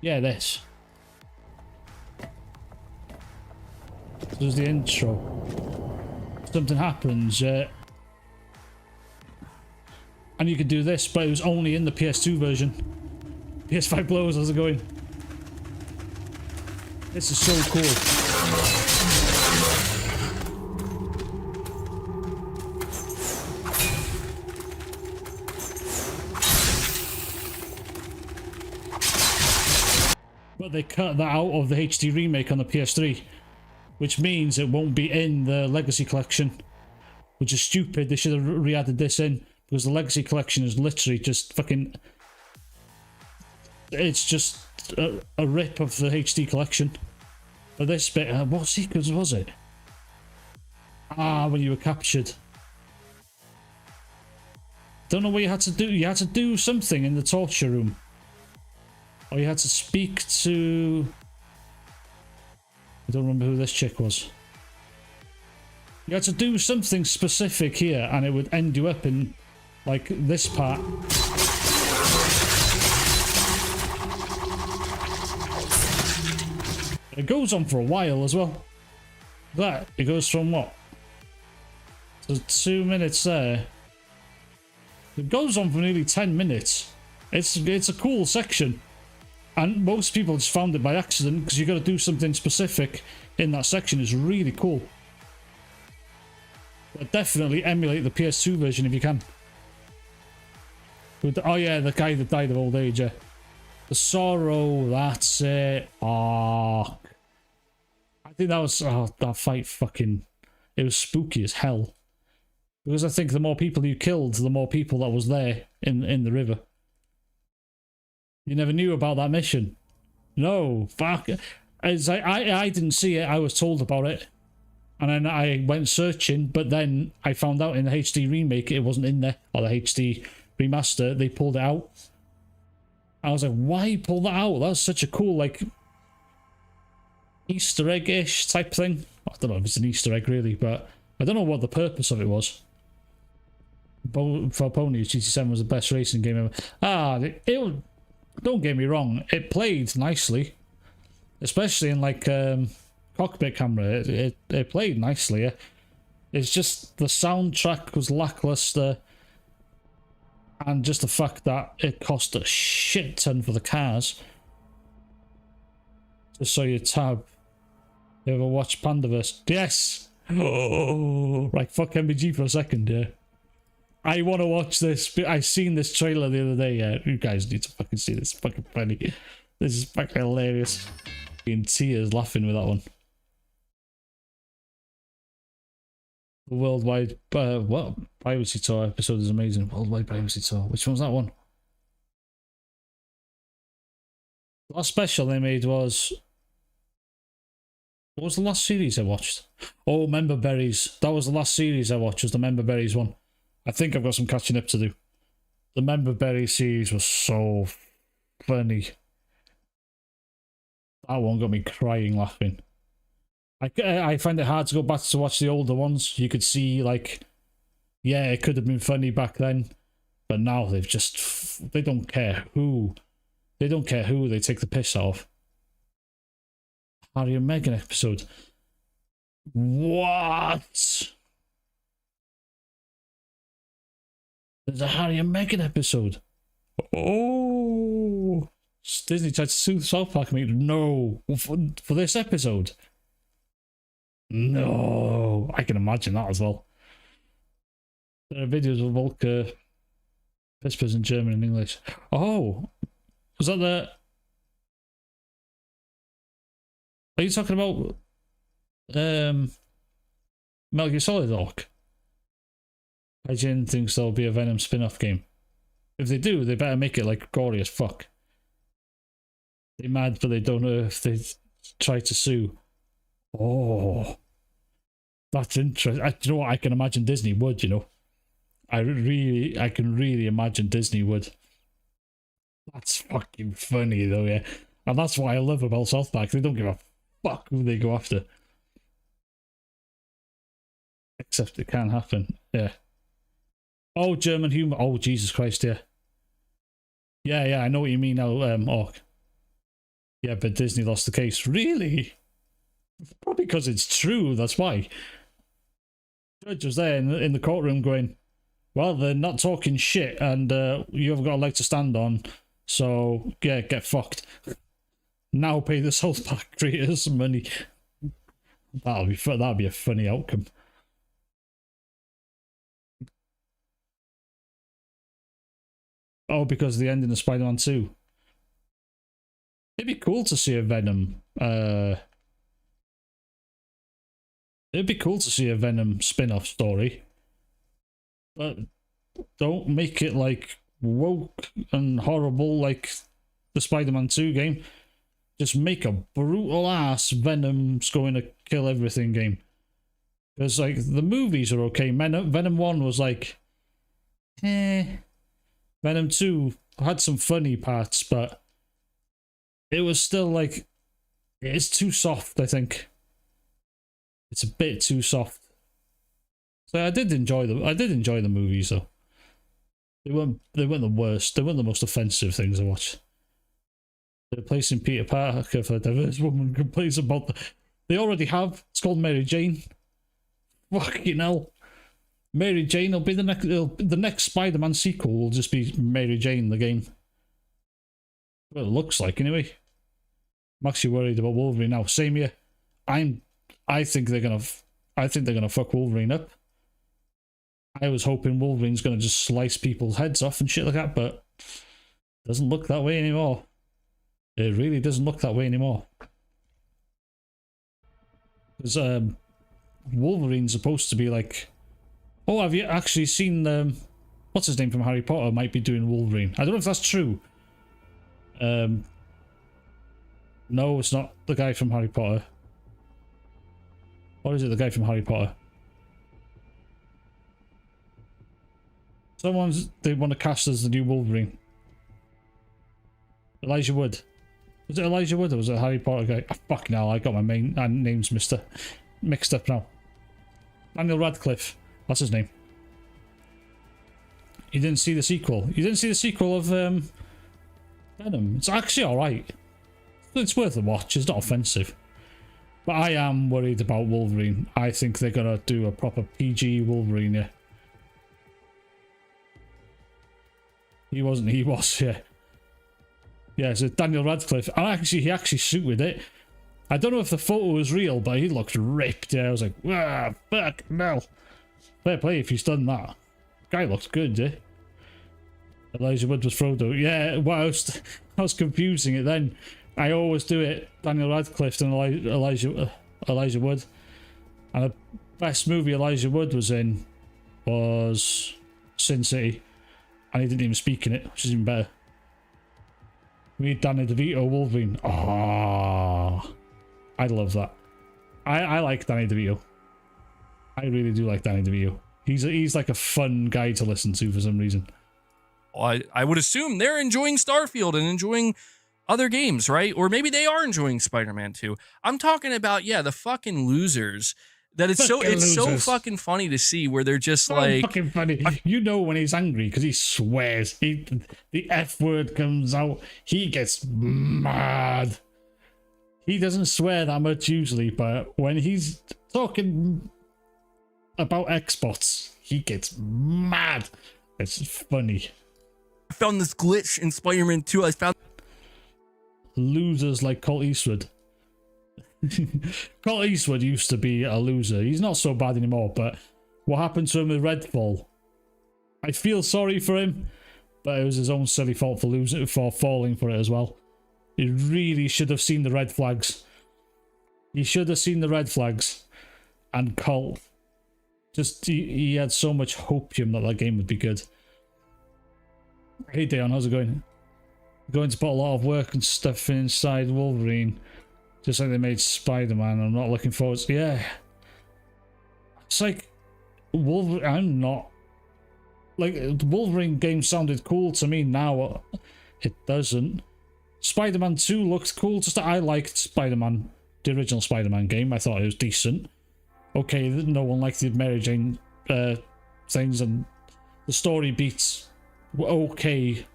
Yeah, this. This was the intro. Something happens, and you could do this, but it was only in the PS2 version. PS5 blows, how's it going? This is so cool. But they cut that out of the HD remake on the PS3, which means it won't be in the Legacy Collection, which is stupid. They should have re-added this in, because the Legacy Collection is literally just fucking... It's just a rip of the HD Collection. But this bit, what sequence was it? Ah, when you were captured. Don't know what you had to do. You had to do something in the torture room. Or you had to speak to... I don't remember who this chick was. You had to do something specific here, and it would end you up in, like, this part. It goes on for a while as well. That, it goes from what? So 2 minutes there. It goes on for nearly 10 minutes. It's a cool section. And most people just found it by accident, because you got to do something specific in that section. Is really cool. But definitely emulate the PS2 version if you can. With the, oh yeah, the guy that died of old age. Yeah. The sorrow, that's it. Oh, I think that was that fight. Fucking, it was spooky as hell. Because I think the more people you killed, the more people that was there in the river. You never knew about that mission. No, fuck. As I didn't see it, I was told about it. And then I went searching, but then I found out in the HD remake it wasn't in there. Or the HD remaster, they pulled it out. I was like, why pull that out? That was such a cool, like, Easter egg-ish type thing. I don't know if it's an Easter egg, really, but I don't know what the purpose of it was. For Ponies, GT7 was the best racing game ever. Don't get me wrong, it played nicely. Especially in, like, cockpit camera. It played nicely, yeah. It's just the soundtrack was lackluster. And just the fact that it cost a shit ton for the cars. Just so you tab. You ever watch Pandaverse? Yes! Oh, right, fuck MBG for a second, yeah. I want to watch this. I seen this trailer the other day, yeah. You guys need to fucking see this. It's fucking funny. This is fucking hilarious. In tears laughing with that one. The Worldwide what? Privacy Tour episode is amazing. Worldwide Privacy Tour. Which one's that one? The last special they made was... What was the last series I watched? Oh, Member Berries. That was the last series I watched, was the Member Berries one. I think I've got some catching up to do. The Member Berries series was so funny. That one got me crying laughing. I find it hard to go back to watch the older ones. You could see, like, yeah, it could have been funny back then, but now they've just, they don't care who they take the piss off. Harry and Meghan episode. What? There's a Harry and Meghan episode. Oh, Disney tried to sue South Park. No, for this episode. No, I can imagine that as well. There are videos of Volker whispers in German and English. Oh, was that the... Are you talking about Metal Gear Solid Orc? IGN thinks there'll be a Venom spin-off game. If they do, they better make it like gory as fuck. They're mad, but they don't know if they try to sue. Oh, that's interesting. You know what? I can imagine Disney would, you know. I can really imagine Disney would. That's fucking funny though, yeah. And that's what I love about South Park. They don't give a fuck who they go after. Except it can happen, yeah. Oh, German humor. Oh, Jesus Christ, yeah. Yeah, I know what you mean now, Orc. Yeah, but Disney lost the case. Really? Probably because it's true, that's why. Judge was there in the courtroom going, well, they're not talking shit, and you haven't got a leg to stand on, so, yeah, get fucked. Now pay the South Park creators some money. That'll be a funny outcome. Oh, because of the ending of Spider-Man 2. It'd be cool to see a Venom. It'd be cool to see a Venom spin-off story. But don't make it like woke and horrible like the Spider-Man 2 game. Just make a brutal ass Venom's going to kill everything game. Because like the movies are okay. Venom 1 was like Venom 2 had some funny parts, but it was still like, it's too soft, I think. It's a bit too soft. So I did enjoy the movies though. They weren't the worst. They weren't the most offensive things I watched. They're replacing Peter Parker for a diverse woman complains about they already have. It's called Mary Jane. Fucking hell. Mary Jane will be the next Spider-Man sequel will just be Mary Jane the game. Well, it looks like anyway. I'm actually worried about Wolverine now. Same here. I think they're gonna fuck Wolverine up. I was hoping Wolverine's gonna just slice people's heads off and shit like that, but it doesn't look that way anymore. It really doesn't look that way anymore. Because Wolverine's supposed to be like, oh, have you actually seen what's his name from Harry Potter might be doing Wolverine? I don't know if that's true. No, it's not the guy from Harry Potter. Or is it the guy from Harry Potter? They want to cast as the new Wolverine. Elijah Wood. Was it Elijah Wood or was it a Harry Potter guy? Oh, fucking hell, I got my names mixed up now. Daniel Radcliffe. That's his name. You didn't see the sequel. You didn't see the sequel of Venom. It's actually alright. It's worth a watch. It's not offensive. But I am worried about Wolverine. I think they're going to do a proper PG Wolverine, yeah. He was, yeah. Yeah, so Daniel Radcliffe. He actually suited it. I don't know if the photo was real, but he looked ripped. Yeah, I was like, ah, fuck, no. Fair play if he's done that. Guy looks good, eh? Elijah Wood was Frodo. Yeah, well, I was confusing it then. I always do it. Daniel Radcliffe and Elijah Wood. And the best movie Elijah Wood was in was Sin City. And he didn't even speak in it, which is even better. We need Danny DeVito Wolverine. Oh, I love that. I like Danny DeVito. I really do like Danny DeVito. He's like a fun guy to listen to for some reason. Well, I would assume they're enjoying Starfield and enjoying other games, right? Or maybe they are enjoying Spider-Man 2. I'm talking about, yeah, the fucking losers. That it's so fucking funny to see where they're just so like fucking funny. You know when he's angry because he swears. The F word comes out. He gets mad. He doesn't swear that much usually, but when he's talking about Xbox, he gets mad. It's funny. I found this glitch in Spider-Man 2. I found losers like Colt Eastwood. Colt Eastwood used to be a loser. He's not so bad anymore, but what happened to him with Redfall? I feel sorry for him, but it was his own silly fault for falling for it as well. He really should have seen the red flags. He should have seen the red flags. And Colt, just he had so much hopium that game would be good. Hey Dion, how's it going? Going to put a lot of work and stuff inside Wolverine. Just like they made Spider-Man. I'm not looking forward to... Yeah. It's like... Wolverine... I'm not... Like, the Wolverine game sounded cool to me now. it doesn't. Spider-Man 2 looked cool. Just that I liked Spider-Man, the original Spider-Man game. I thought it was decent. Okay, no one liked the Mary Jane things, and the story beats were okay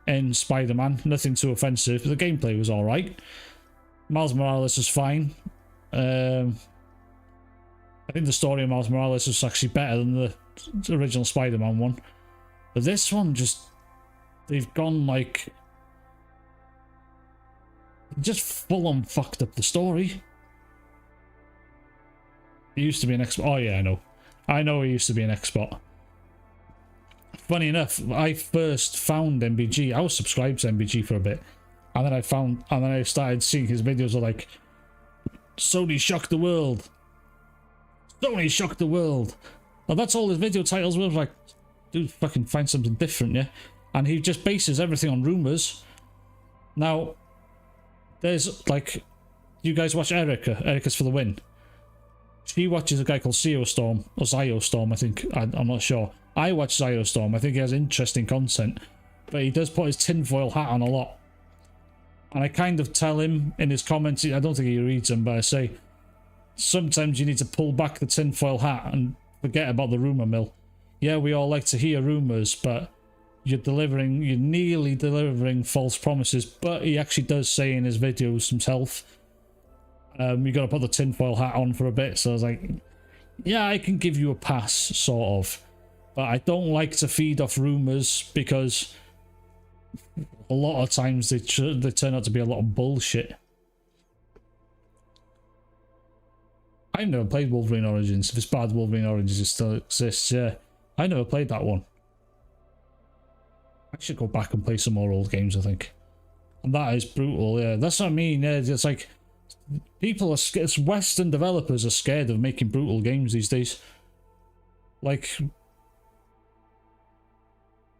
in Spider-Man. Nothing too offensive. The gameplay was alright. Miles Morales was fine. I think the story of Miles Morales was actually better than the original Spider-Man one. But this one just... they've gone like... just full on fucked up the story. It used to be an Xbox. Oh yeah, I know. I know it used to be an Xbox. Funny enough, I first found MBG. I was subscribed to MBG for a bit. And then I started seeing his videos of like, Sony shocked the world. Sony shocked the world. And that's all his video titles were. Like, dude, fucking find something different, yeah? And he just bases everything on rumors. Now, there's like, you guys watch Erica. Erica's for the win. She watches a guy called Storm, or Storm, I think. I'm not sure. I watch Storm. I think he has interesting content. But he does put his tinfoil hat on a lot. And I kind of tell him in his comments, I don't think he reads them, but I say, sometimes you need to pull back the tinfoil hat and forget about the rumour mill. Yeah, we all like to hear rumours, but you're nearly delivering false promises. But he actually does say in his videos himself, you got to put the tinfoil hat on for a bit. So I was like, yeah, I can give you a pass, sort of. But I don't like to feed off rumours because a lot of times they turn out to be a lot of bullshit. I've never played Wolverine Origins. If it's bad, Wolverine Origins it still exists, yeah. I never played that one. I should go back and play some more old games, I think. And that is brutal, yeah. That's what I mean, yeah. It's like, people are scared. Western developers are scared of making brutal games these days. Like,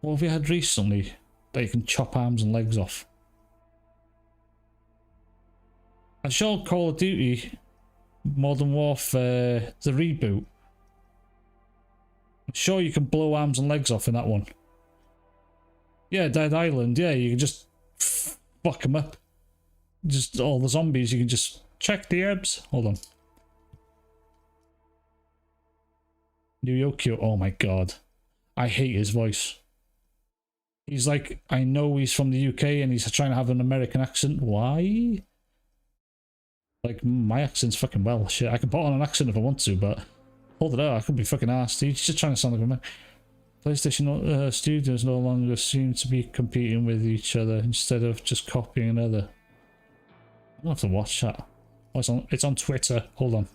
what have we had recently that you can chop arms and legs off? I saw Call of Duty Modern Warfare, the reboot. I'm sure you can blow arms and legs off in that one. Yeah, Dead Island, yeah, you can just fuck them up. Just all the zombies, you can just check the herbs. Hold on. New Yokio, oh my god. I hate his voice. He's like, I know he's from the UK and he's trying to have an American accent. Why? Like, my accent's fucking well. Shit, I can put on an accent if I want to, but hold it out, I could be fucking arsed. He's just trying to sound like a man. PlayStation studios no longer seem to be competing with each other instead of just copying another. I don't have to watch that. Oh, it's on Twitter. Hold on.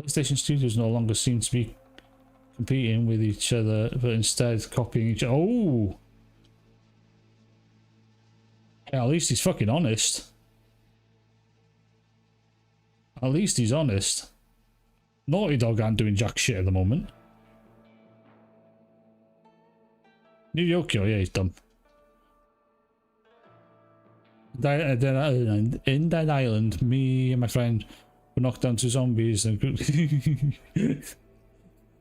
PlayStation studios no longer seem to be competing with each other, but instead copying each other. Oh! Yeah, at least he's fucking honest. At least he's honest. Naughty Dog aren't doing jack shit at the moment. New Yokio, yeah, he's dumb. In Dead Island, me and my friend were knocked down to zombies. And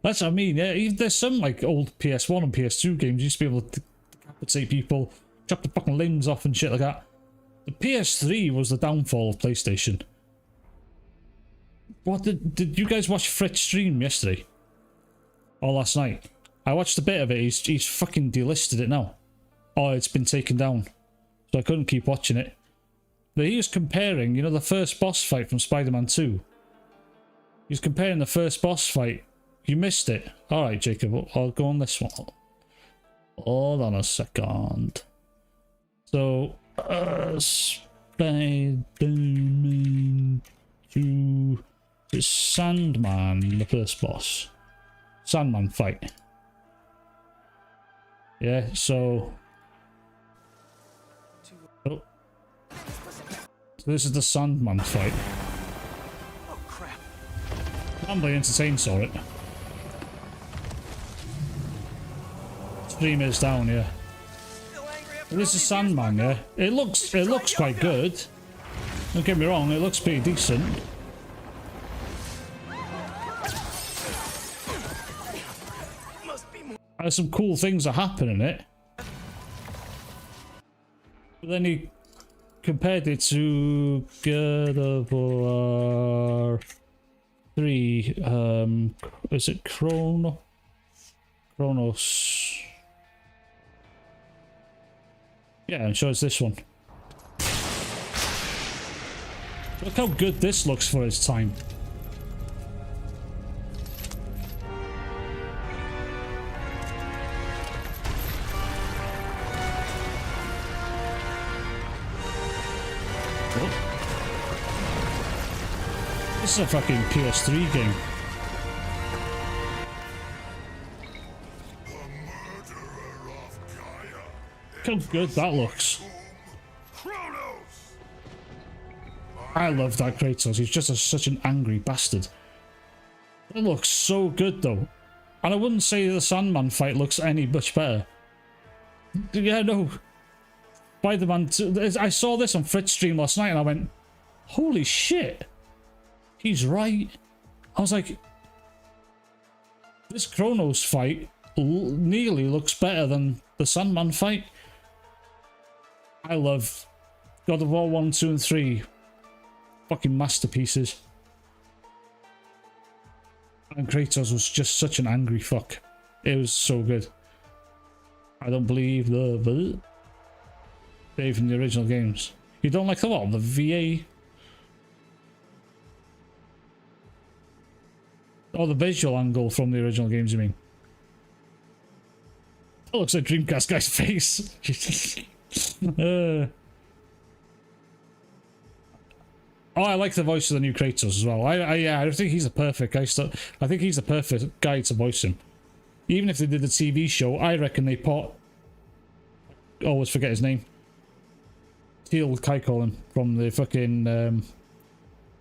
that's what I mean, yeah. There's some like old PS1 and PS2 games you used to be able to decapitate people, chop the fucking limbs off and shit like that. The PS3 was the downfall of PlayStation. What did you guys watch Fritz stream yesterday? Or last night? I watched a bit of it. He's fucking delisted it now. Oh, it's been taken down. So I couldn't keep watching it. But he was comparing, you know, the first boss fight from Spider-Man 2. He was comparing the first boss fight. You missed it. Alright, Jacob, I'll go on this one. Hold on a second. So, Spider-Man 2... It's Sandman, the first boss. Sandman fight. Yeah, so... Oh. So this is the Sandman fight. Oh crap. Family Entertain saw it. Stream is down, yeah. This is Sandman, yeah. It looks quite good. Don't get me wrong, it looks pretty decent. There's some cool things that happen in it. But then he compared it to God of War 3. Is it Chronos? Yeah, I'm sure it's this one. Look how good this looks for its time. This is a fucking PS3 game. Look how good that looks. I love that Kratos. He's just such an angry bastard. It looks so good though. And I wouldn't say the Sandman fight looks any much better. Yeah, no. Spider-Man 2. I saw this on Fritz stream last night and I went, holy shit. He's right. I was like, this Kronos fight nearly looks better than the Sandman fight. I love God of War 1, 2 and 3. Fucking masterpieces. And Kratos was just such an angry fuck. It was so good. I don't believe the Dave in the original games. You don't like the what? The VA? Or the visual angle from the original games, you mean? That looks like Dreamcast guy's face. Oh, I like the voice of the new Kratos as well. I think he's the perfect guy. I think he's the perfect guy to voice him. Even if they did a TV show, I reckon they put... always forget his name. Teal Kuikolin from the fucking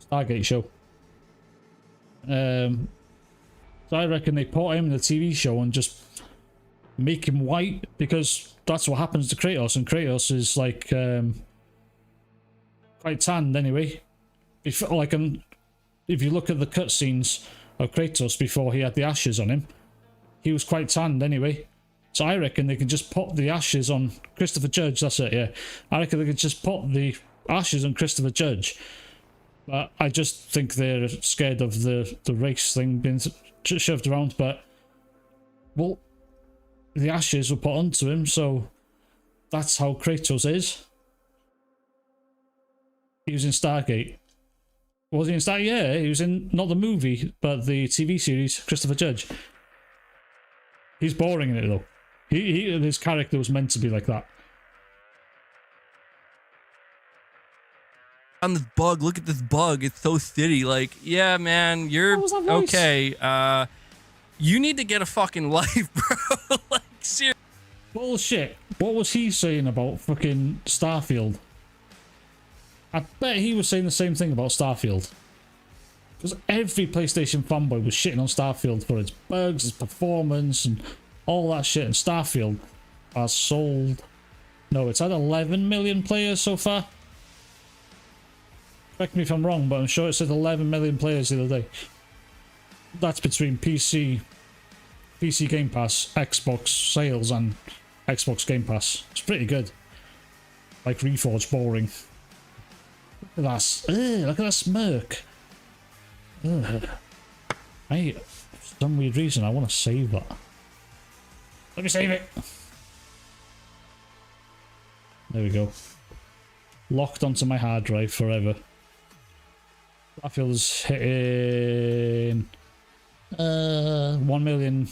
Stargate show. So I reckon they put him in the TV show and just make him white, because that's what happens to Kratos, and Kratos is like quite tanned anyway. If you look at the cutscenes of Kratos before he had the ashes on him, he was quite tanned anyway. So I reckon they can just put the ashes on Christopher Judge. That's it, yeah. I reckon they could just put the ashes on Christopher Judge. But I just think they're scared of the race thing being shoved around. But, well, the ashes were put onto him, so that's how Kratos is. He was in Stargate. Was he in Stargate? Yeah, he was in, not the movie, but the TV series, Christopher Judge. He's boring in it, though. His character was meant to be like that. On this bug, look at this bug. It's so city. Like, yeah, man, you're okay. You need to get a fucking life, bro. Like, seriously. Bullshit. What was he saying about fucking Starfield? I bet he was saying the same thing about Starfield. Because every PlayStation fanboy was shitting on Starfield for its bugs, its performance, and all that shit. And Starfield has sold... No, it's had 11 million players so far. Correct me if I'm wrong, but I'm sure it said 11 million players the other day. That's between PC Game Pass, Xbox sales, and Xbox Game Pass. It's pretty good. Like Reforged boring. Look at that. Look at that smirk. Ugh. For some weird reason, I want to save that. Let me save it. There we go. Locked onto my hard drive forever. Starfield's hitting 1 million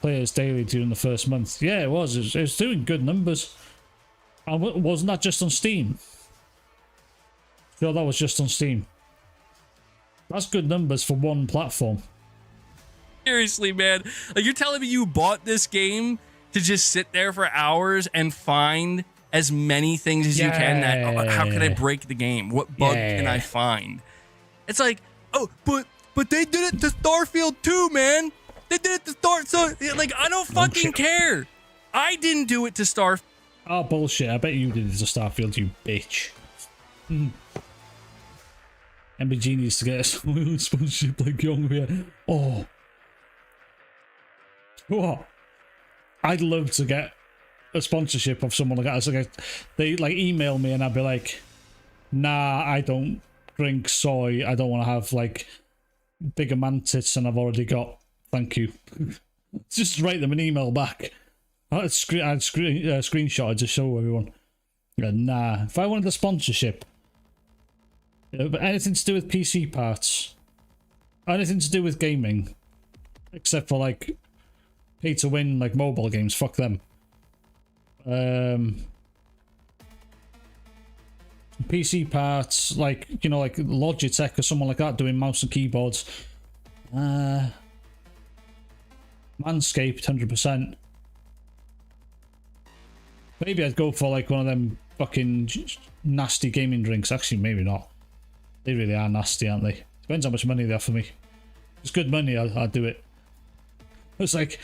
players daily during the first month. Yeah, it was. It was doing good numbers. And wasn't that just on Steam? No, that was just on Steam. That's good numbers for one platform. Seriously, man. Like, you're telling me you bought this game to just sit there for hours and find as many things as you can that, oh, how can I break the game? What bug can I find? It's like, oh, but they did it to Starfield too, man. They did it to so like, I don't fucking care. I didn't do it to Starfield. Oh, bullshit. I bet you did it to Starfield, you bitch. MBG needs to get a sponsorship like Young here. Oh. What? I'd love to get a sponsorship of someone like that. It's like they like email me and I'd be like, nah, I don't drink soy. I don't want to have like bigger man tits than I've already got. Thank you. Just write them an email back. I'd screenshot it to show everyone. Yeah, nah, if I wanted a sponsorship, but anything to do with PC parts, anything to do with gaming, except for like pay to win like mobile games, fuck them. PC parts, like, you know, like Logitech or someone like that doing mouse and keyboards. Manscaped, 100%. Maybe I'd go for like one of them fucking nasty gaming drinks. Actually, maybe not. They really are nasty, aren't they? Depends how much money they offer me. If it's good money, I'll do it. It's like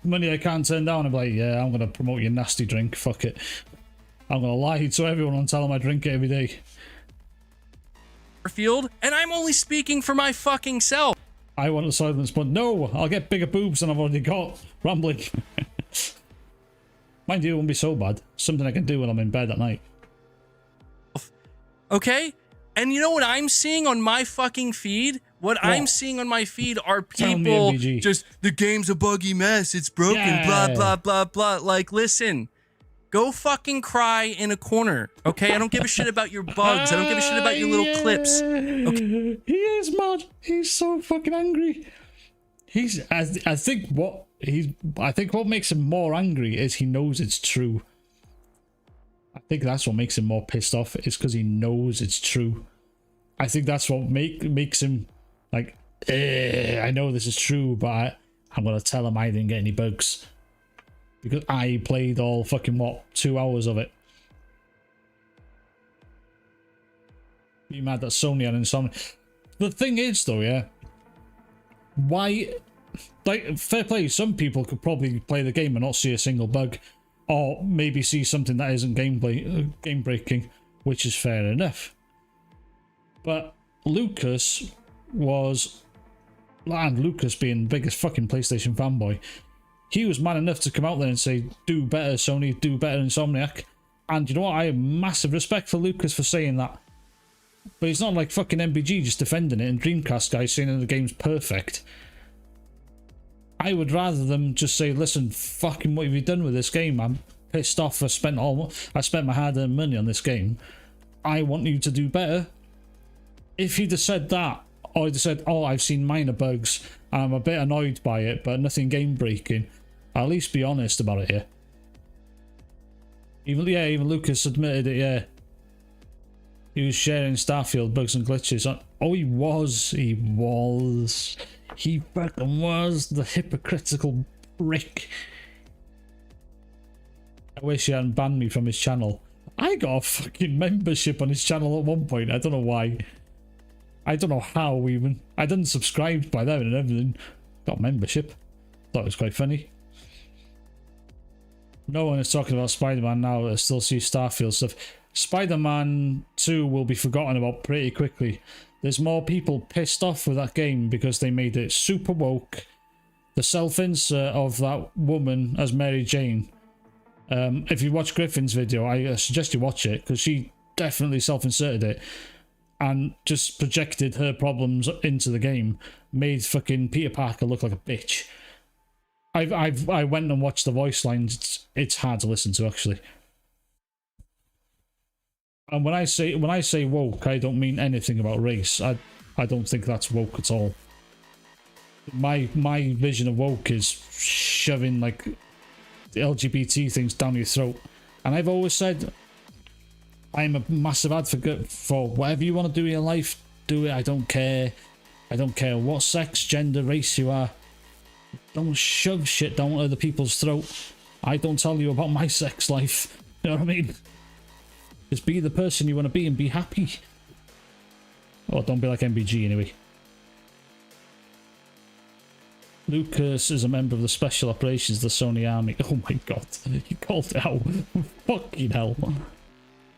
money I can't turn down. I'm like, yeah, I'm gonna promote your nasty drink. Fuck it. I'm gonna lie to everyone and tell them I drink it every day. Field, and I'm only speaking for my fucking self. I want a silence, but no, I'll get bigger boobs than I've already got. Rambling. Mind you, it won't be so bad. Something I can do when I'm in bed at night. Okay? And you know what I'm seeing on my fucking feed? What I'm seeing on my feed are people just, the game's a buggy mess, it's broken, blah, blah, blah, blah. Like, listen, go fucking cry in a corner, okay? I don't give a shit about your bugs. I don't give a shit about your little clips. Okay? He is mad. He's so fucking angry. I think what makes him more angry is he knows it's true. I think that's what makes him more pissed off, is because he knows it's true. I think that's what makes him like, I know this is true, but I'm gonna tell him I didn't get any bugs because I played all fucking 2 hours of it. Be mad that Sony and Insomnia. The thing is though, yeah, why, like, fair play, some people could probably play the game and not see a single bug, or maybe see something that isn't game breaking, which is fair enough. But Lucas was, and Lucas being the biggest fucking PlayStation fanboy, he was man enough to come out there and say, do better Sony, do better Insomniac. And you know what, I have massive respect for Lucas for saying that. But he's not like fucking MBG just defending it and Dreamcast guys saying that the game's perfect. I would rather them just say, listen, fucking what have you done with this game? I'm pissed off. I spent my hard-earned money on this game. I want you to do better. If he'd have said that, or he'd have said, oh, I've seen minor bugs, and I'm a bit annoyed by it, but nothing game-breaking, at least be honest about it, yeah. Even Lucas admitted it, yeah. He was sharing Starfield bugs and glitches. Oh, he was. He fucking was, the hypocritical prick. I wish he hadn't banned me from his channel. I got a fucking membership on his channel at one point. I don't know why. I don't know how even. I didn't subscribe by then and everything. Got membership. Thought it was quite funny. No one is talking about Spider-Man now. I still see Starfield stuff. Spider-Man 2 will be forgotten about pretty quickly. There's more people pissed off with that game because they made it super woke. The self-insert of that woman as Mary Jane. If you watch Griffin's video, I suggest you watch it because she definitely self-inserted it and just projected her problems into the game. Made fucking Peter Parker look like a bitch. I went and watched the voice lines. It's hard to listen to actually. And when I say woke, I don't mean anything about race. I don't think that's woke at all. My vision of woke is shoving like the LGBT things down your throat. And I've always said I'm a massive advocate for whatever you want to do in your life, do it. I don't care. I don't care what sex, gender, race you are. Don't shove shit down other people's throat. I don't tell you about my sex life. You know what I mean? Just be the person you want to be and be happy. Oh, don't be like MBG anyway. Lucas is a member of the Special Operations of the Sony Army. Oh my god, he called it out. Fucking hell.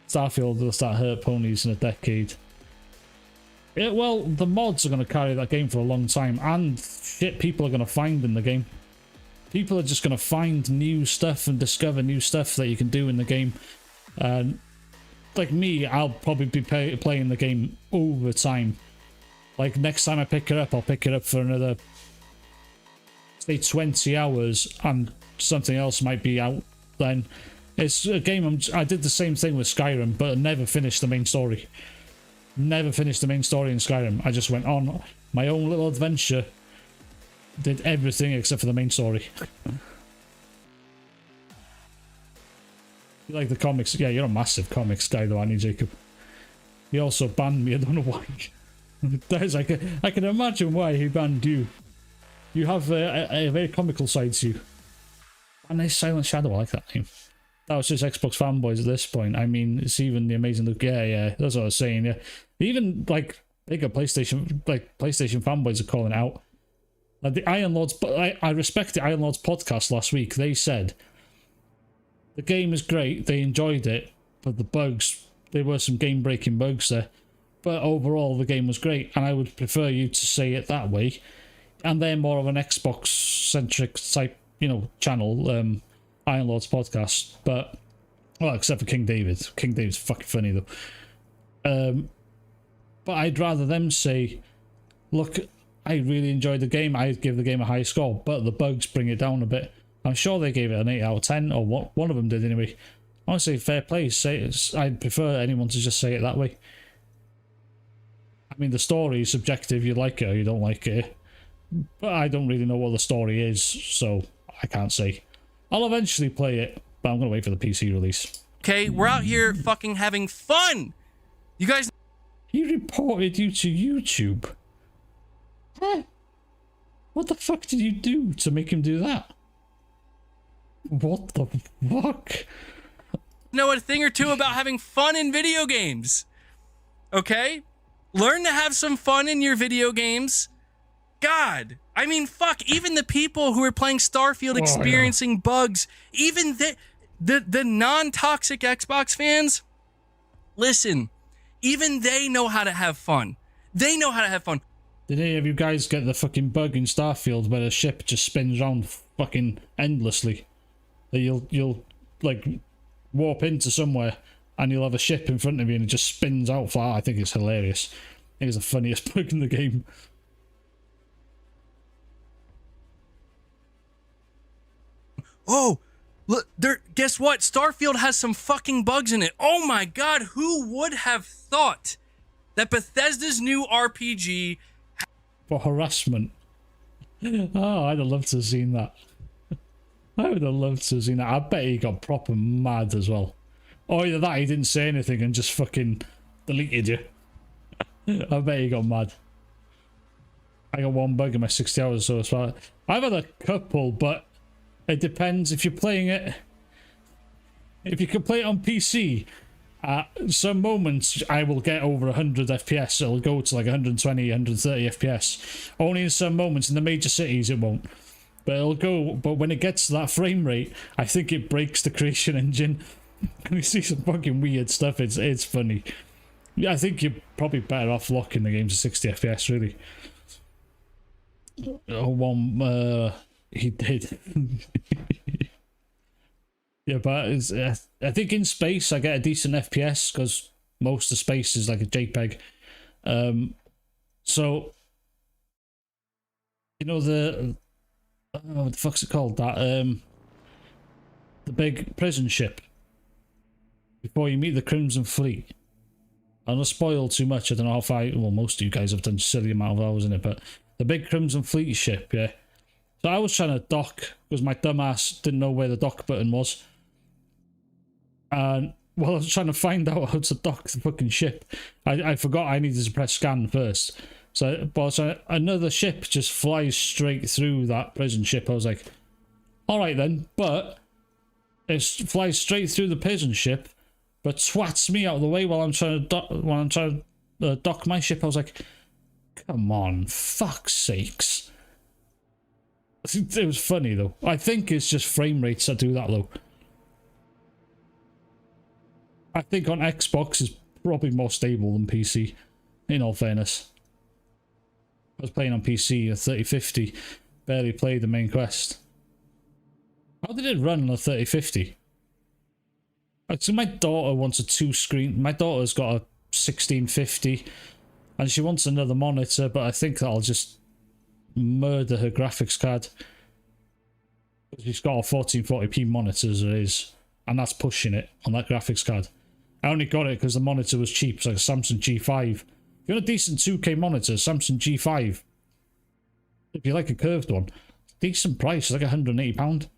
Starfield will start hurt ponies in a decade. Yeah, well, the mods are going to carry that game for a long time, and shit people are going to find in the game. people are just going to find new stuff and discover new stuff that you can do in the game. And like me, I'll probably be playing the game over time. Like next time I pick it up, I'll pick it up for another, say, 20 hours, and something else might be out then. It's a game I did the same thing with Skyrim, but I never finished the main story. Never finished the main story in Skyrim. I just went on my own little adventure, did everything except for the main story. You like the comics? Yeah, you're a massive comics guy though, aren't you, Jacob? He also banned me, I don't know why. That is, I can imagine why he banned you. You have a very comical side to you. And nice Silent Shadow, I like that name. That was just Xbox fanboys at this point. I mean, it's even the amazing look. Yeah, that's what I was saying. Yeah, even like bigger PlayStation fanboys are calling it out. Like the Iron Lords, but I respect the Iron Lords podcast last week. They said the game is great. They enjoyed it, but the bugs, there were some game-breaking bugs there. But overall, the game was great, and I would prefer you to say it that way. And they're more of an Xbox-centric type, channel. Iron Lords podcast, but well, except for King David. King David's fucking funny though. But I'd rather them say, look, I really enjoyed the game. I'd give the game a high score, but the bugs bring it down a bit. I'm sure they gave it an 8 out of 10, or one of them did anyway. I want to say fair play. I'd prefer anyone to just say it that way. I mean, the story is subjective. You like it or you don't like it, but I don't really know what the story is, so I can't say. I'll eventually play it, but I'm going to wait for the PC release. Okay, we're out here fucking having fun. You guys... He reported you to YouTube. Huh? What the fuck did you do to make him do that? What the fuck? Know a thing or two about having fun in video games. Okay? Learn to have some fun in your video games. God, I mean, fuck, even the people who are playing Starfield experiencing bugs, even the non-toxic Xbox fans, listen, even they know how to have fun. They know how to have fun. Did any of you guys get the fucking bug in Starfield where the ship just spins around fucking endlessly? That you'll like warp into somewhere and you'll have a ship in front of you and it just spins out flat. I think it's hilarious. I think it's the funniest bug in the game. Oh, look, guess what? Starfield has some fucking bugs in it. Oh my god, who would have thought that Bethesda's new RPG... For harassment. Oh, I'd have loved to have seen that. I would have loved to have seen that. I bet he got proper mad as well. Or either that, he didn't say anything and just fucking deleted you. I bet he got mad. I got one bug in my 60 hours or so. I've had a couple, but it depends if you're playing it. If you can play it on PC, some moments I will get over 100 FPS. It'll go to like 120, 130 FPS. Only in some moments in the major cities it won't. But it'll go. But when it gets to that frame rate, I think it breaks the creation engine. And you see some fucking weird stuff. It's funny. Yeah, I think you're probably better off locking the game to 60 FPS. Really. He did. Yeah, but I think in space I get a decent FPS because most of space is like a JPEG. So you know what the fuck's it called? That the big prison ship. Before you meet the Crimson Fleet. I'm not spoil too much. I don't know how far. Well, most of you guys have done a silly amount of hours in it, but the big Crimson Fleet ship, yeah. So I was trying to dock because my dumbass didn't know where the dock button was. And while I was trying to find out how to dock the fucking ship, I forgot I needed to press scan first. So another ship just flies straight through that prison ship. I was like, all right then, but it flies straight through the prison ship, but swats me out of the way while I'm trying to dock my ship. I was like, come on, fuck's sakes. It was funny though. I think it's just frame rates that do that low. I think on Xbox is probably more stable than PC, in all fairness. I was playing on PC at 3050, barely played the main quest. How did it run on a 3050? So my daughter wants a 2-screen. My daughter's got a 1650, and she wants another monitor, but I think that'll just murder her graphics card. She's got a 1440p monitor as it is, and that's pushing it on that graphics card. I only got it because the monitor was cheap. It's like a Samsung G5. If you want a decent 2K monitor, Samsung G5. If you like a curved one, decent price, it's like £180.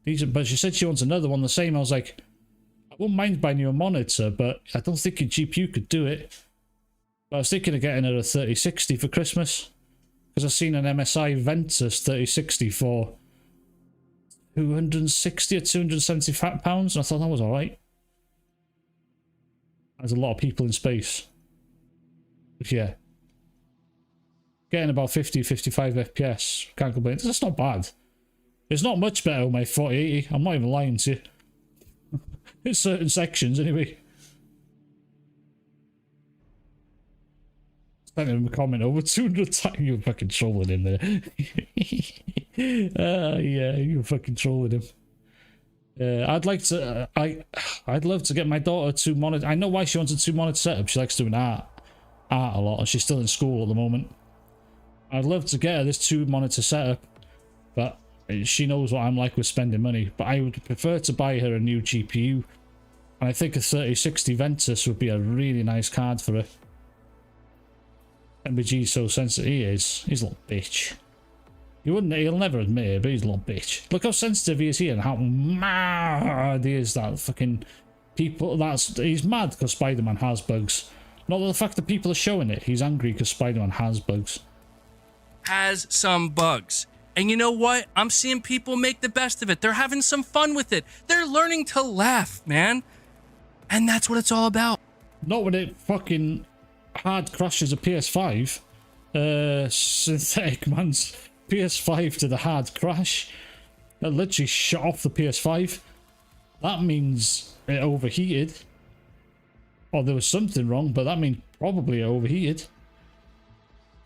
Decent, but she said she wants another one the same. I was like, I wouldn't mind buying you a monitor, but I don't think your GPU could do it. But I was thinking of getting her a 3060 for Christmas, because I've seen an MSI Ventus 3060 for 260 or 270 pounds, and I thought that was alright. There's a lot of people in space. But yeah. Getting about 50, 55 FPS. Can't complain. That's not bad. It's not much better on my 4080. I'm not even lying to you. In certain sections, anyway. Sent him a comment over 200 times. You're fucking trolling him there. Yeah, you're fucking trolling him. I'd like to. I'd love to get my daughter to monitor. I know why she wants a 2-monitor setup. She likes doing art a lot, and she's still in school at the moment. I'd love to get her this 2-monitor setup, but she knows what I'm like with spending money. But I would prefer to buy her a new GPU, and I think a 3060 Ventus would be a really nice card for her. MBG's so sensitive. He is. He's a little bitch. He'll never admit it, but he's a little bitch. Look how sensitive he is here and how mad he is that fucking people. He's mad because Spider-Man has bugs. Not the fact that people are showing it. He's angry because Spider-Man has bugs. Has some bugs. And you know what? I'm seeing people make the best of it. They're having some fun with it. They're learning to laugh, man. And that's what it's all about. Not when it fucking hard crashes a PS5. Synthetic man's PS5 to the hard crash. That literally shut off the PS5. That means it overheated. Or there was something wrong, but that means probably it overheated.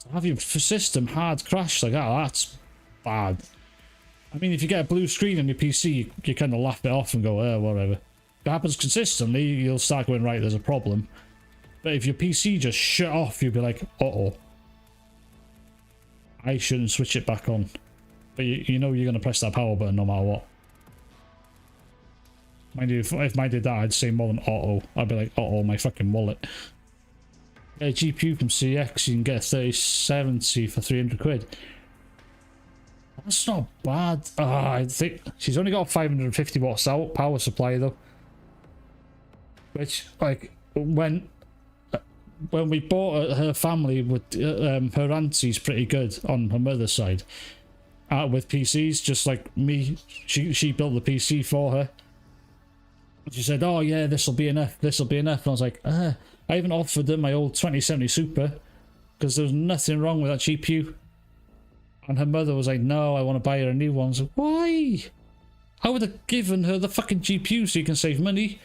To have your system hard crash like that, that's bad. I mean, if you get a blue screen on your PC, you kind of laugh it off and go, whatever. If it happens consistently, you'll start going, right, there's a problem. But if your PC just shut off, you'll be like, uh-oh. I shouldn't switch it back on. But you know you're going to press that power button no matter what. Mind you, if mine did that, I'd say more than uh-oh. I'd be like, uh-oh, my fucking wallet. Get a GPU from CX, you can get a 3070 for 300 quid. That's not bad. I think she's only got a 550 watts power supply though. Which, like, when we bought her family, with her auntie's pretty good on her mother's side. With PCs, just like me, she built the PC for her. She said, oh yeah, this'll be enough, this'll be enough. And I was like, I even offered her my old 2070 Super, because there was nothing wrong with that GPU. And her mother was like, no, I want to buy her a new one. I was like, why? I would have given her the fucking GPU so you can save money.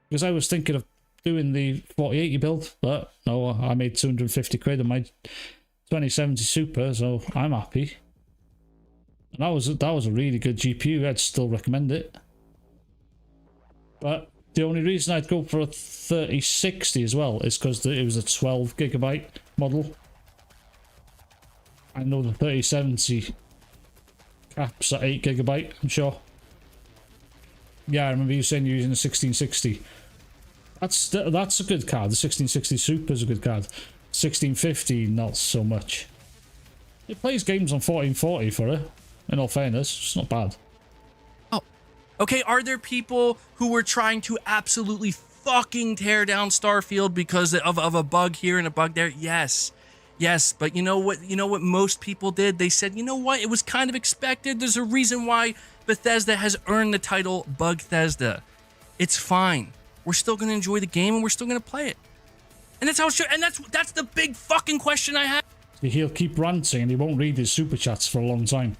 Because I was thinking of doing the 4080 build, but no, I made 250 quid on my 2070 Super, so I'm happy. And that was a really good GPU. I'd still recommend it. But the only reason I'd go for a 3060 as well is because it was a 12GB model. I know the 3070 caps at 8GB, I'm sure. Yeah, I remember you saying you're using a 1660. That's a good card. The 1660 Super is a good card. 1650, not so much. It plays games on 1440 for it. In all fairness, it's not bad. Oh, okay. Are there people who were trying to absolutely fucking tear down Starfield because of a bug here and a bug there? Yes. Yes, but you know what most people did? They said, you know what? It was kind of expected. There's a reason why Bethesda has earned the title Bugthesda. It's fine. We're still going to enjoy the game and we're still going to play it. And that's how it should. And that's the big fucking question I have. He'll keep ranting and he won't read his super chats for a long time.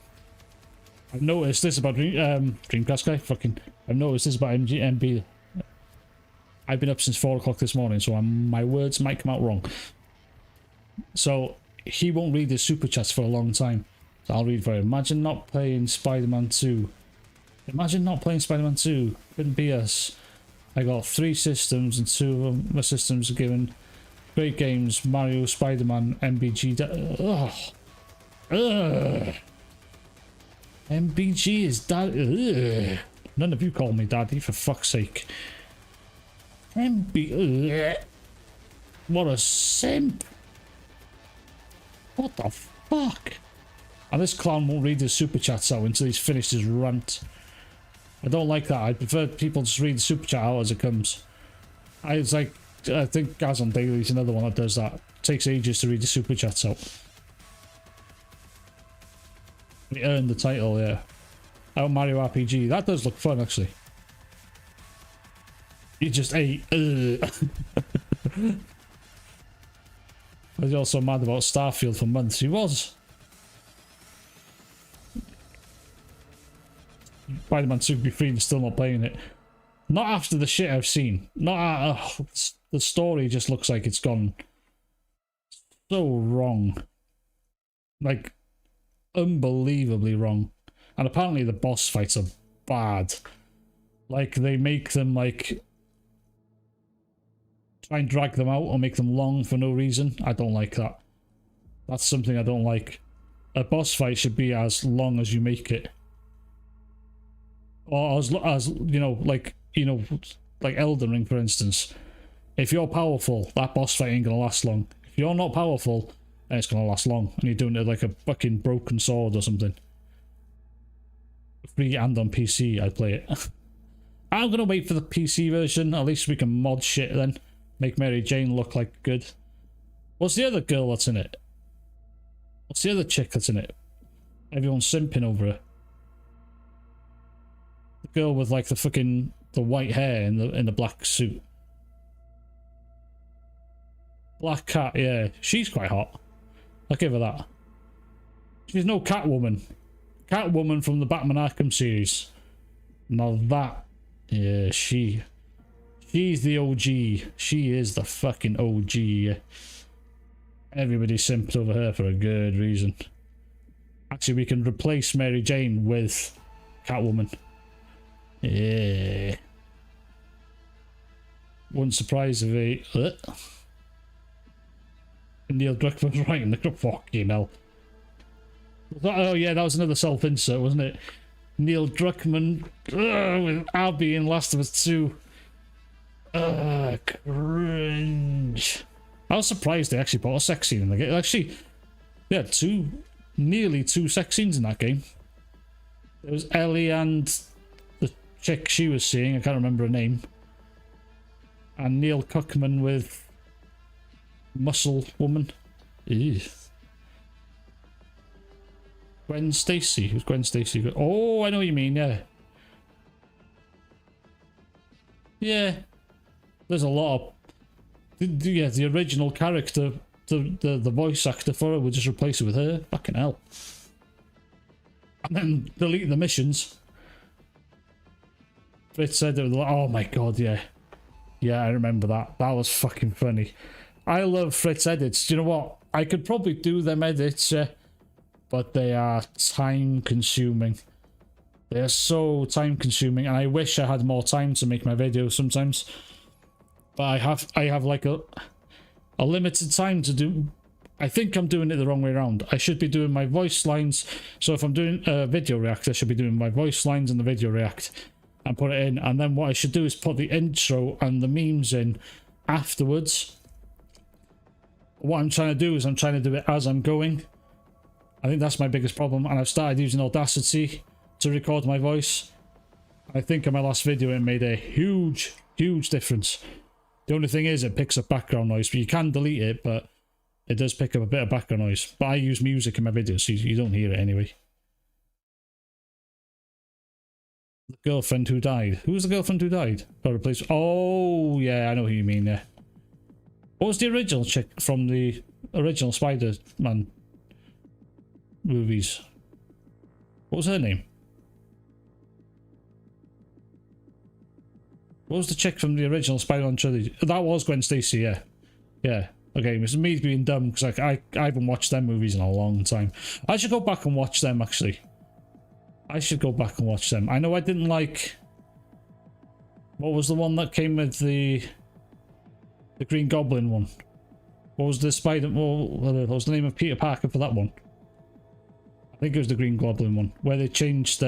I've noticed this about Dreamcast guy. I've noticed this about MB. I've been up since 4 o'clock this morning, so my words might come out wrong. So he won't read his super chats for a long time. So I'll read for him. Imagine not playing Spider-Man 2 Imagine not playing Spider-Man 2. Couldn't be us. I got 3 systems and 2 of my systems are given great games. Mario, Spider-Man, MBG. Ugh. Ugh. MBG is dad. None of you call me daddy, for fuck's sake. MB. What a simp. What the fuck? And this clown won't read his super chats out until he's finished his rant. I don't like that. I prefer people just read the super chat out as it comes. I think Gaz on Daily is another one that does that. It takes ages to read the super chats out. We earned the title, yeah. Out Mario RPG. That does look fun, actually. You just ate. I was also mad about Starfield for months. He was. Spider-Man 2 be free and still not playing it. Not after the shit I've seen. Not the story just looks like it's gone so wrong. Like, unbelievably wrong. And apparently the boss fights are bad. Like, they make them, like, try and drag them out or make them long for no reason. I don't like that. That's something I don't like. A boss fight should be as long as you make it. Or as you know, like Elden Ring, for instance. If you're powerful, that boss fight ain't gonna last long. If you're not powerful, then it's gonna last long. And you're doing it like a fucking broken sword or something. Free and on PC, I'd play it. I'm gonna wait for the PC version. At least we can mod shit then. Make Mary Jane look like good. What's the other girl that's in it? What's the other chick that's in it? Everyone's simping over her. The girl with like the white hair in the black suit. Black Cat, yeah. She's quite hot. I'll give her that. She's no Catwoman. Catwoman from the Batman Arkham series. Now that, yeah, she's the OG. She is the fucking OG. Everybody simped over her for a good reason. Actually, we can replace Mary Jane with Catwoman. Yeah. Wouldn't surprise if Neil Druckmann's writing the fucking hell. Oh yeah, that was another self-insert, wasn't it? Neil Druckmann with Abby in Last of Us 2. Cringe. I was surprised they actually put a sex scene in the game. Actually, they had nearly two sex scenes in that game. There was Ellie and the chick she was seeing, I can't remember her name. And Neil Druckmann with Muscle Woman. Ew. Gwen Stacy. Who's Gwen Stacy? Oh, I know what you mean, yeah. Yeah. There's a lot of... Yeah, the original character, the voice actor for her, would just replace it with her. Fucking hell. And then delete the missions. Fritz said it was like, oh my god, yeah. Yeah, I remember that. That was fucking funny. I love Fritz edits. Do you know what? I could probably do them edits, but they are time consuming. They are so time consuming, and I wish I had more time to make my videos sometimes. But I have like a limited time to do. I think I'm doing it the wrong way around. I should be doing my voice lines. So if I'm doing a video react, I should be doing my voice lines and the video react and put it in. And then what I should do is put the intro and the memes in afterwards. What I'm trying to do is I'm trying to do it as I'm going. I think that's my biggest problem. And I've started using Audacity to record my voice. I think in my last video it made a huge difference. The only thing is it picks up background noise, but you can delete it, but it does pick up a bit of background noise. But I use music in my videos, so you don't hear it anyway. The girlfriend who died. Who was the girlfriend who died? Got replaced. Oh, yeah, I know who you mean, yeah. What was the original chick from the original Spider-Man movies? What was her name? What was the chick from the original Spider-Man trilogy? That was Gwen Stacy, yeah. Yeah. Okay, it's me being dumb because I haven't watched them movies in a long time. I should go back and watch them, actually. I should go back and watch them. I know I didn't like... What was the one that came with the Green Goblin one? What was the Spider... What was the name of Peter Parker for that one? I think it was the Green Goblin one, where they changed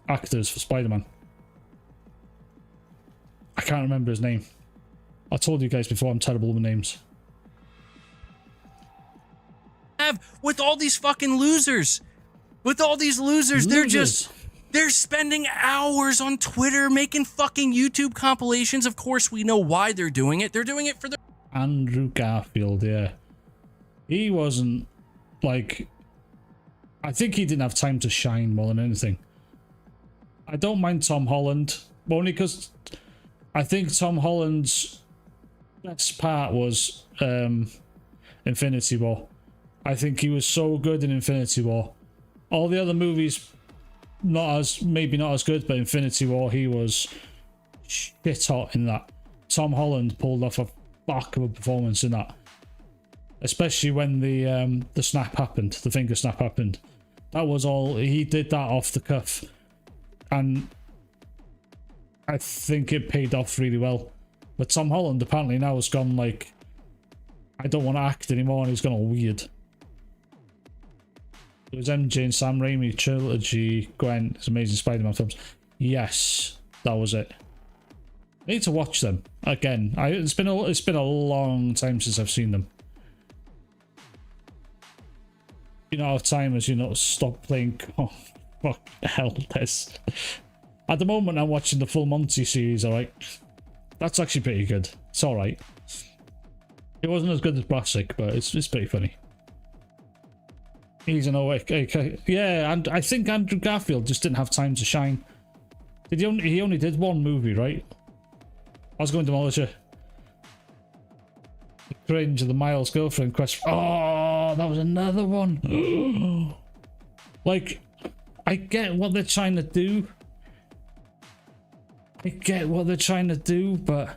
actors for Spider-Man. I can't remember his name. I told you guys before I'm terrible with names. With all these fucking losers. With all these losers, they're spending hours on Twitter making fucking YouTube compilations. Of course, we know why they're doing it. They're doing it for the... Andrew Garfield, yeah. He wasn't, like... I think he didn't have time to shine more than anything. I don't mind Tom Holland, only because I think Tom Holland's best part was Infinity War. I think he was so good in Infinity War. All the other movies, maybe not as good, but Infinity War, he was shit hot in that. Tom Holland pulled off a fuck of a performance in that, especially when the snap happened, the finger snap happened. That was all he did, that off the cuff, and I think it paid off really well. But Tom Holland apparently now has gone like, I don't want to act anymore, and he's gone all weird. It was MJ and Sam Raimi trilogy, Gwen, it's Amazing Spider-Man films. Yes, that was it. I need to watch them again. It's been a long time since I've seen them. You know how time is, stop playing. Oh, fuck hell, this. At the moment, I'm watching the Full Monty series. Alright, that's actually pretty good. It's all right. It wasn't as good as Classic, but it's pretty funny. He's an yeah, and I think Andrew Garfield just didn't have time to shine. He only did one movie, right? I was going to demolish it. The Cringe of the Miles Girlfriend question. Oh, that was another one. Like, I get what they're trying to do. But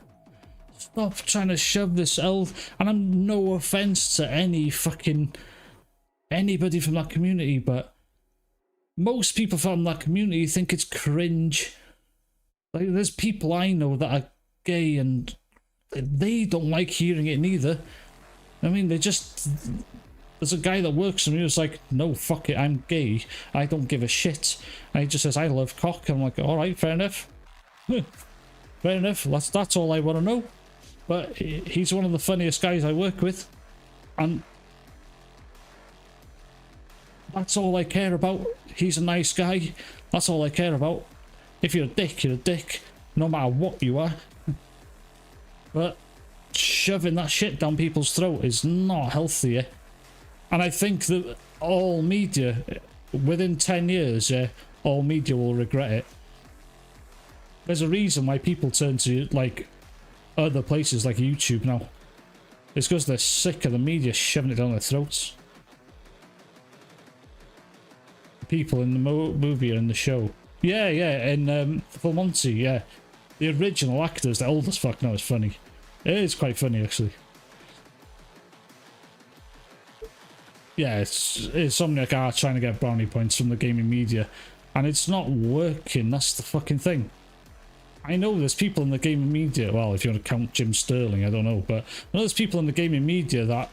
stop trying to shove this elf. And I'm no offense to anybody from that community, but most people from that community think it's cringe. Like, there's people I know that are gay and they don't like hearing it neither. I mean, there's a guy that works for me who's like, no, fuck it, I'm gay, I don't give a shit, and he just says, I love cock. I'm like, alright, fair enough. Fair enough, that's all I want to know. But he's one of the funniest guys I work with, and that's all I care about. He's a nice guy, that's all I care about. If you're a dick, you're a dick, no matter what you are. But shoving that shit down people's throat is not healthy. And I think that all media, within 10 years, all media will regret it. There's a reason why people turn to, like, other places like YouTube now. It's because they're sick of the media shoving it down their throats. People in the movie or in the show. Yeah, in Full Monty, yeah. The original actors, they're old as fuck now, it's funny. It is quite funny, actually. Yeah, it's Insomniac are trying to get brownie points from the gaming media, and it's not working. That's the fucking thing. I know there's people in the gaming media, well, if you want to count Jim Sterling, I don't know, but I know there's people in the gaming media that,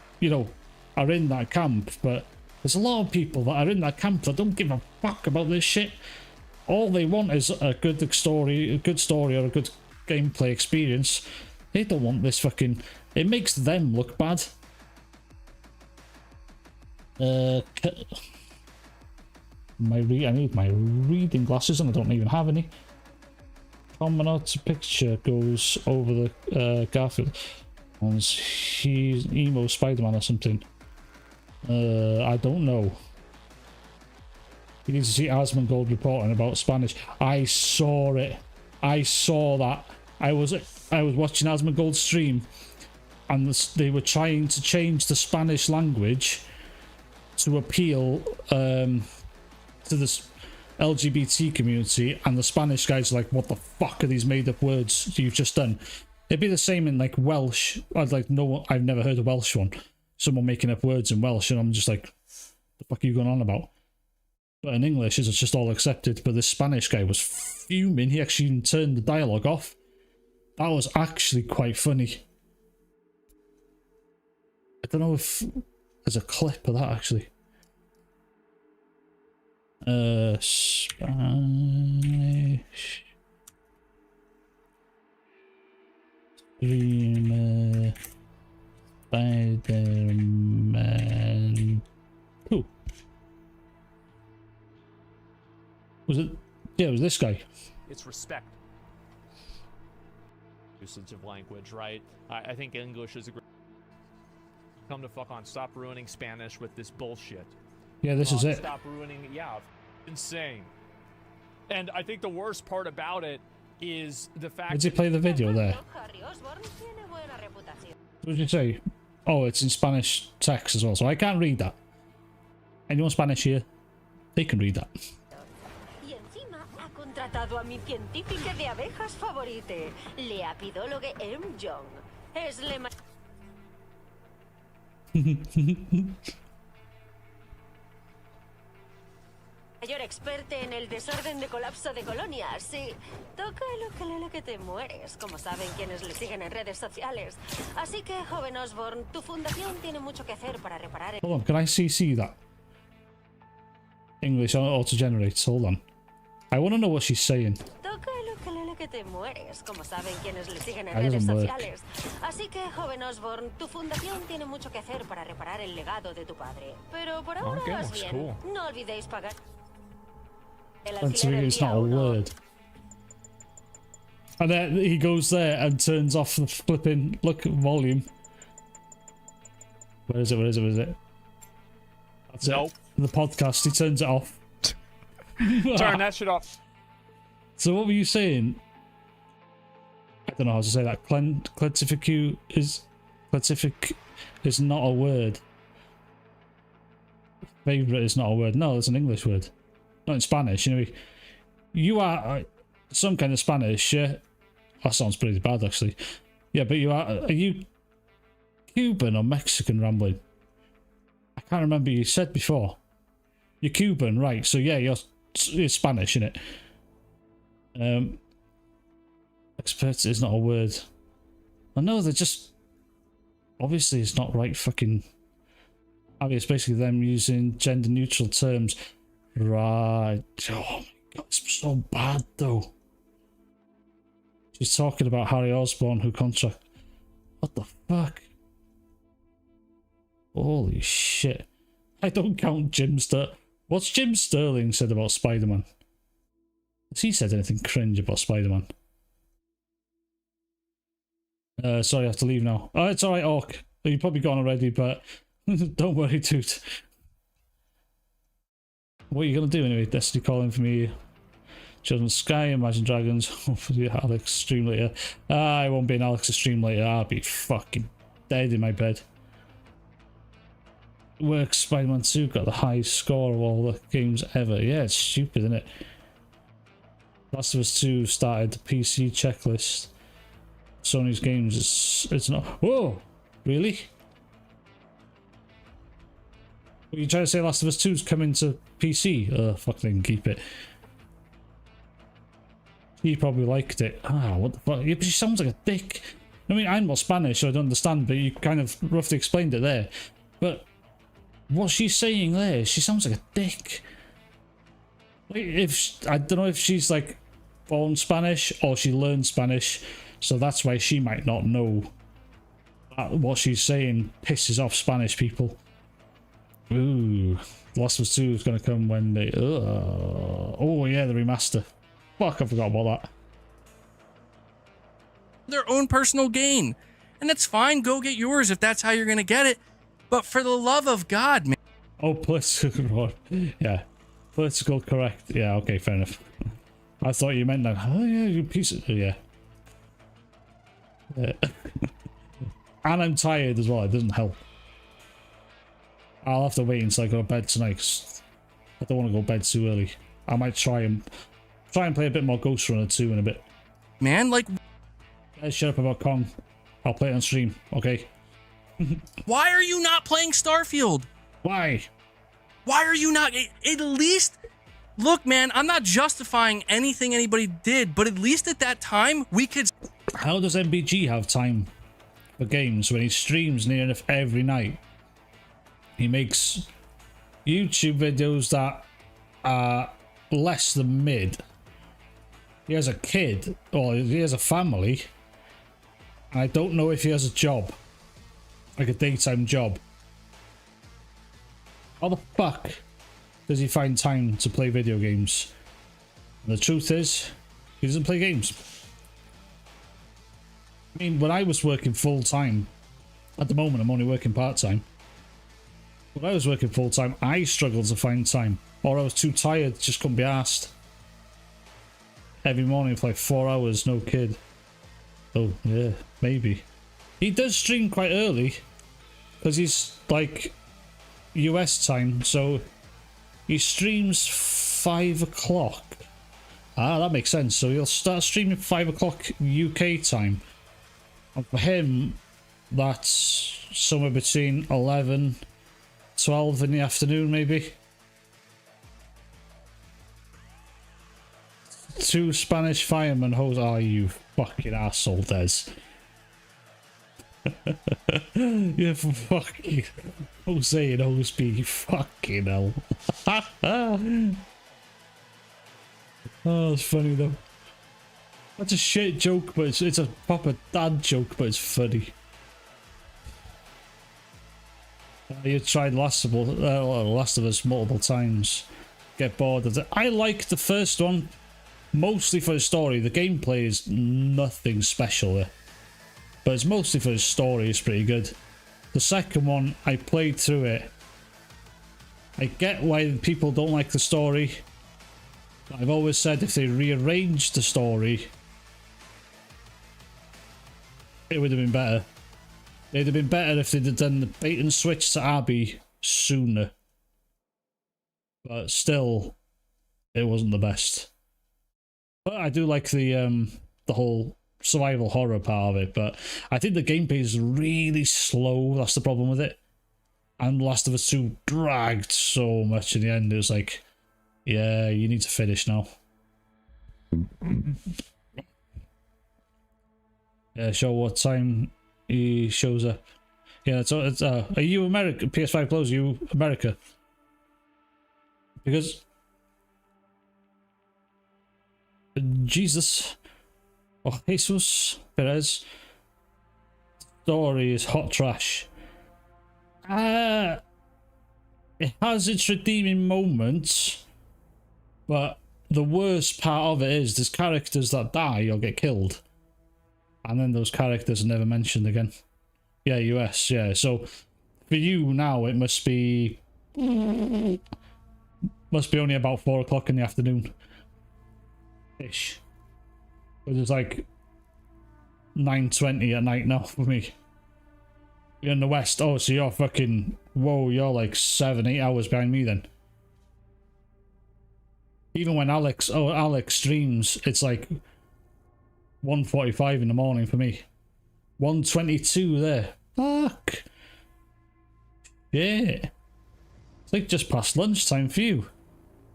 are in that camp, but there's a lot of people that are in that camp that don't give a fuck about this shit. All they want is a good story or a good gameplay experience. They don't want this fucking... It makes them look bad. I need my reading glasses and I don't even have any. Commonot's picture goes over the Garfield. He's emo Spider-Man or something. I don't know. You need to see Asmongold reporting about Spanish. I saw it. I saw that. I was watching Asmongold's stream, and they were trying to change the Spanish language to appeal to this LGBT community, and the Spanish guys are like, "What the fuck are these made-up words you've just done?" It'd be the same in like Welsh. I've never heard a Welsh one. Someone making up words in Welsh, and I'm just like, "The fuck are you going on about?" But in English, it's just all accepted. But this Spanish guy was fuming. He actually even turned the dialogue off. That was actually quite funny. I don't know if there's a clip of that actually. Spanish streamer Spider-Man. Who? Was it? Yeah, it was this guy. It's respect. Usage of language, right? I think English is a great. Come to fuck on. Stop ruining Spanish with this bullshit. Yeah, this is it. Stop ruining. Yeah, insane. And I think the worst part about it is the fact. Did he play the video there? What did you say? Oh, it's in Spanish text as well, so I can't read that. Anyone Spanish here? They can read that. Y encima ha contratado a mi científica de abejas favorite, la apidóloga Jong. Es la mayor experta en el desorden de colapso de colonias. Sí, toca el ukelele que te mueres, como saben quienes le siguen en redes sociales. Así que, joven Osborn, tu fundación tiene mucho que hacer para reparar el... Hold on, can I CC that? English auto-generates, hold on. I want to know what she's saying. Toca el ukelele que te mueres, como saben quienes le siguen en That redes doesn't work. sociales. Así que, joven Osborn, tu fundación tiene mucho que hacer para reparar el legado de tu padre. Pero por ahora Okay, vas looks bien. cool. No olvidéis pagar el Until alquiler el it's día not a 1. word. And then he goes there and turns off the flipping volume. Where is it? Where is it? Where is it? That's Nope. it. The podcast. He turns it off. Turn that shit off. So what were you saying? I don't know how to say that. Classific is not a word. Favorite is not a word. No, it's an English word. Not in Spanish. You know, you are some kind of Spanish. Yeah, that sounds pretty bad actually. Yeah, but are you Cuban or Mexican, Rambling? I can't remember. You said before. You're Cuban, right? So yeah, you're Spanish, innit? Expert is not a word. I know they're just obviously it's not right. Fucking. I mean, it's basically them using gender neutral terms. Right. Oh my god, it's so bad though. She's talking about Harry Osborn who contract. What the fuck? Holy shit. I don't count Jim Sterling. What's Jim Sterling said about Spider-Man? Has he said anything cringe about Spider-Man? Sorry, I have to leave now. Oh, it's alright, Orc. You've probably gone already, but don't worry, dude. What are you going to do anyway? Destiny calling for me. Children Sky, Imagine Dragons. Hopefully Alex stream later. I won't be in Alex's stream later. I'll be fucking dead in my bed. Works Spider-Man 2 got the highest score of all the games ever. Yeah, it's stupid, isn't it? Last of Us 2 started the PC checklist. Sony's games, it's not. Whoa! Really? What you trying to say Last of Us 2's coming to PC? Fucking keep it. He probably liked it. Ah, what the fuck? Yeah, but she sounds like a dick. I mean, I'm not Spanish, so I don't understand, but you kind of roughly explained it there. But what she's saying there, she sounds like a dick. Like, I don't know if she's like born Spanish or she learned Spanish, so that's why she might not know that what she's saying pisses off Spanish people. Ooh, Last of Us 2 is going to come when they... oh yeah, the remaster. Fuck, I forgot about that. Their own personal gain. And that's fine, go get yours if that's how you're gonna get it. But for the love of God, man. Oh, political... yeah. Political correct. Yeah, okay, fair enough. I thought you meant that. Oh yeah, you piece of... yeah. And I'm tired as well, it doesn't help. I'll have to wait until I go to bed tonight, 'cause I don't want to go to bed too early. I might try and play a bit more Ghost Runner 2 in a bit. Man, like... Guys, shut up about Kong. I'll play it on stream, okay? Why are you not playing Starfield? Why? Why are you not... At least Look, man, I'm not justifying anything anybody did, but at least at that time, we could... How does MBG have time for games when he streams near enough every night? He makes YouTube videos that are less than mid. He has a kid, or he has a family. I don't know if he has a job, like a daytime job. How the fuck does he find time to play video games? And the truth is, he doesn't play games. I mean, when I was working full-time, at the moment I'm only working part-time. When I was working full-time, I struggled to find time. Or I was too tired, just couldn't be arsed. Every morning for like 4 hours, no kid. Oh, yeah, maybe. He does stream quite early, because he's like US time, so he streams 5 o'clock. Ah, that makes sense. So he'll start streaming 5 o'clock UK time. And for him, that's somewhere between 11, 12 in the afternoon, maybe. 2 Spanish firemen hose. Oh, you fucking asshole, Des. You fucking Jose and Hoseby, fucking hell. Oh, it's funny though. That's a shit joke, but it's a proper dad joke, but it's funny. You tried Last of Us multiple times. Get bored of it. I like the first one, mostly for the story. The gameplay is nothing special there, but it's mostly for the story. It's pretty good. The second one, I played through it. I get why people don't like the story. I've always said if they rearranged the story, it would have been better. It'd have been better if they'd have done the bait and switch to Abby sooner. But still, it wasn't the best. But I do like the whole survival horror part of it. But I think the gameplay is really slow. That's the problem with it. And Last of Us 2 dragged so much in the end. It was like, yeah, you need to finish now. Yeah, show what time he shows up. Yeah, it's are you America? PS5 close, you America? Because Jesus, oh Jesus Perez, story is hot trash. It has its redeeming moments, but the worst part of it is there's characters that die or get killed, and then those characters are never mentioned again. Yeah, US, yeah. So for you now, it must be only about 4 o'clock in the afternoon ish. But it's like 9:20 at night now for me. You're in the West. Oh, so you're fucking... Whoa, you're like 7-8 hours behind me then. Even when Alex streams, it's like 1:45 in the morning for me. 1:22 there. Fuck. Yeah. It's like just past lunchtime for you.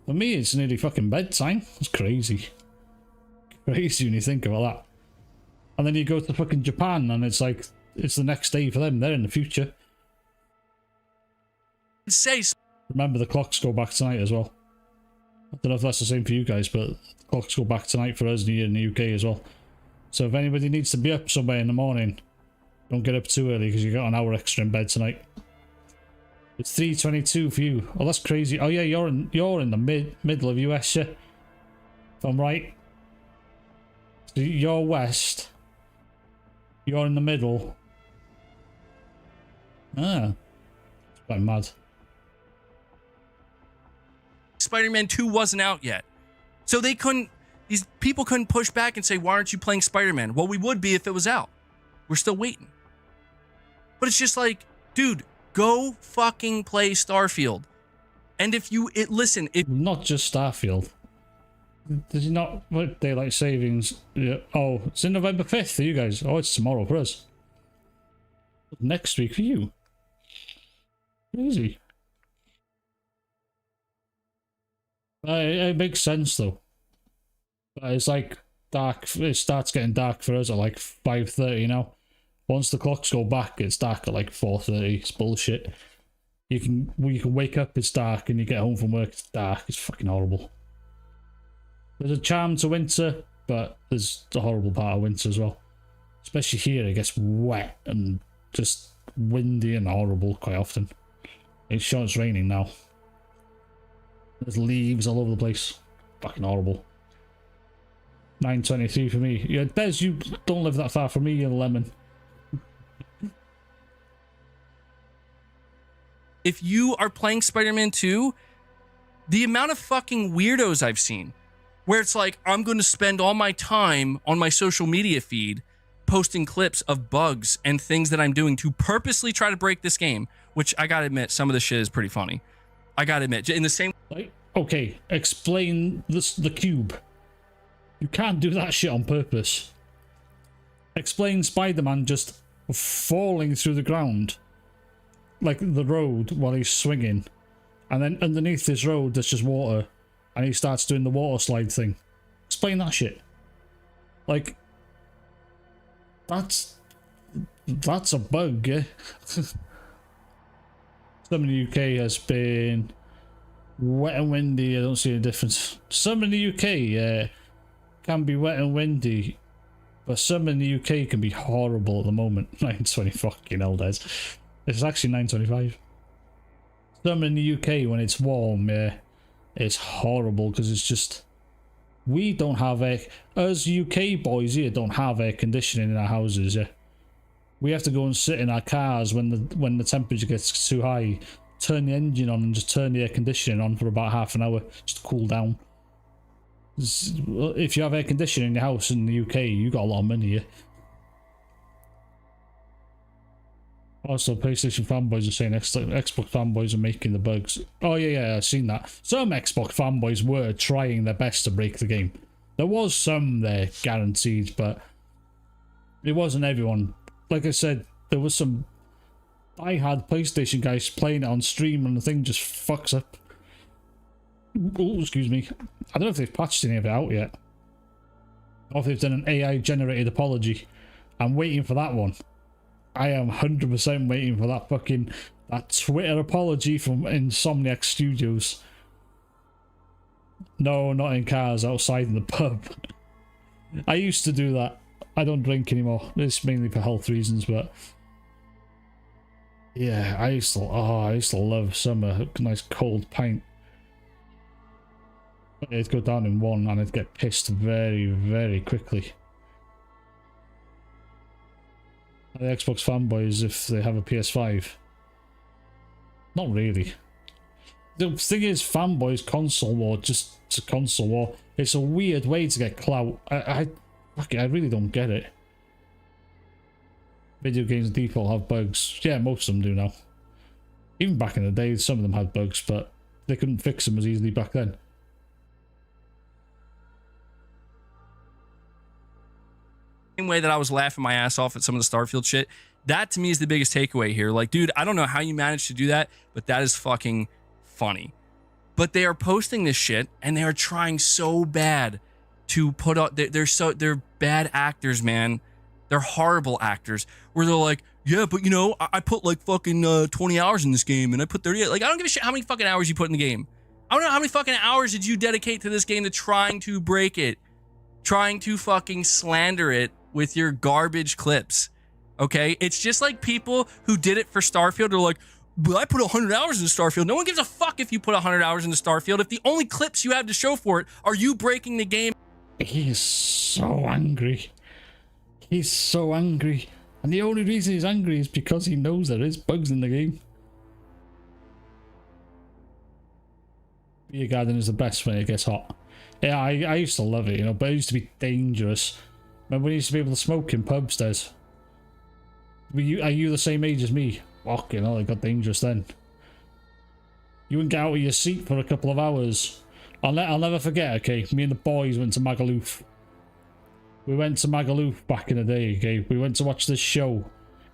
For me, it's nearly fucking bedtime. It's crazy. Crazy when you think about that. And then you go to fucking Japan and it's like... It's the next day for them. They're in the future. Remember, the clocks go back tonight as well. I don't know if that's the same for you guys, but the clocks go back tonight for us in the UK as well. So if anybody needs to be up somewhere in the morning, don't get up too early because you got an hour extra in bed tonight. It's 3:22 for you. Oh, that's crazy. Oh yeah, you're in the middle of US, yeah. If I'm right. So you're west. You're in the middle. Ah, it's quite mad. Spider-Man 2 wasn't out yet. So these people couldn't push back and say, why aren't you playing Spider-Man? Well, we would be if it was out. We're still waiting. But it's just like, dude, go fucking play Starfield. And if you, listen, not just Starfield. Did you not, what, daylight savings? Yeah. Oh, it's in November 5th for you guys. Oh, it's tomorrow for us. Next week for you. Crazy. It makes sense though. But it's like dark. It starts getting dark for us at like 5:30 now. Once the clocks go back, it's dark at like 4:30. It's bullshit. You can wake up, it's dark, and you get home from work, it's dark. It's fucking horrible. There's a charm to winter, but there's the horrible part of winter as well. Especially here, it gets wet and just windy and horrible quite often. It's sure it's raining now. There's leaves all over the place. Fucking horrible. 9:23 for me. Yeah, Bez, you don't live that far from me, you lemon. If you are playing Spider-Man 2, the amount of fucking weirdos I've seen, where it's like, I'm going to spend all my time on my social media feed posting clips of bugs and things that I'm doing to purposely try to break this game, which I gotta admit, some of the shit is pretty funny. I gotta admit, in the same... Like, okay, explain this, the cube. You can't do that shit on purpose. Explain Spider-Man just falling through the ground, like the road, while he's swinging. And then underneath this road, there's just water. And he starts doing the water slide thing. Explain that shit. Like, that's a bug, yeah? Some in the UK has been wet and windy. I don't see a difference. Some in the UK can be wet and windy, but some in the UK can be horrible at the moment. 9:20 fucking hell, Des. It's actually 9:25. Some in the UK when it's warm, yeah, it's horrible because it's just, we don't have us UK boys here don't have air conditioning in our houses, yeah. We have to go and sit in our cars when the temperature gets too high, turn the engine on and just turn the air conditioning on for about half an hour just to cool down. If you have air conditioning in your house in the UK, you got a lot of money, yeah. Also, PlayStation fanboys are saying Xbox fanboys are making the bugs. Oh yeah, I've seen that. Some Xbox fanboys were trying their best to break the game. There was some there, guaranteed, but it wasn't everyone. Like I said, there was some die-hard PlayStation guys playing it on stream and the thing just fucks up. Oh, excuse me. I don't know if they've patched any of it out yet. Or if they've done an AI-generated apology. I'm waiting for that one. I am 100% waiting for that Twitter apology from Insomniac Studios. No, not in cars, outside in the pub. I used to do that. I don't drink anymore. It's mainly for health reasons, but yeah, I used to love summer. A nice cold pint. It'd go down in one and I'd get pissed very, very quickly. The Xbox fanboys, if they have a PS5. Not really. The thing is, fanboys console war, just it's a console war. It's a weird way to get clout. I really don't get it. Video games default have bugs. Yeah, most of them do now. Even back in the day, some of them had bugs, but they couldn't fix them as easily back then. Same way that I was laughing my ass off at some of the Starfield shit, that to me is the biggest takeaway here. Like, dude, I don't know how you managed to do that, but that is fucking funny. But they are posting this shit and they are trying so bad to put out, they're bad actors, man. They're horrible actors where they're like, yeah, but you know, I put like fucking 20 hours in this game and I put 38. Like, I don't give a shit how many fucking hours you put in the game. I don't know how many fucking hours did you dedicate to this game to trying to break it, trying to fucking slander it with your garbage clips. Okay, it's just like people who did it for Starfield are like, but I put 100 hours into Starfield. No one gives a fuck if you put 100 hours into Starfield if the only clips you have to show for it are you breaking the game. He's so angry. He's so angry. And the only reason he's angry is because he knows there is bugs in the game. Beer garden is the best when it gets hot. Yeah, I used to love it, you know, but it used to be dangerous. Remember when you used to be able to smoke in pubs, Des? Are you the same age as me? Fucking hell, it got dangerous then. You wouldn't get out of your seat for a couple of hours. I'll never forget, okay? Me and the boys went to Magaluf. We went to Magaluf back in the day, okay? We went to watch this show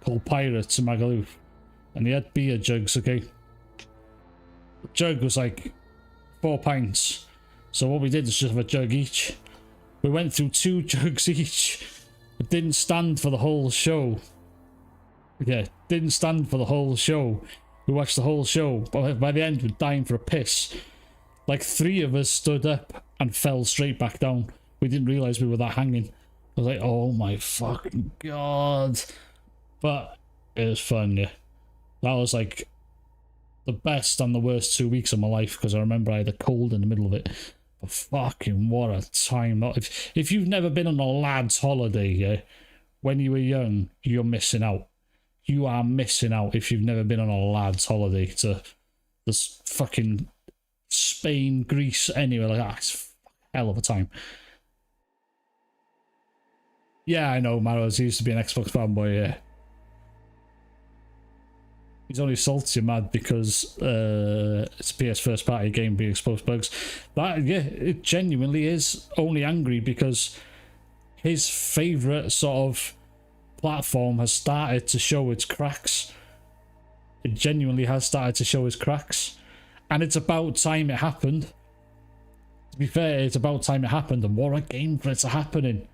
called Pirates in Magaluf. And they had beer jugs, okay? The jug was like 4 pints. So what we did was just have a jug each. We went through 2 jugs each. It didn't stand for the whole show. Yeah, didn't stand for the whole show. We watched the whole show, but by the end we're dying for a piss. Like 3 of us stood up and fell straight back down. We didn't realise we were that hanging. I was like, oh my fucking god. But it was fun, yeah. That was like the best and the worst 2 weeks of my life, because I remember I had a cold in the middle of it. But fucking what a time. If you've never been on a lad's holiday, yeah, when you were young, you're missing out. You are missing out if you've never been on a lad's holiday to this fucking Spain, Greece, anywhere like that. It's a hell of a time. Yeah, I know, Maros used to be an Xbox fanboy, yeah. He's only salty mad because it's a PS first party game being exposed to bugs. That, yeah, it genuinely is only angry because his favourite sort of platform has started to show its cracks. It genuinely has started to show its cracks. And it's about time it happened. To be fair, it's about time it happened, and what a game for it to happen in.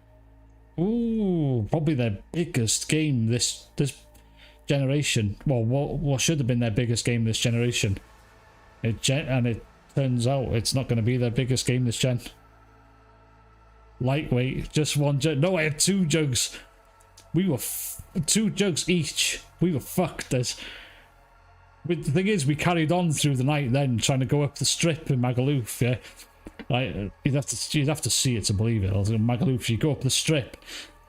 Ooh, probably their biggest game this generation. Well, what should have been their biggest game this generation. And it turns out it's not going to be their biggest game this gen. Lightweight, just 1 jug. No, I had 2 jugs. We were 2 jugs each. We were fucked. But the thing is, we carried on through the night then, trying to go up the strip in Magaluf, yeah. Like, you'd have to see it to believe it. In Magaluf, you go up the strip,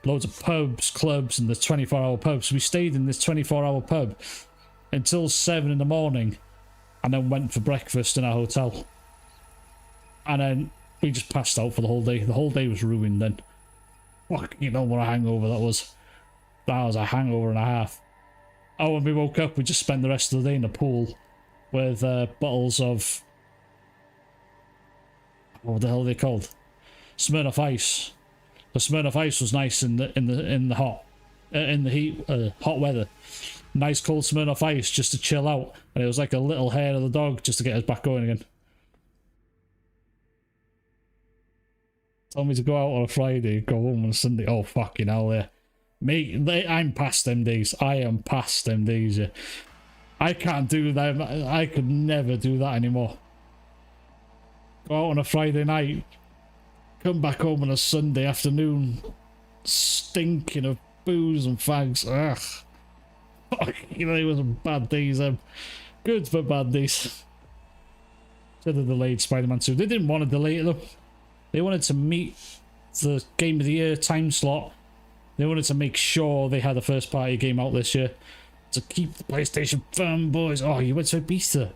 loads of pubs, clubs, and the 24-hour pubs. We stayed in this 24-hour pub until 7 in the morning, and then went for breakfast in our hotel. And then we just passed out for the whole day. The whole day was ruined then. Fuck, you know what a hangover that was. That was a hangover and a half. Oh, when we woke up, we just spent the rest of the day in the pool with bottles of... What the hell are they called? Smirnoff Ice. The Smirnoff Ice was nice in the hot weather. Nice cold Smirnoff Ice just to chill out, and it was like a little hair of the dog just to get us back going again. Told me to go out on a Friday, go home on a Sunday. Oh fucking hell, yeah. Mate, I'm past them days. I am past them days. Yeah. I can't do that. I could never do that anymore. Go out on a Friday night, come back home on a Sunday afternoon, stinking of booze and fags. Ugh. Fuck, you know, it was bad days. Good but bad days. Should have delayed Spider-Man 2. They didn't want to delay it though. They wanted to meet the Game of the Year time slot. They wanted to make sure they had a first party game out this year to keep the PlayStation fanboys. Oh, you went to Ibiza.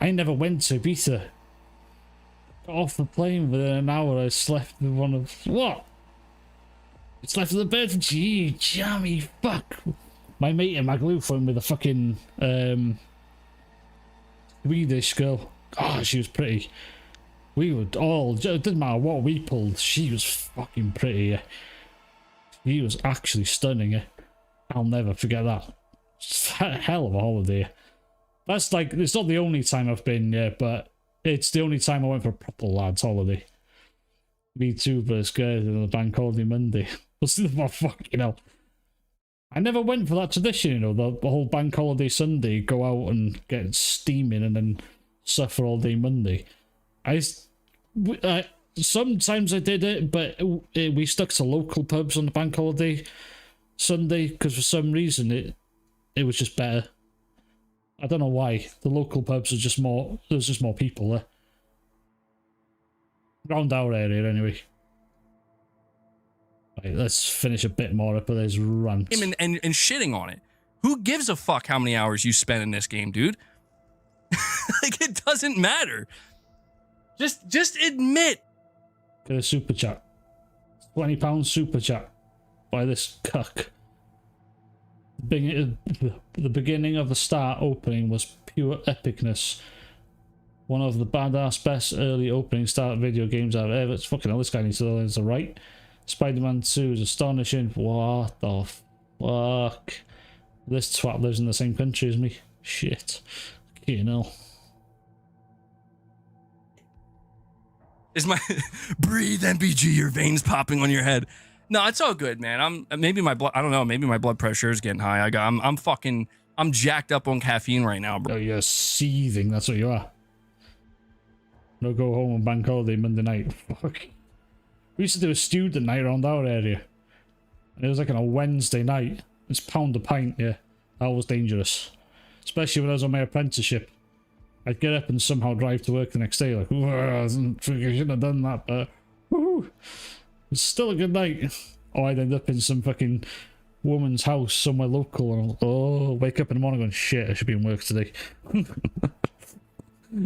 I never went to Ibiza. Got off the plane within an hour. I slept with one of... What? I slept in the bed. Gee, jammy, fuck. My mate in Magaluf went with a fucking Swedish girl. Oh, she was pretty. We would all... It didn't matter what we pulled. She was fucking pretty, yeah. He was actually stunning, yeah. I'll never forget that. It's a hell of a holiday. That's like... It's not the only time I've been, yeah, but... It's the only time I went for a proper lads holiday. Me too, but it's good on the bank holiday Monday. What's the fucking hell? I never went for that tradition, you know, the whole bank holiday Sunday, go out and get steaming and then suffer all day Monday. Sometimes I did it, but we stuck to local pubs on the bank holiday Sunday because for some reason it was just better. I don't know why. The local pubs are just more... There's just more people there. Around our area, anyway. Right, let's finish a bit more up with this rant. And shitting on it. Who gives a fuck how many hours you spend in this game, dude? Like, it doesn't matter. Just admit. Get a super chat. £20 super chat by this cuck. The beginning of the start opening was pure epicness. One of the badass best early opening start video games I've ever... It's fucking hell, this guy needs to learn to write. Spider-Man 2 is astonishing. What the fuck? This twat lives in the same country as me. Shit. You know. Is my breathe MPG, your veins popping on your head. No, it's all good, man. Maybe my blood, I don't know, maybe my blood pressure is getting high. I'm jacked up on caffeine right now, bro. Oh, you're seething, that's what you are. No go home on bank holiday Monday night. Fuck. We used to do a student night around our area. And it was like on a Wednesday night. It's pound a pint, yeah. That was dangerous. Especially when I was on my apprenticeship. I'd get up and somehow drive to work the next day, like, I shouldn't have done that, but woohoo. It's still a good night. Or I'd end up in some fucking woman's house somewhere local and I'll, wake up in the morning going, shit, I should be in work today.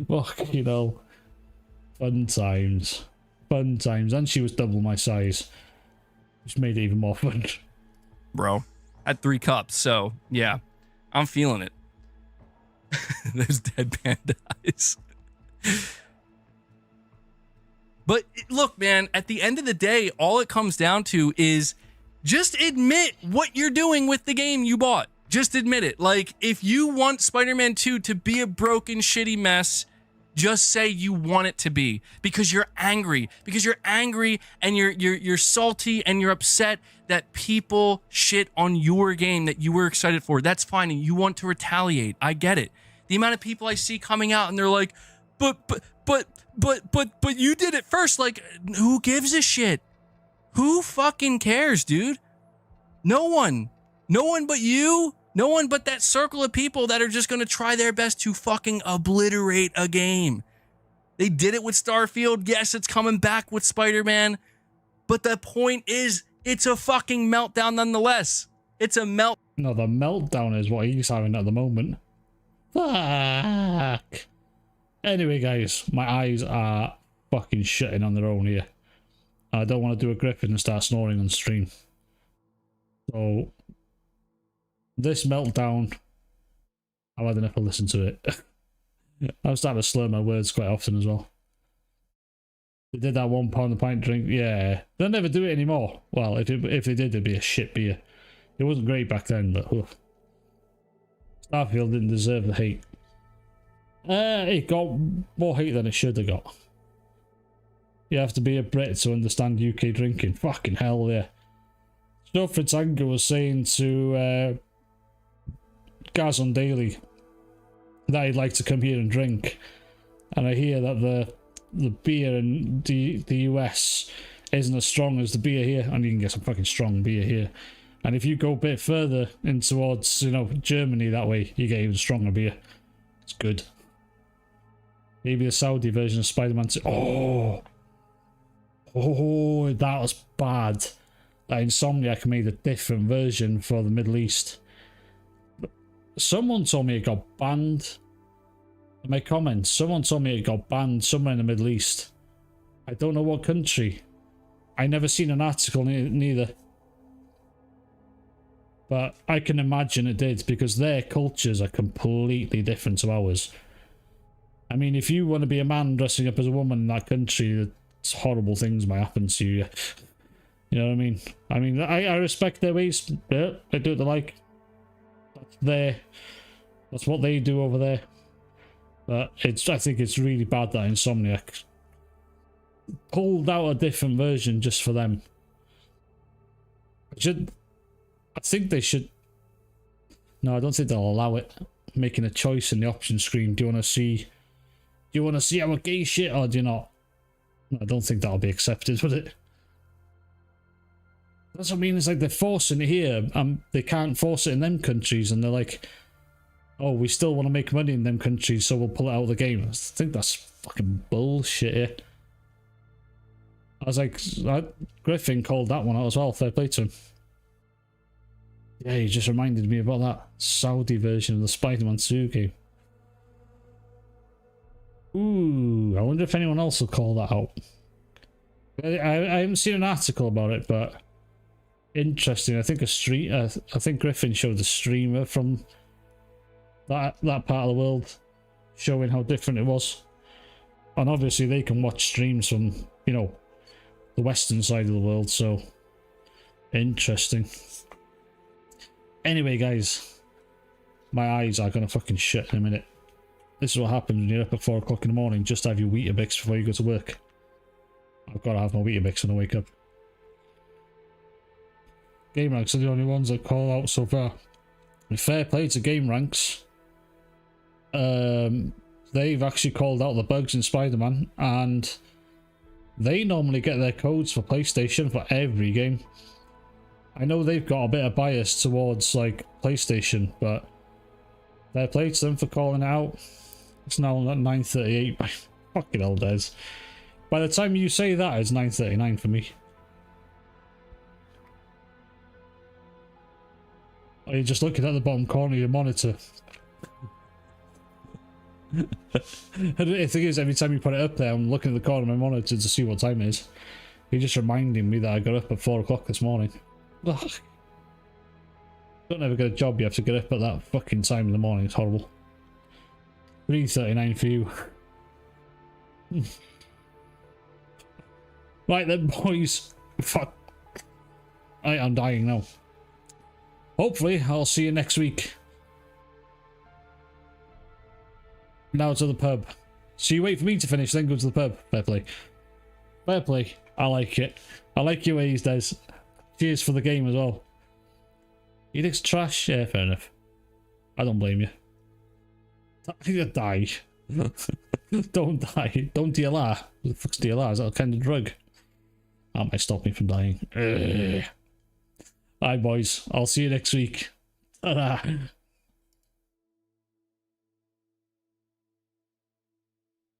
Fuck, you know. Fun times. Fun times. And she was double my size. Which made it even more fun. Bro, I had 3 cups, so yeah, I'm feeling it. There's deadpan eyes. But look, man, at the end of the day, all it comes down to is just admit what you're doing with the game you bought. Just admit it. Like, if you want Spider-Man 2 to be a broken, shitty mess, just say you want it to be, because you're angry. Because you're angry and you're salty and you're upset that people shit on your game that you were excited for. That's fine, and you want to retaliate. I get it. The amount of people I see coming out and they're like, but you did it first. Like, who gives a shit? Who fucking cares, dude? No one. No one but you. No one but that circle of people that are just going to try their best to fucking obliterate a game. They did it with Starfield. Yes, it's coming back with Spider-Man. But the point is, it's a fucking meltdown nonetheless. It's a melt. No, the meltdown is what he's having at the moment. Fuck. Anyway, guys, my eyes are fucking shutting on their own here. I don't want to do a Griffin and start snoring on stream. So, this meltdown, I've had enough to listen to it. I'm starting to slur my words quite often as well. They did that £1 a pint drink, yeah. They'll never do it anymore. Well, if they did, it'd be a shit beer. It wasn't great back then, but Starfield didn't deserve the hate. It got more hate than it should have got. You have to be a Brit to understand UK drinking. Fucking hell, yeah. Joe Fritzanga was saying to Gaz on Daily that he'd like to come here and drink, and I hear that the beer in the US isn't as strong as the beer here, and you can get some fucking strong beer here. And if you go a bit further in towards, you know, Germany that way, you get even stronger beer. It's good. Maybe the Saudi version of Spider-Man 2. Oh, that was bad. That Insomniac made a different version for the Middle East. Someone told me it got banned. In my comments, someone told me it got banned somewhere in the Middle East. I don't know what country. I never seen an article neither. But I can imagine it did, because their cultures are completely different to ours. I mean, if you want to be a man dressing up as a woman in that country, horrible things might happen to you. You know what I mean? I mean, I respect their ways. Yeah, they do what they like. That's what they do over there. But I think it's really bad that Insomniac pulled out a different version just for them. I think they should. No, I don't think they'll allow it. Making a choice in the option screen. Do you want to see our gay shit or do you not? No, I don't think that'll be accepted, would it? That's what I mean. It's like they're forcing it here, they can't force it in them countries, and they're like, oh, we still want to make money in them countries, so we'll pull it out of the game. I think that's fucking bullshit. I was like, Griffin called that one out as well. Fair play to him. Yeah, he just reminded me about that Saudi version of the Spider-Man 2 game. Ooh, I wonder if anyone else will call that out. I haven't seen an article about it, but interesting. I think Griffin showed a streamer from that part of the world showing how different it was. And obviously they can watch streams from, you know, the western side of the world, so interesting. Anyway, guys, my eyes are gonna fucking shut in a minute. This is what happens when you're up at 4 o'clock in the morning just to have your Weetabix before you go to work. I've got to have my Weetabix when I wake up. Game Ranks are the only ones that call out so far. And fair play to Game Ranks. They've actually called out the bugs in Spider-Man, and they normally get their codes for PlayStation for every game. I know they've got a bit of bias towards like PlayStation, but fair play to them for calling it out. It's now at 9:38. Fucking hell, Des. By the time you say that, it's 9:39 for me. Are you just looking at the bottom corner of your monitor? The thing is, every time you put it up there, I'm looking at the corner of my monitor to see what time it is. You're just reminding me that I got up at 4 o'clock this morning. Ugh. Don't ever get a job, you have to get up at that fucking time in the morning. It's horrible. 3:39 for you. Right then, boys. Fuck. I'm dying now. Hopefully, I'll see you next week. Now to the pub. So you wait for me to finish, then go to the pub. Fair play. Fair play. I like it. I like your ways, Des. Cheers for the game as well. You think's trash? Yeah, fair enough. I don't blame you. Die. Don't die. Don't DLR. What the fuck's DLR? Is that a kind of drug? That might stop me from dying. Alright, boys. I'll see you next week. Ta-da.